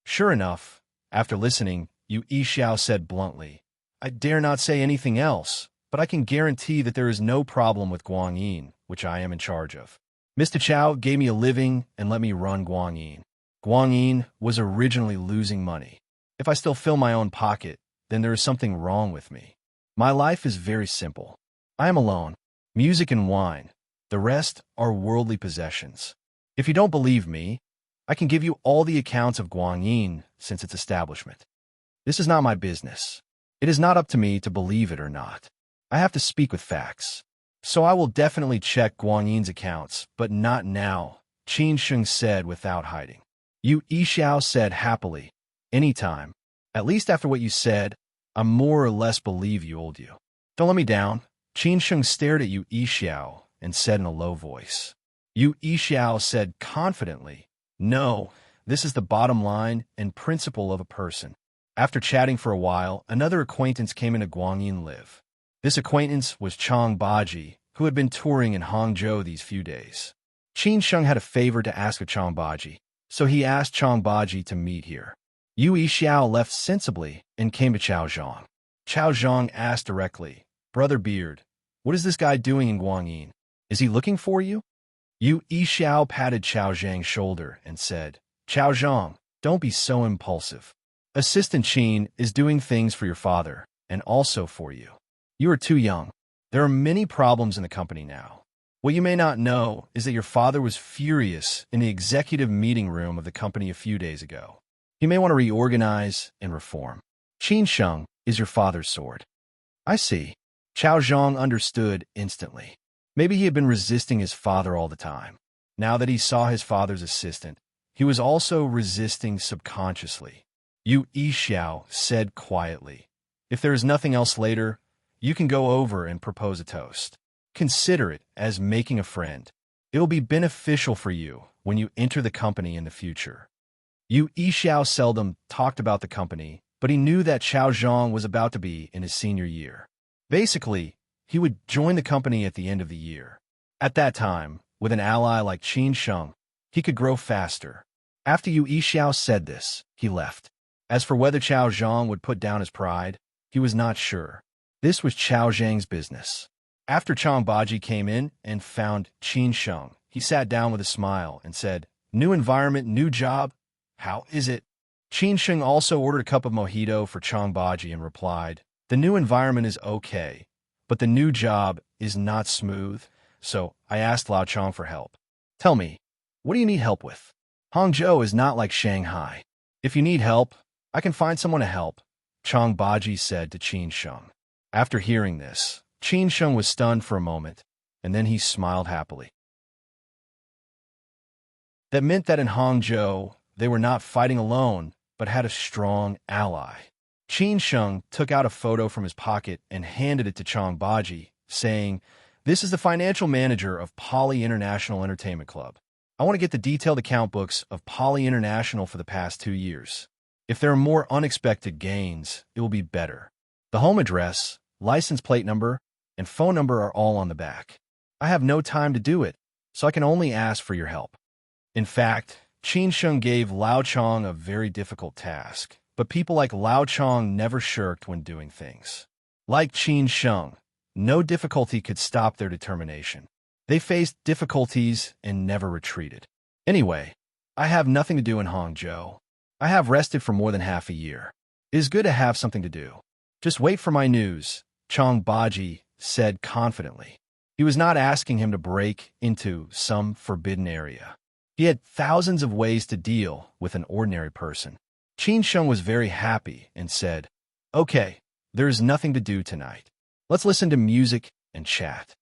Sure enough, after listening, Yu Yixiao said bluntly, "I dare not say anything else, but I can guarantee that there is no problem with Guangyin, which I am in charge of. Mr. Chao gave me a living and let me run Guangyin. Guangyin was originally losing money. If I still fill my own pocket, then there is something wrong with me. My life is very simple. I am alone, music and wine. The rest are worldly possessions. If you don't believe me, I can give you all the accounts of Guangyin since its establishment. This is not my business. It is not up to me to believe it or not. I have to speak with facts. So I will definitely check Guangyin's accounts, but not now," Qin Sheng said without hiding. Yu Yixiao said happily, "Anytime. At least after what you said, I more or less believe you, old you. Don't let me down." Qin Sheng stared at Yu Yixiao and said in a low voice. Yu Yixiao said confidently, "No, this is the bottom line and principle of a person." After chatting for a while, another acquaintance came into Guangyin Live. This acquaintance was Chang Baji, who had been touring in Hangzhou these few days. Qin Sheng had a favor to ask of Chang Baji, so he asked Chang Baji to meet here. Yu Yixiao left sensibly and came to Chao Zhang. Chao Zhang asked directly, "Brother Beard, what is this guy doing in Guangyin? Is he looking for you?" Yu Yixiao patted Chao Zhang's shoulder and said, "Chao Zhang, don't be so impulsive. Assistant Qin is doing things for your father, and also for you. You are too young. There are many problems in the company now. What you may not know is that your father was furious in the executive meeting room of the company a few days ago. He may want to reorganize and reform. Qin Sheng is your father's sword." "I see." Chao Zhang understood instantly. Maybe he had been resisting his father all the time. Now that he saw his father's assistant, he was also resisting subconsciously. Yu Yixiao said quietly, "If there is nothing else later, you can go over and propose a toast. Consider it as making a friend. It will be beneficial for you when you enter the company in the future." Yu Yixiao seldom talked about the company, but he knew that Chao Zhang was about to be in his senior year. Basically, he would join the company at the end of the year. At that time, with an ally like Qin Sheng, he could grow faster. After Yu Yixiao said this, he left. As for whether Chao Zhang would put down his pride, he was not sure. This was Chao Zhang's business. After Chang Baji came in and found Qin Sheng, he sat down with a smile and said, "New environment, new job. How is it?" Qin Sheng also ordered a cup of mojito for Chang Baji and replied, "The new environment is okay, but the new job is not smooth, so I asked Lao Chang for help. Tell me, what do you need help with? Hangzhou is not like Shanghai. If you need help, I can find someone to help," Chang Baji said to Qin Sheng. After hearing this, Qin Sheng was stunned for a moment, and then he smiled happily. That meant that in Hangzhou, they were not fighting alone, but had a strong ally. Qin Sheng took out a photo from his pocket and handed it to Chang Baji, saying, "This is the financial manager of Poly International Entertainment Club. I want to get the detailed account books of Poly International for the past 2 years. If there are more unexpected gains, it will be better. The home address, license plate number, and phone number are all on the back. I have no time to do it, so I can only ask for your help." In fact, Qin Sheng gave Lao Chang a very difficult task, but people like Lao Chang never shirked when doing things. Like Qin Sheng, no difficulty could stop their determination. They faced difficulties and never retreated. "Anyway, I have nothing to do in Hangzhou. I have rested for more than half a year. It is good to have something to do. Just wait for my news," Chang Baji said confidently. He was not asking him to break into some forbidden area. He had thousands of ways to deal with an ordinary person. Qin Sheng was very happy and said, "Okay, there is nothing to do tonight. Let's listen to music and chat."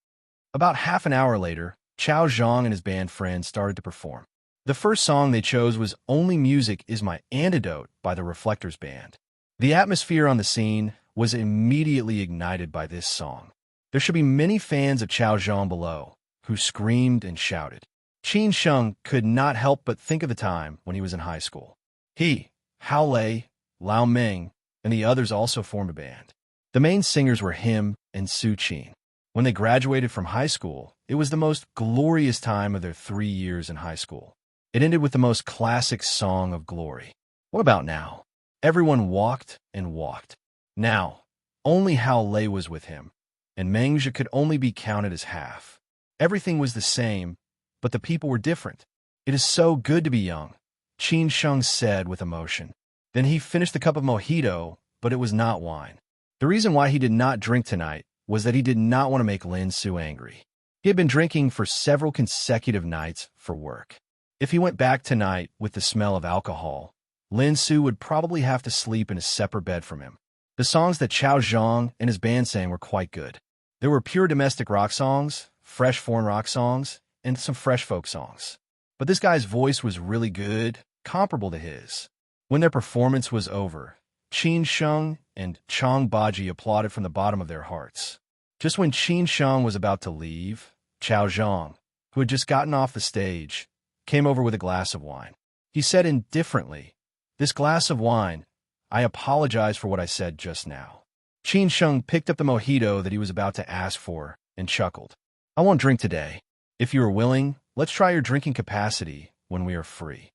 About half an hour later, Chao Zhang and his band friends started to perform. The first song they chose was Only Music Is My Antidote by the Reflectors Band. The atmosphere on the scene was immediately ignited by this song. There should be many fans of Chao Zhang below, who screamed and shouted. Qin Sheng could not help but think of the time when he was in high school. He, Hao Lei, Lao Ming, and the others also formed a band. The main singers were him and Su Qin. When they graduated from high school, it was the most glorious time of their 3 years in high school. It ended with the most classic song of glory. What about now? Everyone walked and walked. Now, only Hao Lei was with him, and Mengzhi could only be counted as half. Everything was the same, but the people were different. It is so good to be young, Qin Sheng said with emotion. Then he finished the cup of mojito, but it was not wine. The reason why he did not drink tonight was that he did not want to make Lin Su angry. He had been drinking for several consecutive nights for work. If he went back tonight with the smell of alcohol, Lin Su would probably have to sleep in a separate bed from him. The songs that Chao Zhang and his band sang were quite good. There were pure domestic rock songs, fresh foreign rock songs, and some fresh folk songs. But this guy's voice was really good, comparable to his. When their performance was over, Qin Sheng and Chang Baji applauded from the bottom of their hearts. Just when Qin Sheng was about to leave, Chao Zhang, who had just gotten off the stage, came over with a glass of wine. He said indifferently, "This glass of wine, I apologize for what I said just now." Qin Sheng picked up the mojito that he was about to ask for and chuckled. "I won't drink today. If you are willing, let's try your drinking capacity when we are free."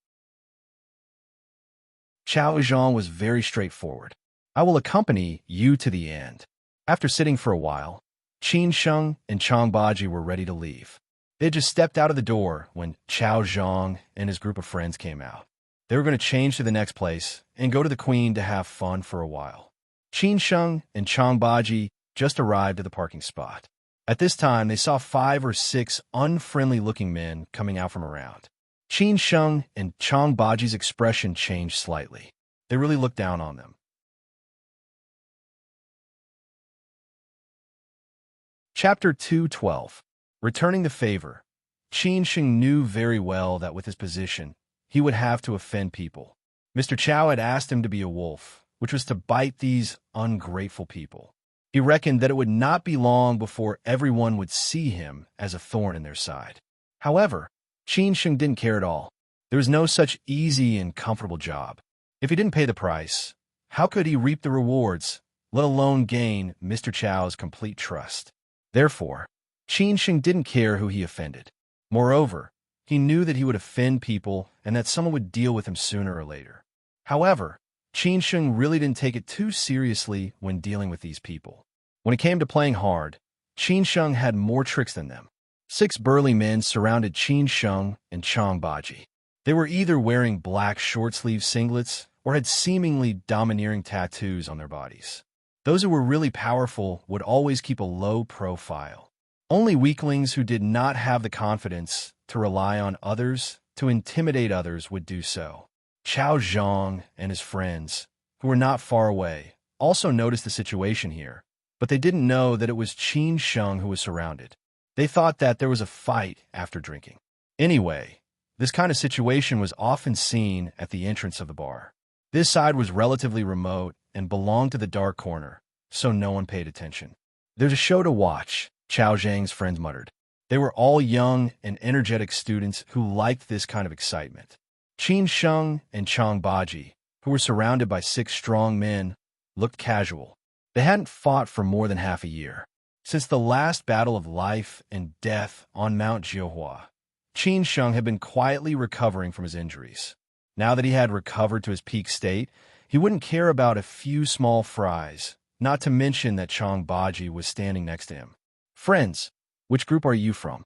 Chao Zhang was very straightforward. "I will accompany you to the end." After sitting for a while, Qin Sheng and Chang Baji were ready to leave. They had just stepped out of the door when Chao Zhang and his group of friends came out. They were going to change to the next place and go to the Queen to have fun for a while. Qin Sheng and Chang Baji just arrived at the parking spot. At this time, they saw 5 or 6 unfriendly-looking men coming out from around. Qin Sheng and Chang Baji's expression changed slightly. They really looked down on them. Chapter 2:12. Returning the favor. Qin Sheng knew very well that with his position, he would have to offend people. Mr. Chao had asked him to be a wolf, which was to bite these ungrateful people. He reckoned that it would not be long before everyone would see him as a thorn in their side. However, Qin Sheng didn't care at all. There was no such easy and comfortable job. If he didn't pay the price, how could he reap the rewards, let alone gain Mr. Chao's complete trust? Therefore, Qin Sheng didn't care who he offended. Moreover, he knew that he would offend people and that someone would deal with him sooner or later. However, Qin Sheng really didn't take it too seriously when dealing with these people. When it came to playing hard, Qin Sheng had more tricks than them. 6 burly men surrounded Qin Sheng and Chang Baji. They were either wearing black short-sleeve singlets or had seemingly domineering tattoos on their bodies. Those who were really powerful would always keep a low profile. Only weaklings who did not have the confidence to rely on others to intimidate others would do so. Chao Zhang and his friends, who were not far away, also noticed the situation here, but they didn't know that it was Qin Sheng who was surrounded. They thought that there was a fight after drinking. Anyway, this kind of situation was often seen at the entrance of the bar. This side was relatively remote and belonged to the dark corner, so no one paid attention. "There's a show to watch," Chao Zhang's friends muttered. They were all young and energetic students who liked this kind of excitement. Qin Sheng and Chang Baji, who were surrounded by 6 strong men, looked casual. They hadn't fought for more than half a year. Since the last battle of life and death on Mount Jiuhua, Qin Sheng had been quietly recovering from his injuries. Now that he had recovered to his peak state, he wouldn't care about a few small fries, not to mention that Chang Baji was standing next to him. "Friends, which group are you from?"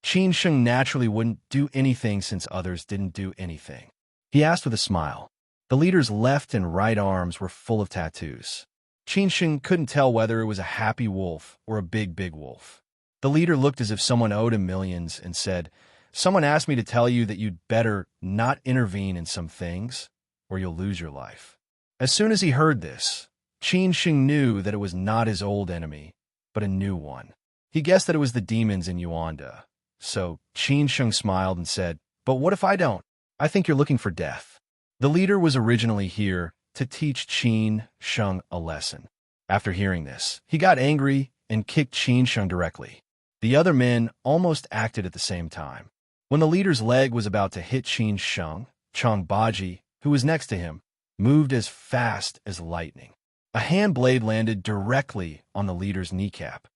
Qin Sheng naturally wouldn't do anything since others didn't do anything. He asked with a smile. The leader's left and right arms were full of tattoos. Qin Sheng couldn't tell whether it was a happy wolf or a big wolf. The leader looked as if someone owed him millions and said, "Someone asked me to tell you that you'd better not intervene in some things, or you'll lose your life." As soon as he heard this, Qin Sheng knew that it was not his old enemy, but a new one. He guessed that it was the demons in Yuanda, so Qin Sheng smiled and said, "But what if I don't? I think you're looking for death." The leader was originally here to teach Qin Sheng a lesson. After hearing this, he got angry and kicked Qin Sheng directly. The other men almost acted at the same time. When the leader's leg was about to hit Qin Sheng, Chang Baji, who was next to him, moved as fast as lightning. A hand blade landed directly on the leader's kneecap.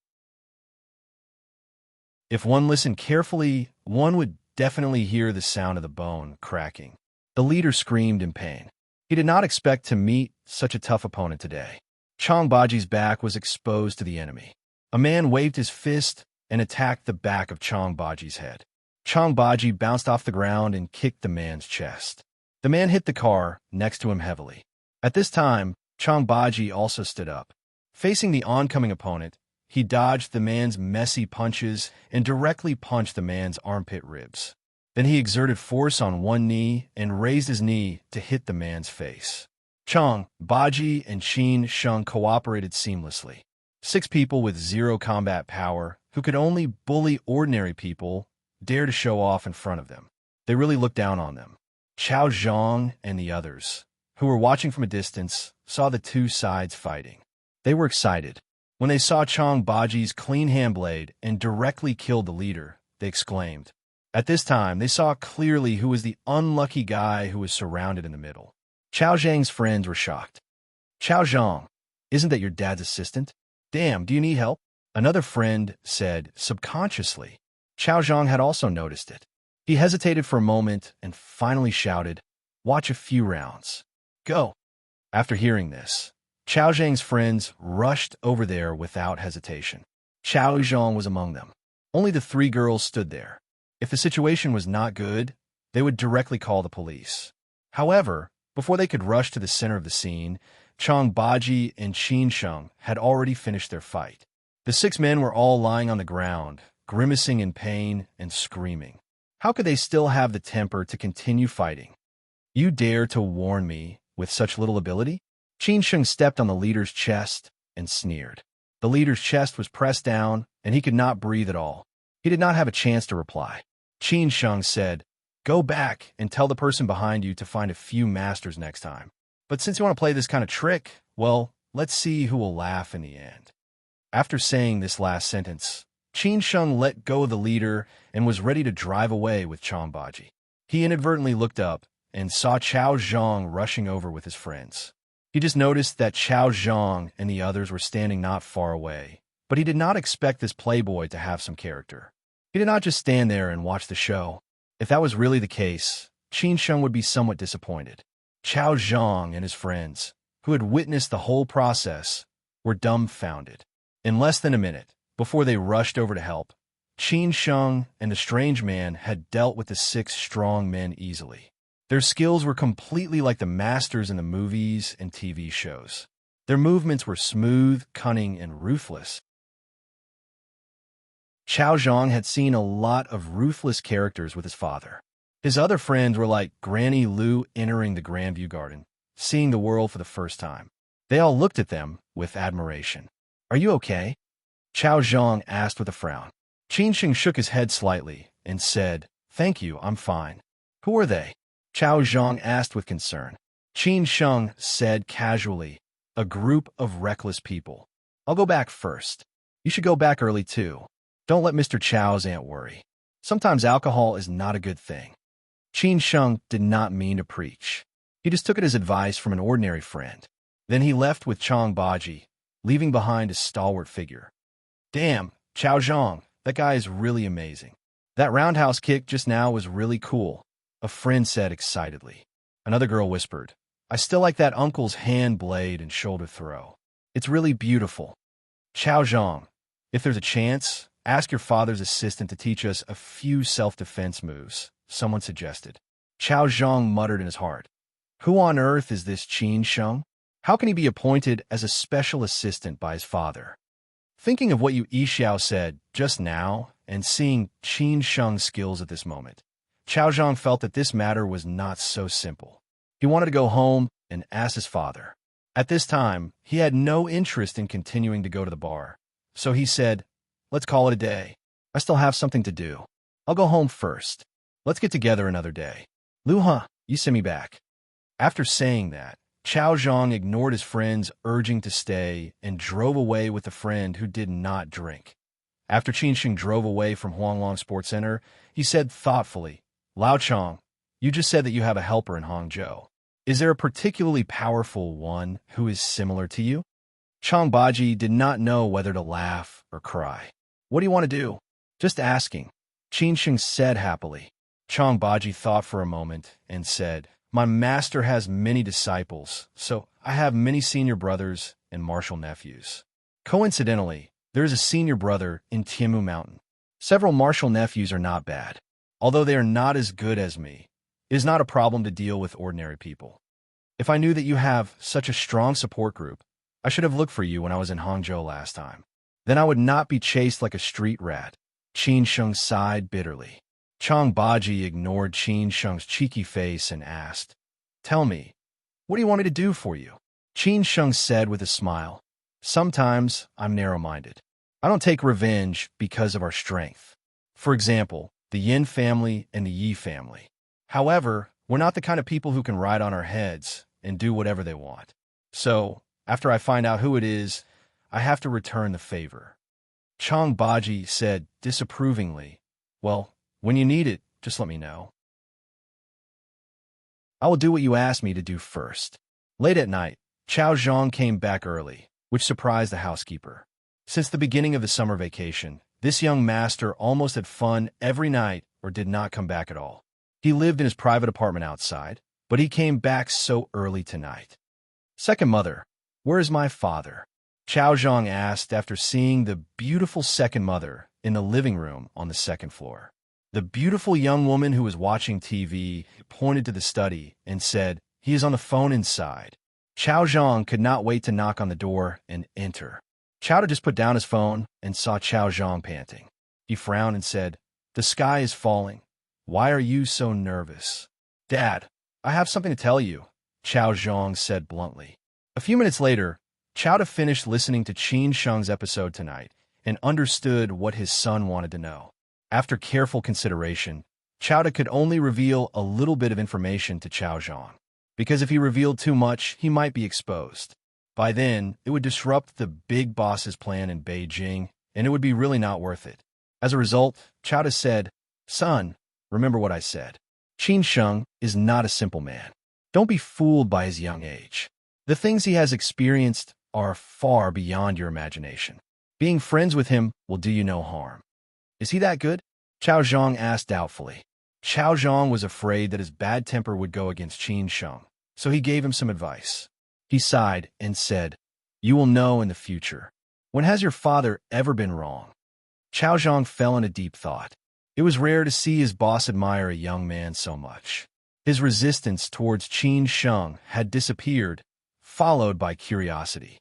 If one listened carefully, one would definitely hear the sound of the bone cracking. The leader screamed in pain. He did not expect to meet such a tough opponent today. Chang Baji's back was exposed to the enemy. A man waved his fist and attacked the back of Chang Baji's head. Chang Baji bounced off the ground and kicked the man's chest. The man hit the car next to him heavily. At this time, Chang Baji also stood up. Facing the oncoming opponent, he dodged the man's messy punches and directly punched the man's armpit ribs. Then he exerted force on one knee and raised his knee to hit the man's face. Chang Baji and Qin Sheng cooperated seamlessly. 6 people with zero combat power, who could only bully ordinary people, dared to show off in front of them. They really looked down on them. Qiao Zhang and the others, who were watching from a distance, saw the two sides fighting. They were excited. When they saw Chang Baji's clean hand blade and directly killed the leader, they exclaimed. At this time, they saw clearly who was the unlucky guy who was surrounded in the middle. Qiao Zhang's friends were shocked. "Qiao Zhang, isn't that your dad's assistant? Damn, do you need help?" Another friend said subconsciously. Qiao Zhang had also noticed it. He hesitated for a moment and finally shouted, "Watch a few rounds. Go." After hearing this, Qiao Zhang's friends rushed over there without hesitation. Qiao Zhang was among them. Only the 3 girls stood there. If the situation was not good, they would directly call the police. However, before they could rush to the center of the scene, Chang Baji and Qin Sheng had already finished their fight. The 6 men were all lying on the ground, grimacing in pain and screaming. How could they still have the temper to continue fighting? "You dare to warn me with such little ability?" Qin Sheng stepped on the leader's chest and sneered. The leader's chest was pressed down, and he could not breathe at all. He did not have a chance to reply. Qin Sheng said, "Go back and tell the person behind you to find a few masters next time. But since you want to play this kind of trick, well, let's see who will laugh in the end." After saying this last sentence, Qin Sheng let go of the leader and was ready to drive away with Chang Baji. He inadvertently looked up and saw Qiao Zhang rushing over with his friends. He just noticed that Qiao Zhang and the others were standing not far away, but he did not expect this playboy to have some character. He did not just stand there and watch the show. If that was really the case, Qin Sheng would be somewhat disappointed. Qiao Zhang and his friends, who had witnessed the whole process, were dumbfounded. In less than a minute, before they rushed over to help, Qin Sheng and the strange man had dealt with the 6 strong men easily. Their skills were completely like the masters in the movies and TV shows. Their movements were smooth, cunning, and ruthless. Qiao Zhang had seen a lot of ruthless characters with his father. His other friends were like Granny Lu entering the Grandview Garden, seeing the world for the first time. They all looked at them with admiration. "Are you okay?" Qiao Zhang asked with a frown. Qin Sheng shook his head slightly and said, "Thank you, I'm fine." "Who are they?" Qiao Zhang asked with concern. Qin Sheng said casually, "A group of reckless people. I'll go back first. You should go back early too. Don't let Mr. Chao's aunt worry. Sometimes alcohol is not a good thing." Qin Sheng did not mean to preach. He just took it as advice from an ordinary friend. Then he left with Chang Baji, leaving behind a stalwart figure. "Damn, Qiao Zhang, that guy is really amazing. That roundhouse kick just now was really cool," a friend said excitedly. Another girl whispered, "I still like that uncle's hand blade and shoulder throw. It's really beautiful." "Qiao Zhang, if there's a chance, ask your father's assistant to teach us a few self-defense moves," someone suggested. Qiao Zhang muttered in his heart, "Who on earth is this Qin Sheng? How can he be appointed as a special assistant by his father?" Thinking of what Yu Yixiao said just now and seeing Qin Sheng's skills at this moment, Qiao Zhang felt that this matter was not so simple. He wanted to go home and ask his father. At this time, he had no interest in continuing to go to the bar, so he said, "Let's call it a day. I still have something to do." I'll go home first. Let's get together another day. Luha, you send me back. After saying that, Chao Zhang ignored his friend's urging to stay and drove away with a friend who did not drink. After Qin Sheng drove away from Huanglong Sports Center, he said thoughtfully, Lao Chong, you just said that you have a helper in Hangzhou. Is there a particularly powerful one who is similar to you? Chang Baji did not know whether to laugh or cry. What do you want to do? Just asking. Qin Sheng said happily. Chang Baji thought for a moment and said, My master has many disciples, so I have many senior brothers and martial nephews. Coincidentally, there is a senior brother in Tianmu Mountain. Several martial nephews are not bad. Although they are not as good as me, it is not a problem to deal with ordinary people. If I knew that you have such a strong support group, I should have looked for you when I was in Hangzhou last time. Then I would not be chased like a street rat. Qin Sheng sighed bitterly. Chang Baji ignored Qin Sheng's cheeky face and asked, Tell me, what do you want me to do for you? Qin Sheng said with a smile, Sometimes I'm narrow-minded. I don't take revenge because of our strength. For example, the Yin family and the Yi family. However, we're not the kind of people who can ride on our heads and do whatever they want. So, after I find out who it is, I have to return the favor. Chang Baji said disapprovingly, Well, when you need it, just let me know. I will do what you asked me to do first. Late at night, Chao Zhang came back early, which surprised the housekeeper. Since the beginning of the summer vacation, this young master almost had fun every night or did not come back at all. He lived in his private apartment outside, but he came back so early tonight. Second mother, where is my father? Chao Zhang asked after seeing the beautiful second mother in the living room on the second floor. The beautiful young woman who was watching TV pointed to the study and said, He is on the phone inside. Chao Zhang could not wait to knock on the door and enter. Chao just put down his phone and saw Chao Zhang panting. He frowned and said, The sky is falling. Why are you so nervous? Dad, I have something to tell you, Chao Zhang said bluntly. A few minutes later, Chao finished listening to Qin Sheng's episode tonight and understood what his son wanted to know. After careful consideration, Chao could only reveal a little bit of information to Chao Zhang, because if he revealed too much, he might be exposed. By then, it would disrupt the big boss's plan in Beijing, and it would be really not worth it. As a result, Chao said, Son, remember what I said. Qin Sheng is not a simple man. Don't be fooled by his young age. The things he has experienced are far beyond your imagination. Being friends with him will do you no harm. Is he that good? Chao Zhang asked doubtfully. Chao Zhang was afraid that his bad temper would go against Qin Sheng, so he gave him some advice. He sighed and said, You will know in the future. When has your father ever been wrong? Chao Zhang fell into deep thought. It was rare to see his boss admire a young man so much. His resistance towards Qin Sheng had disappeared, followed by curiosity.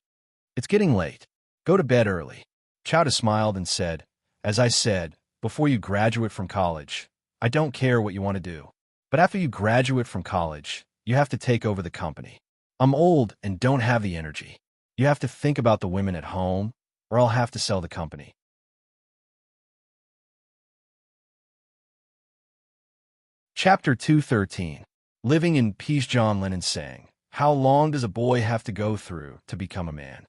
It's getting late. Go to bed early. Chao smiled and said, As I said, before you graduate from college, I don't care what you want to do. But after you graduate from college, you have to take over the company. I'm old and don't have the energy. You have to think about the women at home, or I'll have to sell the company. Chapter 213. Living in Pizhjian. Lenin sang, How long does a boy have to go through to become a man?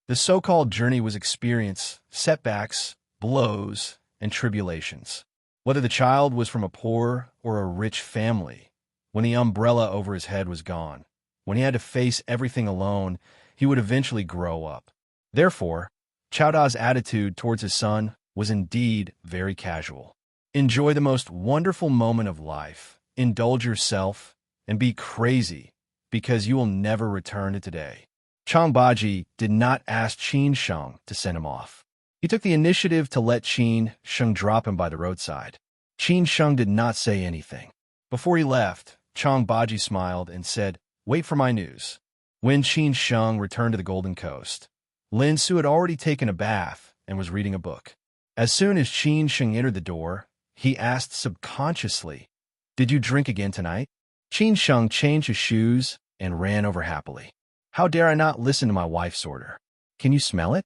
The so-called journey was experience, setbacks, blows, and tribulations. Whether the child was from a poor or a rich family, when the umbrella over his head was gone, when he had to face everything alone, he would eventually grow up. Therefore, Chao Da's attitude towards his son was indeed very casual. Enjoy the most wonderful moment of life, indulge yourself, and be crazy, because you will never return to today. Chang Baji did not ask Qin Sheng to send him off. He took the initiative to let Qin Sheng drop him by the roadside. Qin Sheng did not say anything. Before he left, Chang Baji smiled and said, Wait for my news. When Qin Sheng returned to the Golden Coast, Lin Su had already taken a bath and was reading a book. As soon as Qin Sheng entered the door, he asked subconsciously, Did you drink again tonight? Qin Sheng changed his shoes and ran over happily. How dare I not listen to my wife's order? Can you smell it?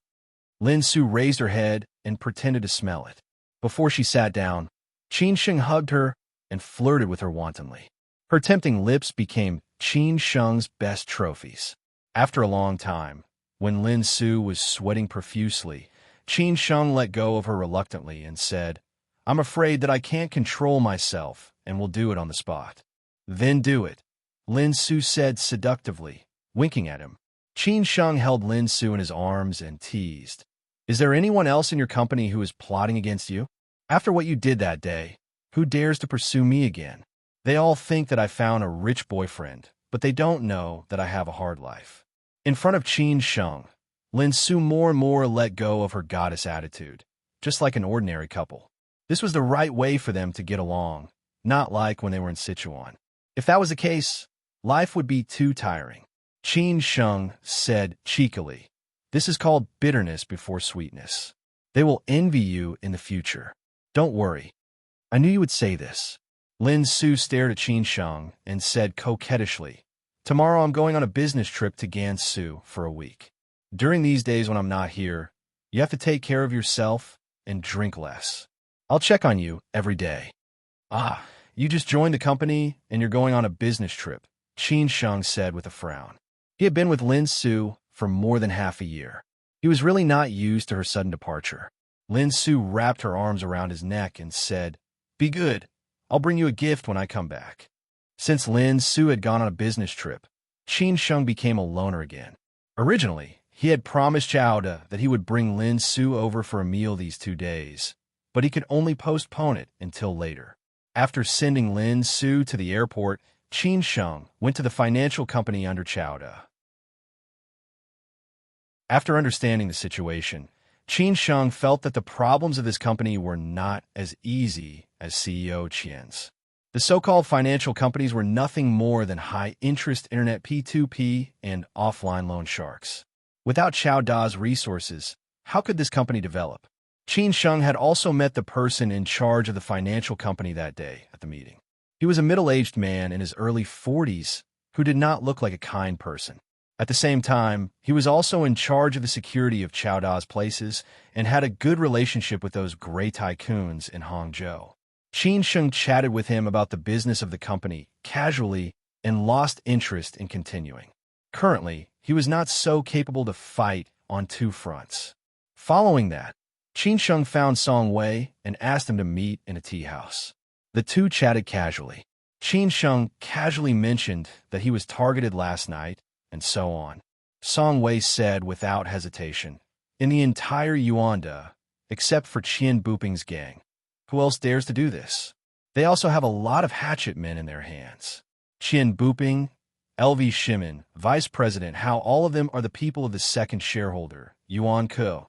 Lin Su raised her head and pretended to smell it. Before she sat down, Qin Sheng hugged her and flirted with her wantonly. Her tempting lips became Qin Sheng's best trophies. After a long time, when Lin Su was sweating profusely, Qin Sheng let go of her reluctantly and said, "I'm afraid that I can't control myself and will do it on the spot." "Then do it," Lin Su said seductively, winking at him. Qin Sheng held Lin Su in his arms and teased, "Is there anyone else in your company who is plotting against you? After what you did that day, who dares to pursue me again? They all think that I found a rich boyfriend, but they don't know that I have a hard life." In front of Qin Sheng, Lin Su more and more let go of her goddess attitude, just like an ordinary couple. This was the right way for them to get along, not like when they were in Sichuan. If that was the case, life would be too tiring. Qin Sheng said cheekily, "This is called bitterness before sweetness. They will envy you in the future. Don't worry. I knew you would say this." Lin Su stared at Qin Sheng and said coquettishly, "Tomorrow I'm going on a business trip to Gansu for a week. During these days when I'm not here, you have to take care of yourself and drink less. I'll check on you every day." "Ah, you just joined the company and you're going on a business trip," Qin Sheng said with a frown. He had been with Lin Su for more than half a year. He was really not used to her sudden departure. Lin Su wrapped her arms around his neck and said, "Be good. I'll bring you a gift when I come back." Since Lin Su had gone on a business trip, Qin Sheng became a loner again. Originally, he had promised Chowda that he would bring Lin Su over for a meal these 2 days, but he could only postpone it until later. After sending Lin Su to the airport, Qin Sheng went to the financial company under Chowda. After understanding the situation, Qin Sheng felt that the problems of this company were not as easy as CEO Qian's. The so-called financial companies were nothing more than high-interest internet P2P and offline loan sharks. Without Chowda's resources, how could this company develop? Qin Sheng had also met the person in charge of the financial company that day at the meeting. He was a middle-aged man in his early 40s who did not look like a kind person. At the same time, he was also in charge of the security of Chowda's places and had a good relationship with those gray tycoons in Hangzhou. Qin Sheng chatted with him about the business of the company casually and lost interest in continuing. Currently, he was not so capable to fight on 2 fronts. Following that, Qin Sheng found Song Wei and asked him to meet in a tea house. The two chatted casually. Qin Sheng casually mentioned that he was targeted last night, and so on. Song Wei said without hesitation, "In the entire Yuanda, except for Qian Buping's gang. Who else dares to do this? They also have a lot of hatchet men in their hands. Qian Buping, LV Shimin, Vice President, how all of them are the people of the second shareholder, Yuan Ko.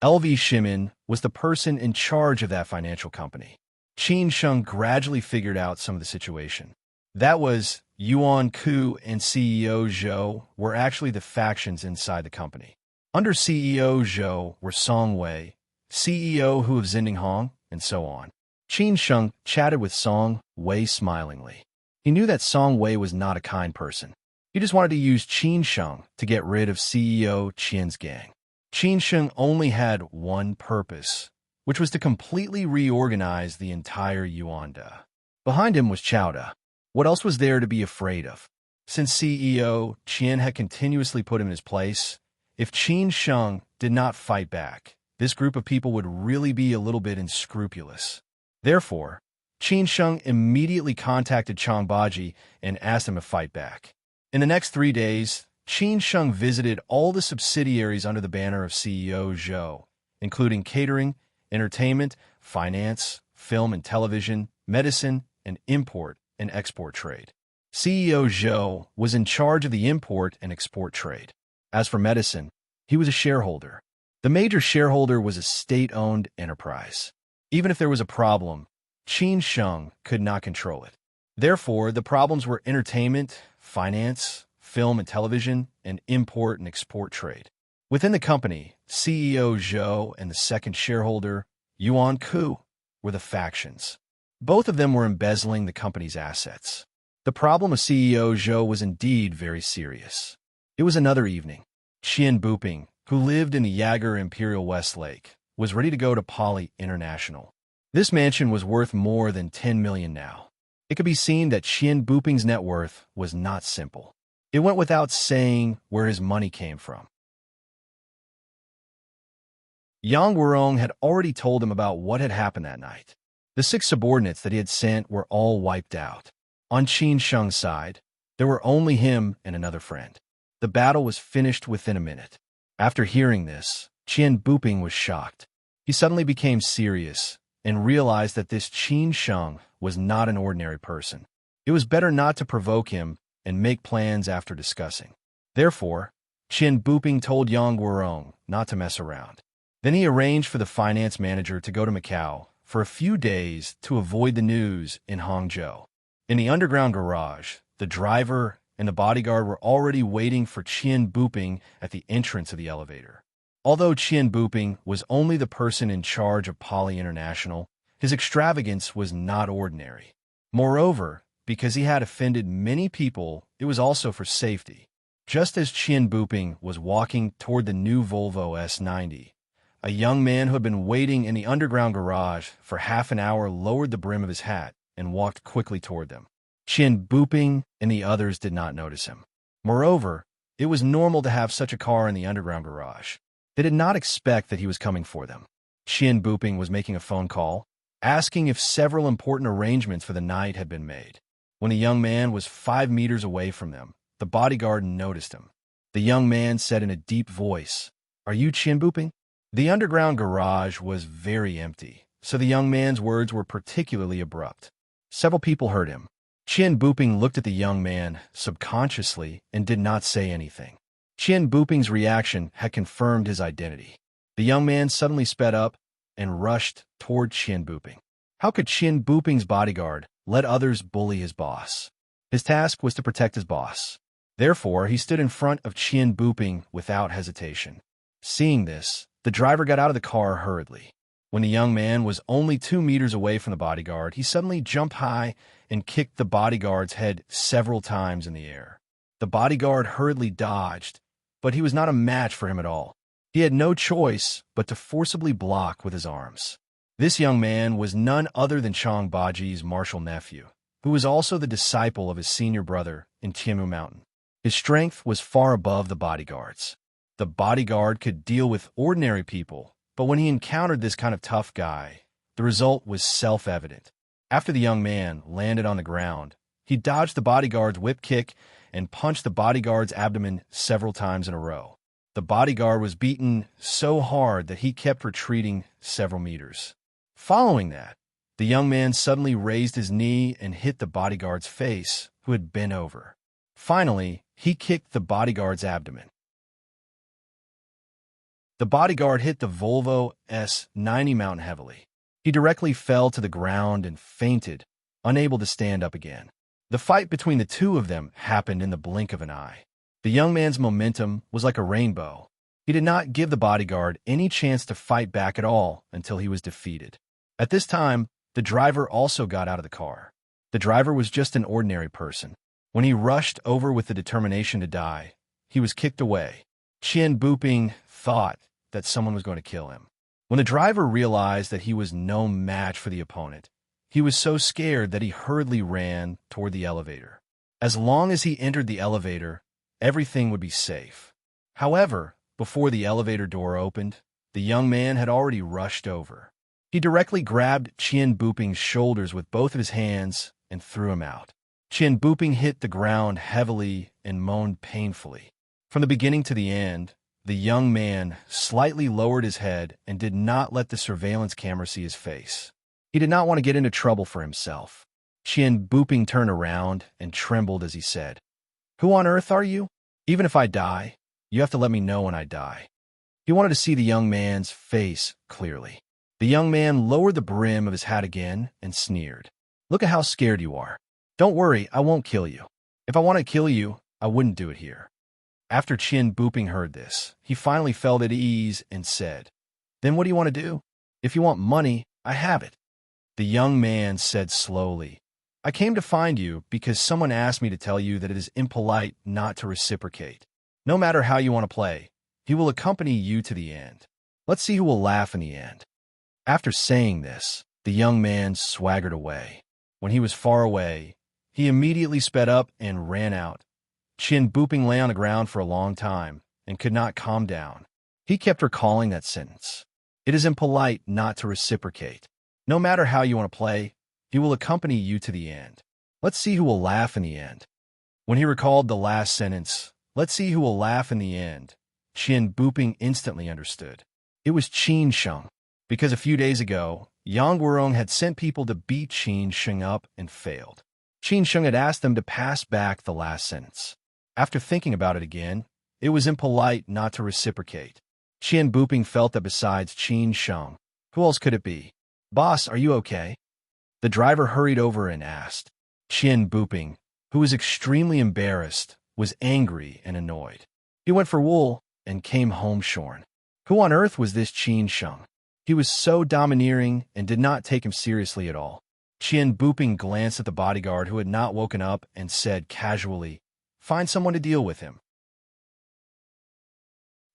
LV Shimin was the person in charge of that financial company." Qin Sheng gradually figured out some of the situation. That was, Yuan Ku and CEO Zhou were actually the factions inside the company. Under CEO Zhou were Song Wei, CEO Hu of Zindinghong, and so on. Qin Sheng chatted with Song Wei smilingly. He knew that Song Wei was not a kind person. He just wanted to use Qin Sheng to get rid of CEO Qian's gang. Qin Sheng only had one purpose, which was to completely reorganize the entire Yuanda. Behind him was Chowda. What else was there to be afraid of? Since CEO Qian had continuously put him in his place, if Qin Sheng did not fight back, this group of people would really be a little bit unscrupulous. Therefore, Qin Sheng immediately contacted Chang Baji and asked him to fight back. In the next 3 days, Qin Sheng visited all the subsidiaries under the banner of CEO Zhou, including catering, entertainment, finance, film and television, medicine, and import and export trade. CEO Zhou was in charge of the import and export trade. As for medicine, he was a shareholder. The major shareholder was a state-owned enterprise. Even if there was a problem, Qin Sheng could not control it. Therefore, the problems were entertainment, finance, film and television, and import and export trade. Within the company, CEO Zhou and the second shareholder, Yuan Ku, were the factions. Both of them were embezzling the company's assets. The problem of CEO Zhou was indeed very serious. It was another evening. Qian Buping, who lived in the Yager Imperial West Lake, was ready to go to Poly International. This mansion was worth more than 10 million now. It could be seen that Qian Buping's net worth was not simple. It went without saying where his money came from. Yang Wurong had already told him about what had happened that night. The 6 subordinates that he had sent were all wiped out. On Qin Sheng's side, there were only him and another friend. The battle was finished within a minute. After hearing this, Qian Buping was shocked. He suddenly became serious and realized that this Qin Sheng was not an ordinary person. It was better not to provoke him and make plans after discussing. Therefore, Qian Buping told Yang Wurong not to mess around. Then he arranged for the finance manager to go to Macau for a few days to avoid the news in Hangzhou. In the underground garage, the driver and the bodyguard were already waiting for Qian Buping at the entrance of the elevator. Although Qian Buping was only the person in charge of Poly International, his extravagance was not ordinary. Moreover, because he had offended many people, it was also for safety. Just as Qian Buping was walking toward the new Volvo S90, a young man who had been waiting in the underground garage for half an hour lowered the brim of his hat and walked quickly toward them. Qian Buping and the others did not notice him. Moreover, it was normal to have such a car in the underground garage. They did not expect that he was coming for them. Qian Buping was making a phone call, asking if several important arrangements for the night had been made. When the young man was 5 meters away from them, the bodyguard noticed him. The young man said in a deep voice, "Are you Qian Buping?" The underground garage was very empty, so the young man's words were particularly abrupt. Several people heard him. Qian Buping looked at the young man subconsciously and did not say anything. Qian Buping's reaction had confirmed his identity. The young man suddenly sped up and rushed toward Qian Buping. How could Qian Buping's bodyguard let others bully his boss? His task was to protect his boss. Therefore, he stood in front of Qian Buping without hesitation. Seeing this, the driver got out of the car hurriedly. When the young man was only 2 meters away from the bodyguard, he suddenly jumped high and kicked the bodyguard's head several times in the air. The bodyguard hurriedly dodged, but he was not a match for him at all. He had no choice but to forcibly block with his arms. This young man was none other than Chang Baji's martial nephew, who was also the disciple of his senior brother in Tianmu Mountain. His strength was far above the bodyguard's. The bodyguard could deal with ordinary people, but when he encountered this kind of tough guy, the result was self-evident. After the young man landed on the ground, he dodged the bodyguard's whip kick and punched the bodyguard's abdomen several times in a row. The bodyguard was beaten so hard that he kept retreating several meters. Following that, the young man suddenly raised his knee and hit the bodyguard's face, who had bent over. Finally, he kicked the bodyguard's abdomen. The bodyguard hit the Volvo S90 mountain heavily. He directly fell to the ground and fainted, unable to stand up again. The fight between the two of them happened in the blink of an eye. The young man's momentum was like a rainbow. He did not give the bodyguard any chance to fight back at all until he was defeated. At this time, the driver also got out of the car. The driver was just an ordinary person. When he rushed over with the determination to die, he was kicked away. Qian Buping thought that someone was going to kill him. When the driver realized that he was no match for the opponent, he was so scared that he hurriedly ran toward the elevator. As long as he entered the elevator, everything would be safe. However, before the elevator door opened, the young man had already rushed over. He directly grabbed Qian Buping's shoulders with both of his hands and threw him out. Qian Buping hit the ground heavily and moaned painfully. From the beginning to the end, the young man slightly lowered his head and did not let the surveillance camera see his face. He did not want to get into trouble for himself. Qian Buping turned around and trembled as he said, "Who on earth are you? Even if I die, you have to let me know when I die." He wanted to see the young man's face clearly. The young man lowered the brim of his hat again and sneered. "Look at how scared you are. Don't worry, I won't kill you. If I want to kill you, I wouldn't do it here." After Qian Buping heard this, he finally felt at ease and said, "Then what do you want to do? If you want money, I have it." The young man said slowly, "I came to find you because someone asked me to tell you that it is impolite not to reciprocate. No matter how you want to play, he will accompany you to the end. Let's see who will laugh in the end." After saying this, the The young man swaggered away. When he was far away, he immediately sped up and ran out. Qin Buping lay on the ground for a long time and could not calm down. He kept recalling that sentence. It is impolite not to reciprocate. No matter how you want to play, he will accompany you to the end. Let's see who will laugh in the end. When he recalled the last sentence, let's see who will laugh in the end, Qin Buping instantly understood. It was Qin Sheng, because a few days ago, Yang Guorong had sent people to beat Qin Sheng up and failed. Qin Sheng had asked them to pass back the last sentence. After thinking about it again, it was impolite not to reciprocate. Qin Buping felt that besides Qin Sheng, who else could it be? Boss, are you okay? The driver hurried over and asked. Qin Buping, who was extremely embarrassed, was angry and annoyed. He went for wool and came home shorn. Who on earth was this Qin Sheng? He was so domineering and did not take him seriously at all. Qin Buping glanced at the bodyguard who had not woken up and said casually, "Find someone to deal with him."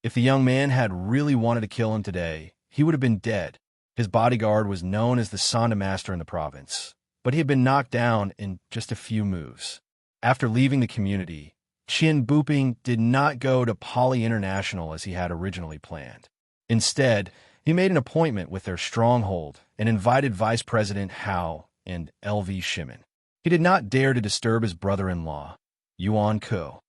If the young man had really wanted to kill him today, he would have been dead. His bodyguard was known as the Sanda Master in the province, but he had been knocked down in just a few moves. After leaving the community, Qin Buping did not go to Poly International as he had originally planned. Instead, he made an appointment with their stronghold and invited Vice President Hao and LV Shimin. He did not dare to disturb his brother-in-law, Yuan Ko.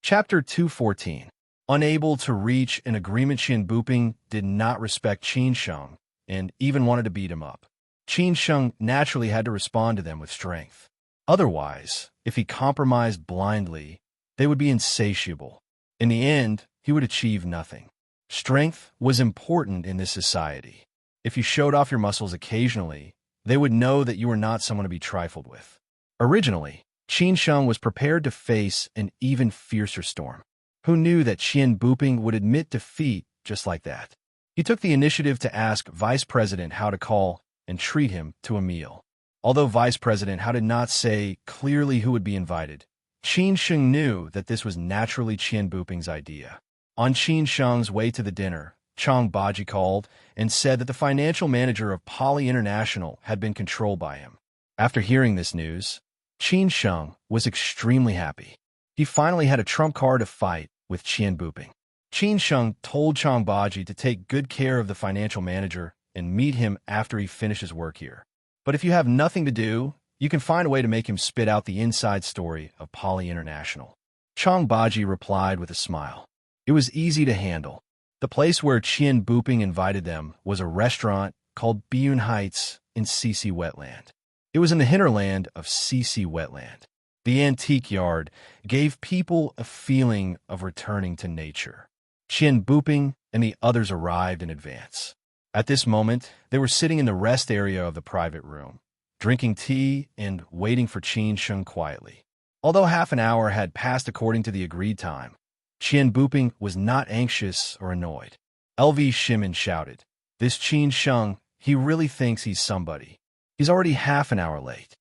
Chapter 214. Unable to reach an agreement, Qin Buping did not respect Qin Sheng and even wanted to beat him up. Qin Sheng naturally had to respond to them with strength. Otherwise, if he compromised blindly, they would be insatiable. In the end, he would achieve nothing. Strength was important in this society. If you showed off your muscles occasionally, they would know that you were not someone to be trifled with. Originally, Qin Sheng was prepared to face an even fiercer storm. Who knew that Qin Buping would admit defeat just like that? He took the initiative to ask Vice President how to call and treat him to a meal. Although Vice President How did not say clearly who would be invited, Qin Sheng knew that this was naturally Qin Buping's idea. On Qin Sheng's way to the dinner, Chang Baji called and said that the financial manager of Poly International had been controlled by him. After hearing this news, Qin Sheng was extremely happy. He finally had a trump card to fight with Qin Buping. Qin Sheng told Chang Baji to take good care of the financial manager and meet him after he finishes work here. But if you have nothing to do, you can find a way to make him spit out the inside story of Poly International. Chang Baji replied with a smile. It was easy to handle. The place where Qin Buping invited them was a restaurant called Biyun Heights in Sisi Wetland. It was in the hinterland of Sisi Wetland. The antique yard gave people a feeling of returning to nature. Qin Buping and the others arrived in advance. At this moment, they were sitting in the rest area of the private room, drinking tea and waiting for Qin Sheng quietly. Although half an hour had passed according to the agreed time, Qin Buping was not anxious or annoyed. LV Shimin shouted, "This Qin Sheng, he really thinks he's somebody. He's already half an hour late."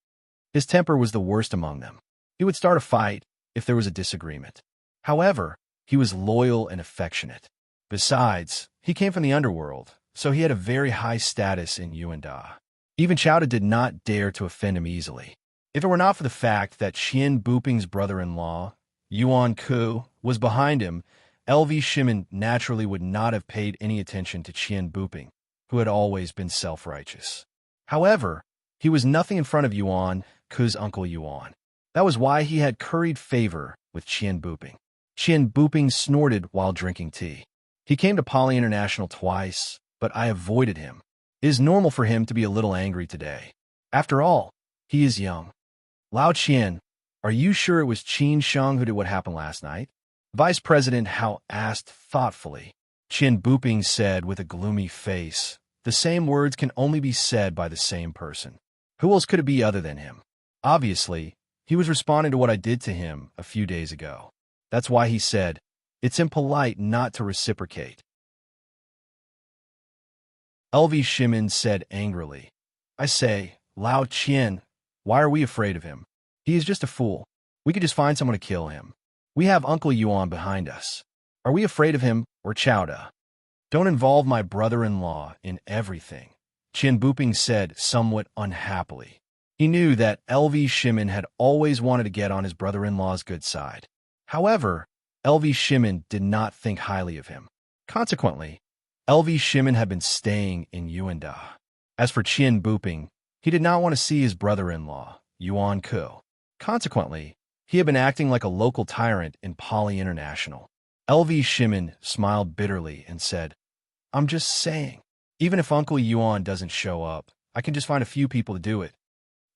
His temper was the worst among them. He would start a fight if there was a disagreement. However, he was loyal and affectionate. Besides, he came from the underworld, so he had a very high status in Yuanda. Even Chowda did not dare to offend him easily. If it were not for the fact that Qin Buping's brother-in-law, Yuan Ku, was behind him, LV Shimin naturally would not have paid any attention to Qin Buping, who had always been self-righteous. However, he was nothing in front of Yuan Ku's uncle Yuan. That was why he had curried favor with Qin Buping. Qin Buping snorted while drinking tea. He came to Poly International twice, but I avoided him. It is normal for him to be a little angry today. After all, he is young. Lao Qian, are you sure it was Qin Sheng who did what happened last night? Vice President Hao asked thoughtfully. Qin Buping said with a gloomy face, "The same words can only be said by the same person. Who else could it be other than him? Obviously, he was responding to what I did to him a few days ago. That's why he said, it's impolite not to reciprocate." LV Shimin said angrily, "I say, Lao Qian, why are we afraid of him? He is just a fool. We could just find someone to kill him. We have Uncle Yuan behind us. Are we afraid of him or chowda. Don't involve my brother-in-law in everything, Qian Buping said somewhat unhappily. He knew that LV Shimin had always wanted to get on his brother-in-law's good side. However, LV Shimin did not think highly of him. Consequently, LV Shimin had been staying in Yuanda. As for Qian Buping, he did not want to see his brother-in-law, Yuan Ku. Consequently, he had been acting like a local tyrant in Poly International. LV Shimin smiled bitterly and said, I'm just saying, even if Uncle Yuan doesn't show up, I can just find a few people to do it.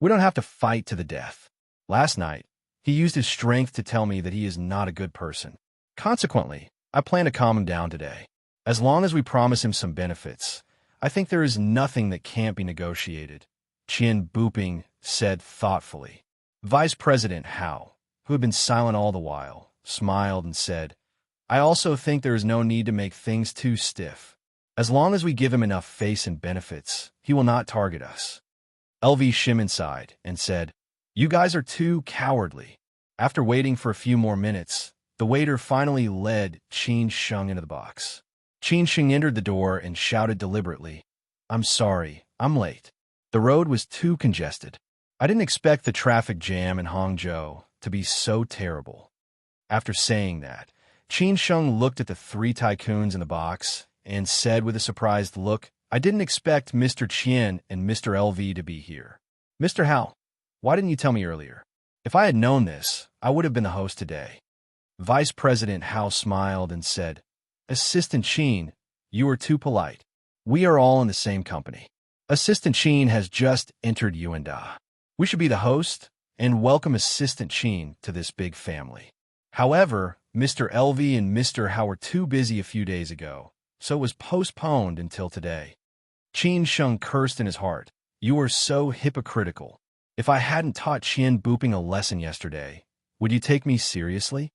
We don't have to fight to the death. Last night, he used his strength to tell me that he is not a good person. Consequently, I plan to calm him down today. As long as we promise him some benefits, I think there is nothing that can't be negotiated, Qian Buping said thoughtfully. Vice President Hao, who had been silent all the while, smiled and said, I also think there is no need to make things too stiff. As long as we give him enough face and benefits, he will not target us. LV Shimin sighed and said, You guys are too cowardly. After waiting for a few more minutes, the waiter finally led Qin Sheng into the box. Qin Sheng entered the door and shouted deliberately, I'm sorry, I'm late. The road was too congested. I didn't expect the traffic jam in Hangzhou to be so terrible. After saying that, Qin Sheng looked at the three tycoons in the box and said with a surprised look, I didn't expect Mr. Qian and Mr. LV to be here. Mr. Hao, why didn't you tell me earlier? If I had known this, I would have been the host today. Vice President Hao smiled and said, Assistant Qin, you are too polite. We are all in the same company. Assistant Qin has just entered Yuanda. We should be the host and welcome Assistant Qin to this big family. However, Mr. LV and Mr. Hao were too busy a few days ago, so it was postponed until today. Qin Sheng cursed in his heart. You are so hypocritical. If I hadn't taught Qian Buping a lesson yesterday, would you take me seriously?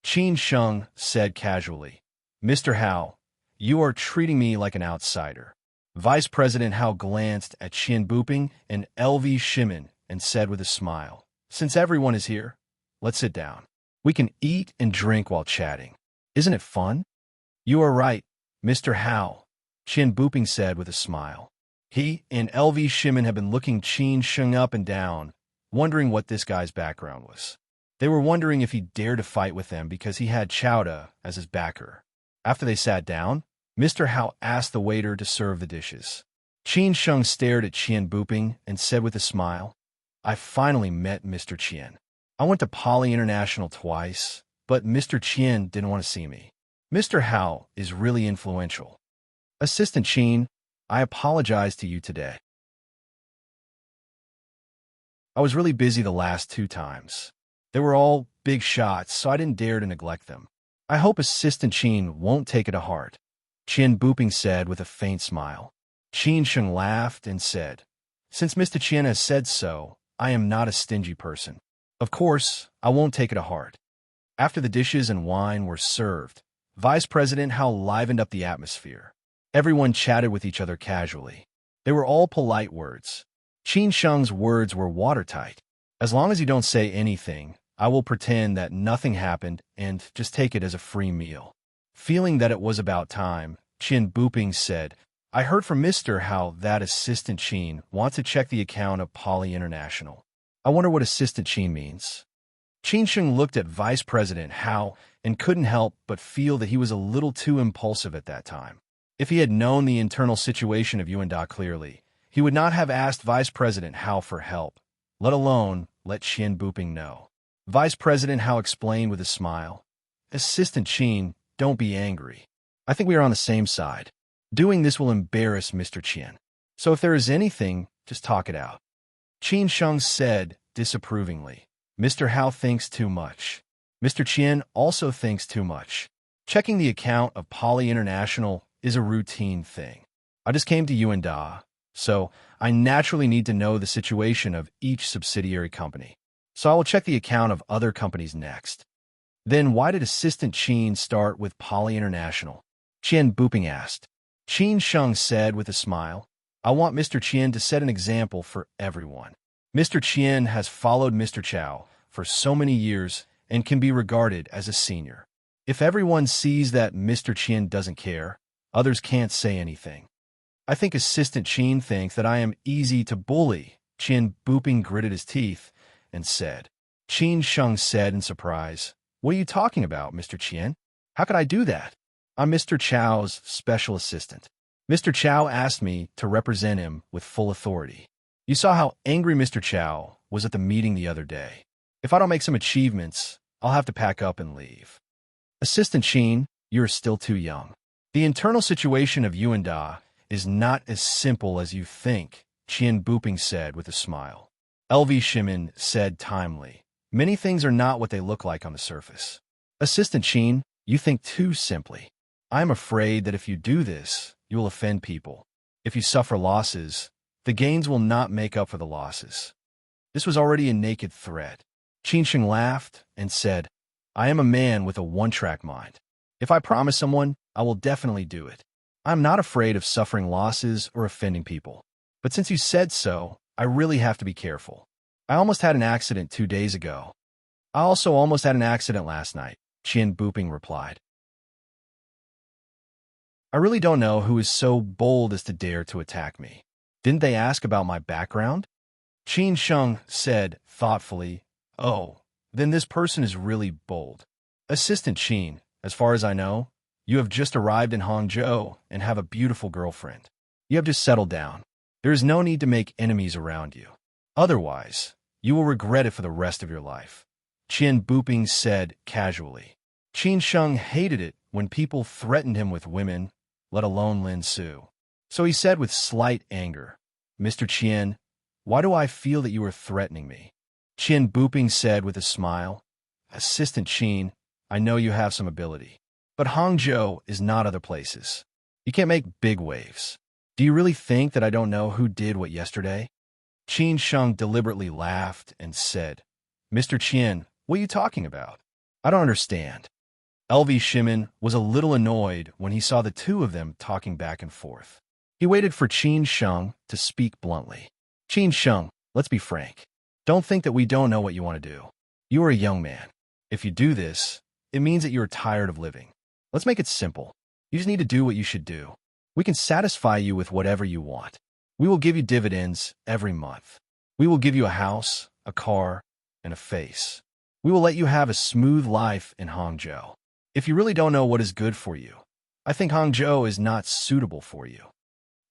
Qin Sheng said casually, Mr. Hao, you are treating me like an outsider. Vice President Hao glanced at Qian Buping and LV Shimin and said with a smile, Since everyone is here, let's sit down. We can eat and drink while chatting. Isn't it fun? You are right, Mr. Hao, Qian Buping said with a smile. He and LV Shimin had been looking Qin Sheng up and down, wondering what this guy's background was. They were wondering if he dared to fight with them because he had chowda as his backer. After they sat down, Mr. Hao asked the waiter to serve the dishes. Qin Sheng stared at Qian Buping and said with a smile, I finally met Mr. Qian. I went to Poly International twice, but Mr. Qian didn't want to see me. Mr. Hao is really influential. Assistant Qin, I apologize to you today. I was really busy the last 2 times. They were all big shots, so I didn't dare to neglect them. I hope Assistant Qin won't take it to heart, Qian Buping said with a faint smile. Qin Sheng laughed and said, Since Mr. Qian has said so, I am not a stingy person. Of course, I won't take it to heart. After the dishes and wine were served, Vice President Hao livened up the atmosphere. Everyone chatted with each other casually. They were all polite words. Qin Sheng's words were watertight. As long as you don't say anything, I will pretend that nothing happened and just take it as a free meal. Feeling that it was about time, Qian Buping said, I heard from Mr. Hao that Assistant Qin wants to check the account of Poly International. I wonder what Assistant Qin means. Qin Sheng looked at Vice President Hao and couldn't help but feel that he was a little too impulsive at that time. If he had known the internal situation of Yuanda clearly, he would not have asked Vice President Hao for help, let alone let Qian Buping know. Vice President Hao explained with a smile, Assistant Qin, don't be angry. I think we are on the same side. Doing this will embarrass Mr. Qian. So if there is anything, just talk it out. Qin Sheng said disapprovingly, Mr. Hao thinks too much. Mr. Qian also thinks too much. Checking the account of Poly International is a routine thing. I just came to Yuanda, so I naturally need to know the situation of each subsidiary company. So I will check the account of other companies next. Then why did Assistant Qin start with Poly International? Qian Buping asked. Qin Sheng said with a smile, I want Mr. Qian to set an example for everyone. Mr. Qian has followed Mr. Chao for so many years and can be regarded as a senior. If everyone sees that Mr. Chien doesn't care, others can't say anything. I think Assistant Chien thinks that I am easy to bully. Chien Booping gritted his teeth and said. Chien Sheng said in surprise, "What are you talking about, Mr. Chien? How could I do that? I'm Mr. Chow's special assistant. Mr. Chow asked me to represent him with full authority. You saw how angry Mr. Chow was at the meeting the other day. If I don't make some achievements, I'll have to pack up and leave." Assistant Chien, you are still too young. The internal situation of you and Da is not as simple as you think, Chien Booping said with a smile. LV Shimin said timely, "Many things are not what they look like on the surface." Assistant Chien, you think too simply. I am afraid that if you do this, you will offend people. If you suffer losses, the gains will not make up for the losses. This was already a naked threat. Chien Sheng laughed and said, I am a man with a one-track mind. If I promise someone, I will definitely do it. I am not afraid of suffering losses or offending people. But since you said so, I really have to be careful. I almost had an accident 2 days ago. I also almost had an accident last night, Chien Booping replied. I really don't know who is so bold as to dare to attack me. Didn't they ask about my background? Chien Sheng said thoughtfully, Oh, then this person is really bold. Assistant Chien, as far as I know, you have just arrived in Hangzhou and have a beautiful girlfriend. You have just settled down. There is no need to make enemies around you. Otherwise, you will regret it for the rest of your life. Chien Booping said casually. Chien Sheng hated it when people threatened him with women, let alone Lin Su. So he said with slight anger, Mr. Chien, why do I feel that you are threatening me? Chien Booping said with a smile, Assistant Chien, I know you have some ability. But Hangzhou is not other places. You can't make big waves. Do you really think that I don't know who did what yesterday? Chien Sheng deliberately laughed and said, Mr. Chien, what are you talking about? I don't understand. LV Shimin was a little annoyed when he saw the two of them talking back and forth. He waited for Chien Sheng to speak bluntly. Chien Sheng, let's be frank. Don't think that we don't know what you want to do. You are a young man. If you do this, it means that you are tired of living. Let's make it simple. You just need to do what you should do. We can satisfy you with whatever you want. We will give you dividends every month. We will give you a house, a car, and a face. We will let you have a smooth life in Hangzhou. If you really don't know what is good for you, I think Hangzhou is not suitable for you.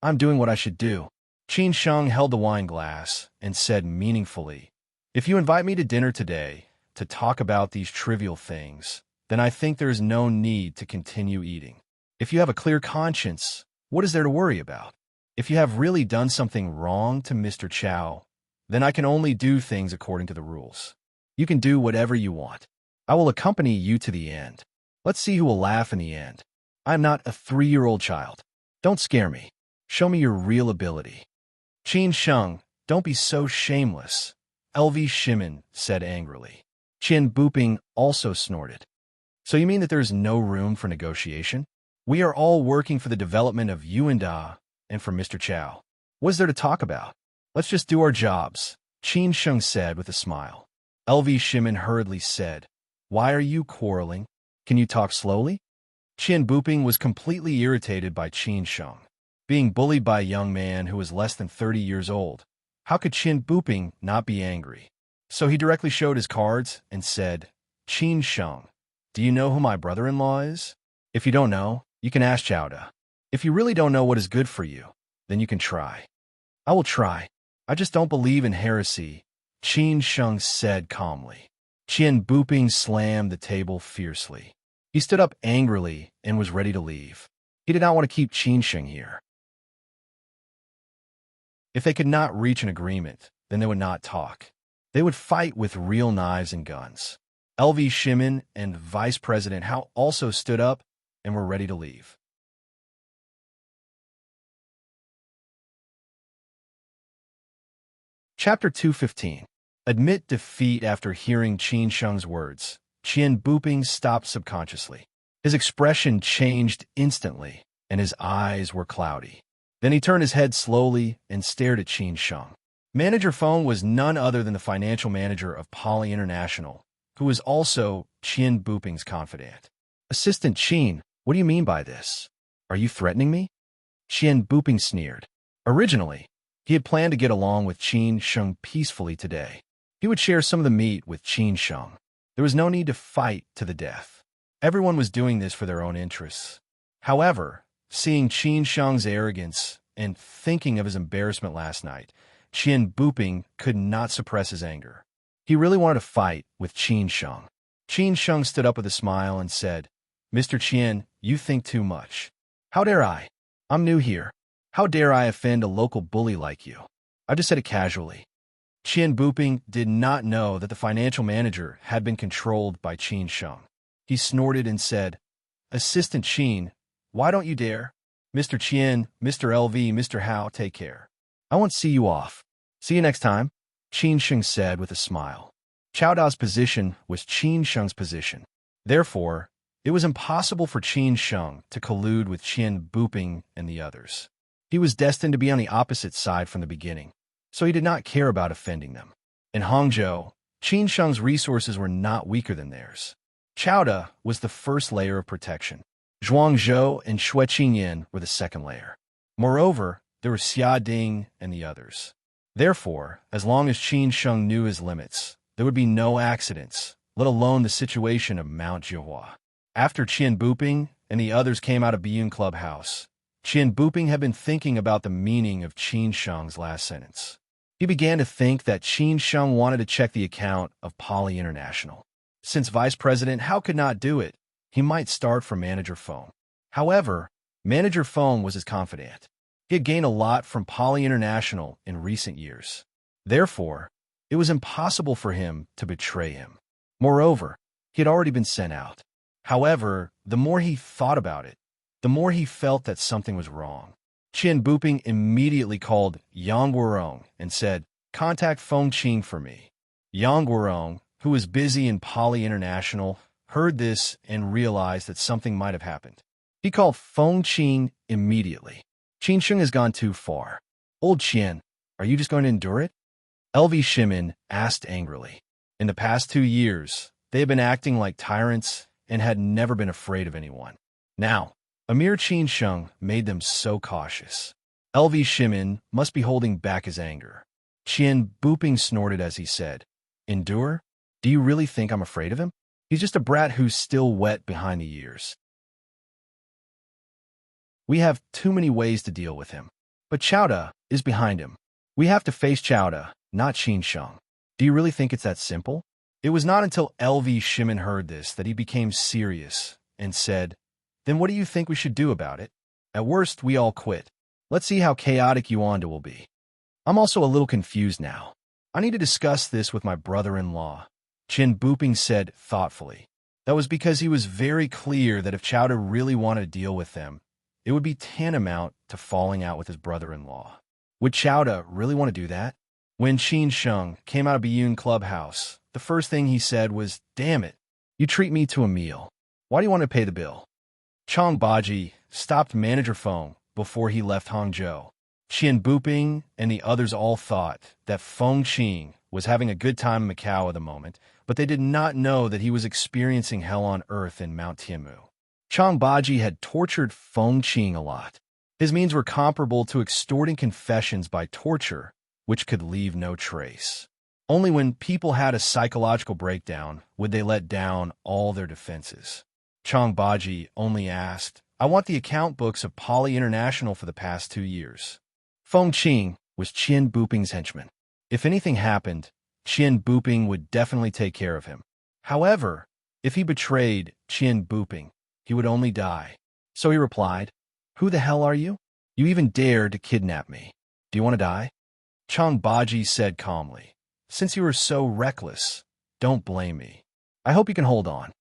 I'm doing what I should do. Chien Sheng held the wine glass and said meaningfully, If you invite me to dinner today to talk about these trivial things, then I think there is no need to continue eating. If you have a clear conscience, what is there to worry about? If you have really done something wrong to Mr. Chow, then I can only do things according to the rules. You can do whatever you want. I will accompany you to the end. Let's see who will laugh in the end. I am not a 3-year-old child. Don't scare me. Show me your real ability. Chien Sheng, don't be so shameless, LV Shimin said angrily. Chien Booping also snorted. So you mean that there is no room for negotiation? We are all working for the development of you and Da, and for Mr. Chow. What is there to talk about? Let's just do our jobs, Chien Sheng said with a smile. LV Shimin hurriedly said, Why are you quarreling? Can you talk slowly? Chien Booping was completely irritated by Chien Sheng. Being bullied by a young man who was less than 30 years old, how could Chien Booping not be angry? So he directly showed his cards and said, Chien Sheng, do you know who my brother-in-law is? If you don't know, you can ask Chowda. If you really don't know what is good for you, then you can try. I will try. I just don't believe in heresy, Chien Sheng said calmly. Chien Booping slammed the table fiercely. He stood up angrily and was ready to leave. He did not want to keep Chien Sheng here. If they could not reach an agreement, then they would not talk. They would fight with real knives and guns. LV Shimin and Vice President Hao also stood up and were ready to leave. Chapter 215. Admit defeat. After hearing Chien Sheng's words, Chien Booping stopped subconsciously. His expression changed instantly, and his eyes were cloudy. Then he turned his head slowly and stared at Chien Sheng. Manager Feng was none other than the financial manager of Poly International, who was also Chien Booping's confidant. Assistant Qin, what do you mean by this? Are you threatening me? Qian Buping sneered. Originally, he had planned to get along with Qin Sheng peacefully today. He would share some of the meat with Qin Sheng. There was no need to fight to the death. Everyone was doing this for their own interests. However, seeing Qin Sheng's arrogance and thinking of his embarrassment last night, Qian Buping could not suppress his anger. He really wanted to fight with Qin Sheng. Qin Sheng stood up with a smile and said, Mr. Qian, you think too much. How dare I? I'm new here. How dare I offend a local bully like you? I just said it casually. Qian Buping did not know that the financial manager had been controlled by Qin Sheng. He snorted and said, Assistant Qin, why don't you dare? Mr. Qian, Mr. LV, Mr. Hao, take care. I won't see you off. See you next time, Qin Sheng said with a smile. Chao Da's position was Qin Sheng's position. Therefore, it was impossible for Qin Sheng to collude with Qian Buping and the others. He was destined to be on the opposite side from the beginning, so he did not care about offending them. In Hangzhou, Qin Sheng's resources were not weaker than theirs. Chao Da was the first layer of protection. Zhuangzhou and Xue Qingyan were the second layer. Moreover, there were Xia Ding and the others. Therefore, as long as Qin Sheng knew his limits, there would be no accidents, let alone the situation of Mount Jihua. After Qian Buping and the others came out of Biyun Clubhouse, Qian Buping had been thinking about the meaning of Qin Sheng's last sentence. He began to think that Qin Sheng wanted to check the account of Poly International. Since Vice President Hao could not do it, he might start from Manager Feng. However, Manager Feng was his confidant. He had gained a lot from Poly International in recent years. Therefore, it was impossible for him to betray him. Moreover, he had already been sent out. However, the more he thought about it, the more he felt that something was wrong. Qian Buping immediately called Yang Guorong and said, Contact Feng Qing for me. Yang Guorong, who was busy in Poly International, heard this and realized that something might have happened. He called Feng Qing immediately. Qin Sheng has gone too far. Old Qian, are you just going to endure it? LV Shimin asked angrily. In the past 2 years, they had been acting like tyrants and had never been afraid of anyone. Now, Emir Qin Sheng made them so cautious. LV Shimin must be holding back his anger. Qian Buping snorted as he said, Endure? Do you really think I'm afraid of him? He's just a brat who's still wet behind the ears. We have too many ways to deal with him. But Chao Da is behind him. We have to face Chao Da, not Qin Sheng. Do you really think it's that simple? It was not until LV Shimin heard this that he became serious and said, Then what do you think we should do about it? At worst, we all quit. Let's see how chaotic Yuanda will be. I'm also a little confused now. I need to discuss this with my brother-in-law, Qian Buping said thoughtfully. That was because he was very clear that if Chao Da really wanted to deal with them, it would be tantamount to falling out with his brother-in-law. Would Chao Da really want to do that? When Qin Sheng came out of Biyun Clubhouse, the first thing he said was, Damn it, you treat me to a meal. Why do you want to pay the bill? Chang Baji stopped Manager Feng before he left Hangzhou. Qian Buping and the others all thought that Feng Qing was having a good time in Macau at the moment, but they did not know that he was experiencing hell on earth in Mount Tianmu. Chang Baji had tortured Feng Qing a lot. His means were comparable to extorting confessions by torture, which could leave no trace. Only when people had a psychological breakdown would they let down all their defenses. Chang Baji only asked, I want the account books of Poly International for the past 2 years. Feng Qing was Qian Buping's henchman. If anything happened, Qian Buping would definitely take care of him. However, if he betrayed Qian Buping, he would only die. So he replied, Who the hell are you? You even dared to kidnap me. Do you want to die? Chang Baji said calmly, Since you were so reckless, don't blame me. I hope you can hold on.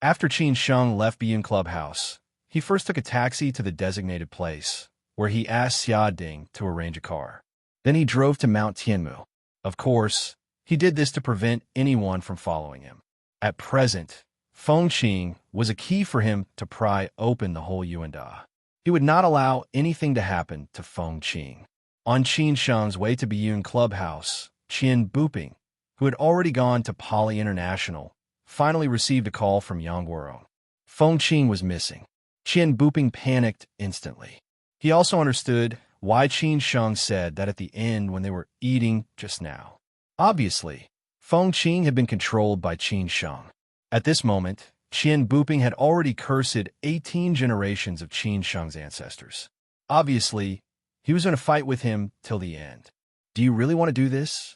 After Qin Sheng left Biyun Clubhouse, he first took a taxi to the designated place, where he asked Xia Ding to arrange a car. Then he drove to Mount Tianmu. Of course, he did this to prevent anyone from following him. At present, Feng Qing was a key for him to pry open the whole Yuanda. He would not allow anything to happen to Feng Qing. On Qin Sheng's way to Biyun Clubhouse, Qian Buping, who had already gone to Poly International, finally received a call from Yang Guorong. Feng Qing was missing. Qian Buping panicked instantly. He also understood why Qin Sheng said that at the end when they were eating just now. Obviously, Feng Qing had been controlled by Qin Sheng. At this moment, Qian Buping had already cursed 18 generations of Qin Sheng's ancestors. Obviously, he was going to fight with him till the end. Do you really want to do this?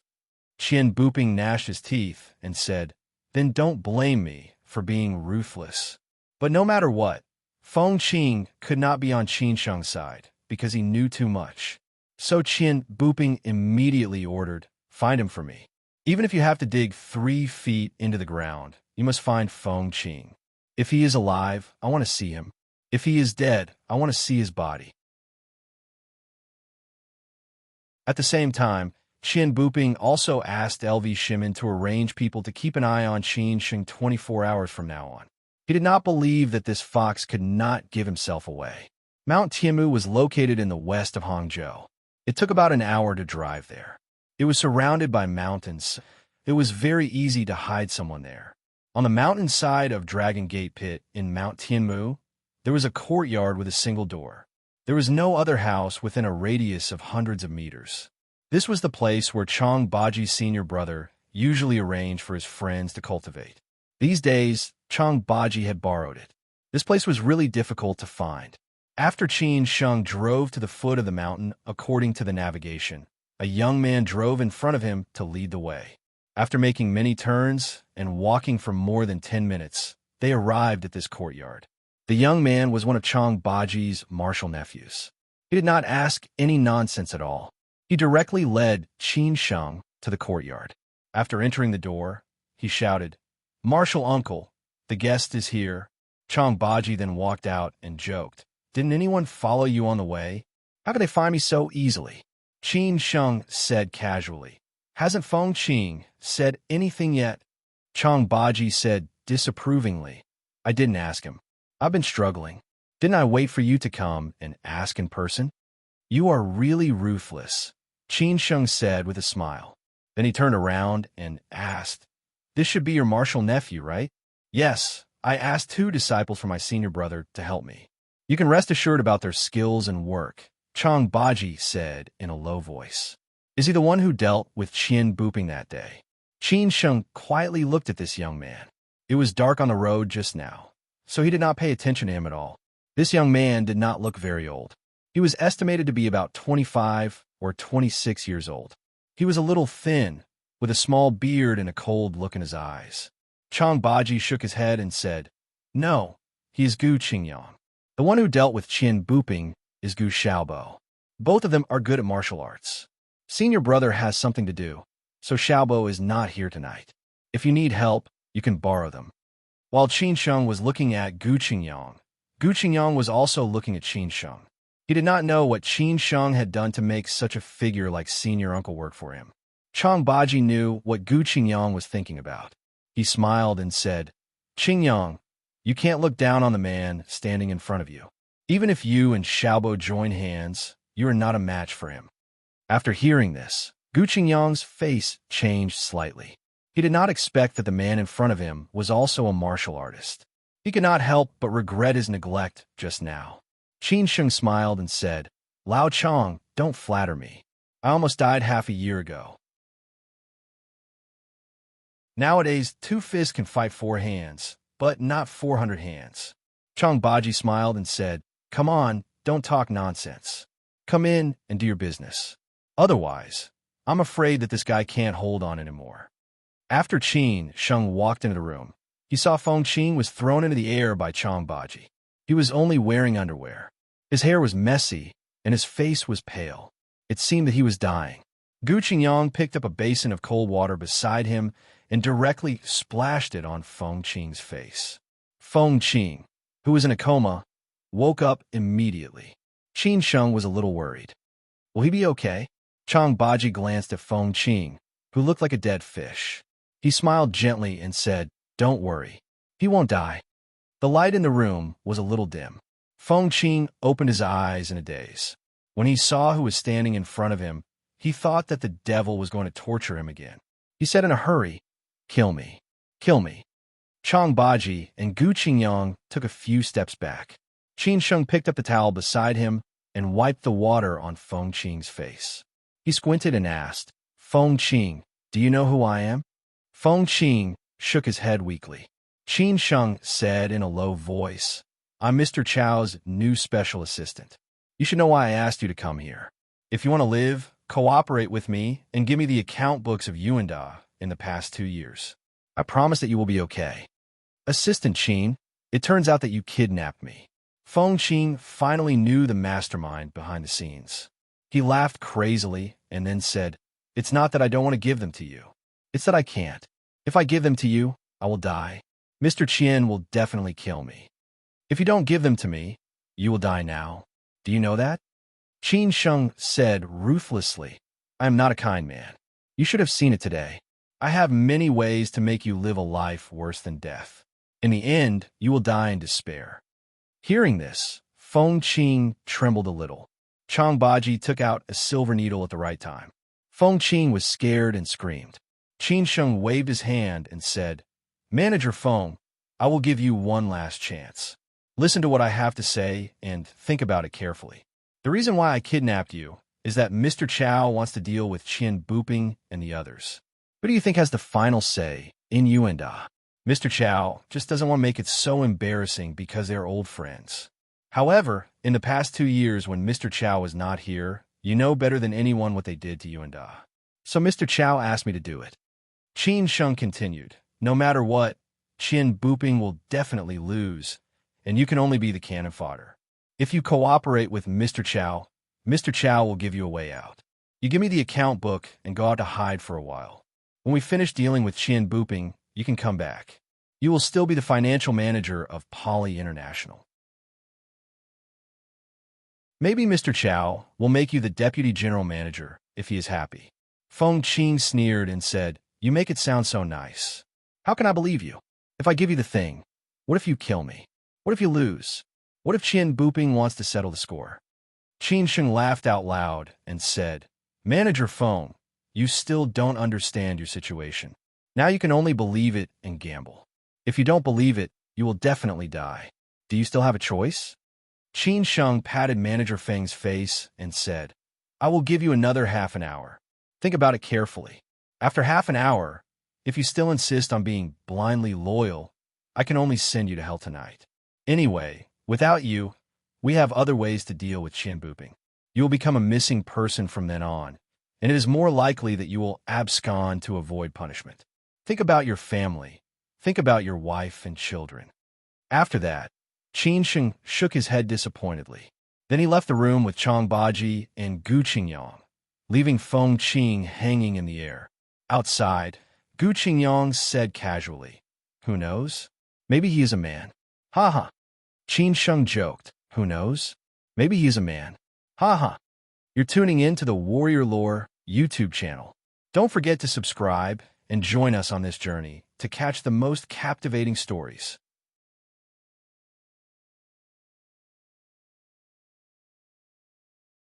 Qian Buping gnashed his teeth and said, then don't blame me for being ruthless. But no matter what, Feng Qing could not be on Qin Sheng's side because he knew too much. So Qian Buping immediately ordered, find him for me. Even if you have to dig 3 feet into the ground, you must find Feng Qing. If he is alive, I want to see him. If he is dead, I want to see his body. At the same time, Qian Buping also asked LV Shimin to arrange people to keep an eye on Qin Sheng 24 hours from now on. He did not believe that this fox could not give himself away. Mount Tianmu was located in the west of Hangzhou. It took about an hour to drive there. It was surrounded by mountains. It was very easy to hide someone there. On the mountainside of Dragon Gate Pit in Mount Tianmu, there was a courtyard with a single door. There was no other house within a radius of hundreds of meters. This was the place where Chang Baji's senior brother usually arranged for his friends to cultivate. These days, Chang Baji had borrowed it. This place was really difficult to find. After Qin Sheng drove to the foot of the mountain according to the navigation, a young man drove in front of him to lead the way. After making many turns and walking for more than 10 minutes, they arrived at this courtyard. The young man was one of Chang Baji's martial nephews. He did not ask any nonsense at all. He directly led Qin Sheng to the courtyard. After entering the door, he shouted, "Martial uncle, the guest is here." Chang Baji then walked out and joked, "Didn't anyone follow you on the way? How could they find me so easily?" Qin Sheng said casually, "Hasn't Feng Qing said anything yet?" Chang Baji said disapprovingly, "I didn't ask him. I've been struggling. Didn't I wait for you to come and ask in person?" "You are really ruthless," Qin Sheng said with a smile. Then he turned around and asked, "This should be your martial nephew, right?" "Yes, I asked 2 disciples from my senior brother to help me. You can rest assured about their skills and work," Chang Baji said in a low voice. "Is he the one who dealt with Qian Buping that day?" Qin Sheng quietly looked at this young man. It was dark on the road just now, so he did not pay attention to him at all. This young man did not look very old. He was estimated to be about 25 or 26 years old. He was a little thin, with a small beard and a cold look in his eyes. Chang Baji shook his head and said, "No, he is Gu Qingyang. The one who dealt with Qian Buping is Gu Xiaobo. Both of them are good at martial arts. Senior brother has something to do, so Xiaobo is not here tonight. If you need help, you can borrow them." While Qin Sheng was looking at Gu Qingyang was also looking at Qin Sheng. He did not know what Qin Sheng had done to make such a figure like senior uncle work for him. Chang Baji knew what Gu Qingyang was thinking about. He smiled and said, "Qingyang, you can't look down on the man standing in front of you. Even if you and Xiaobo join hands, you are not a match for him." After hearing this, Gu Qingyang's face changed slightly. He did not expect that the man in front of him was also a martial artist. He could not help but regret his neglect just now. Qin Sheng smiled and said, "Lao Chang, don't flatter me. I almost died half a year ago. Nowadays, 2 fists can fight 4 hands, but not 400 hands." Chang Baji smiled and said, "Come on, don't talk nonsense. Come in and do your business. Otherwise, I'm afraid that this guy can't hold on anymore." After Qin Sheng walked into the room, he saw Feng Qing was thrown into the air by Chang Baji. He was only wearing underwear. His hair was messy, and his face was pale. It seemed that he was dying. Gu Qingyang picked up a basin of cold water beside him and directly splashed it on Feng Qing's face. Feng Qing, who was in a coma, woke up immediately. Qin Sheng was a little worried. "Will he be okay?" Chang Baji glanced at Feng Qing, who looked like a dead fish. He smiled gently and said, "Don't worry. He won't die." The light in the room was a little dim. Feng Qing opened his eyes in a daze. When he saw who was standing in front of him, he thought that the devil was going to torture him again. He said in a hurry, "Kill me. Kill me." Chang Baji and Gu Qingyang took a few steps back. Qin Sheng picked up the towel beside him and wiped the water on Feng Qing's face. He squinted and asked, "Feng Qing, do you know who I am?" Feng Qing shook his head weakly. Qin Sheng said in a low voice, "I'm Mr. Chao's new special assistant. You should know why I asked you to come here. If you want to live, cooperate with me and give me the account books of you and Da in the past 2 years. I promise that you will be okay." "Assistant Qin, it turns out that you kidnapped me." Feng Qing finally knew the mastermind behind the scenes. He laughed crazily and then said, "It's not that I don't want to give them to you. It's that I can't. If I give them to you, I will die. Mr. Qian will definitely kill me. If you don't give them to me, you will die now. Do you know that?" Qin Sheng said ruthlessly, "I am not a kind man. You should have seen it today. I have many ways to make you live a life worse than death. In the end, you will die in despair." Hearing this, Feng Qing trembled a little. Chang Baji took out a silver needle at the right time. Feng Qing was scared and screamed. Qin Sheng waved his hand and said, "Manager Feng, I will give you one last chance. Listen to what I have to say and think about it carefully. The reason why I kidnapped you is that Mr. Chao wants to deal with Qian Buping and the others. Who do you think has the final say in you and Da? Mr. Chao just doesn't want to make it so embarrassing because they're old friends. However, in the past 2 years when Mr. Chao was not here, you know better than anyone what they did to you and Da. So Mr. Chao asked me to do it." Qin Sheng continued, "No matter what, Qian Buping will definitely lose, and you can only be the cannon fodder. If you cooperate with Mr. Chao will give you a way out. You give me the account book and go out to hide for a while. When we finish dealing with Qian Buping, you can come back. You will still be the financial manager of Poly International. Maybe Mr. Chao will make you the deputy general manager if he is happy." Feng Qing sneered and said, "You make it sound so nice. How can I believe you? If I give you the thing, what if you kill me? What if you lose? What if Qian Buping wants to settle the score?" Qin Sheng laughed out loud and said, "Manager Feng, you still don't understand your situation. Now you can only believe it and gamble. If you don't believe it, you will definitely die. Do you still have a choice?" Qin Sheng patted Manager Feng's face and said, "I will give you another half an hour. Think about it carefully. After half an hour, if you still insist on being blindly loyal, I can only send you to hell tonight. Anyway, without you, we have other ways to deal with Qian Buping. You will become a missing person from then on, and it is more likely that you will abscond to avoid punishment. Think about your family. Think about your wife and children." After that, Qin Sheng shook his head disappointedly. Then he left the room with Chang Baji and Gu Qingyang, leaving Feng Qing hanging in the air. Outside, Gu Qingyang said casually, "Who knows? Maybe he is a man." "Ha ha." Qin Sheng joked, "Who knows? Maybe he is a man. Ha ha." You're tuning in to the Warrior Lore YouTube channel. Don't forget to subscribe and join us on this journey to catch the most captivating stories.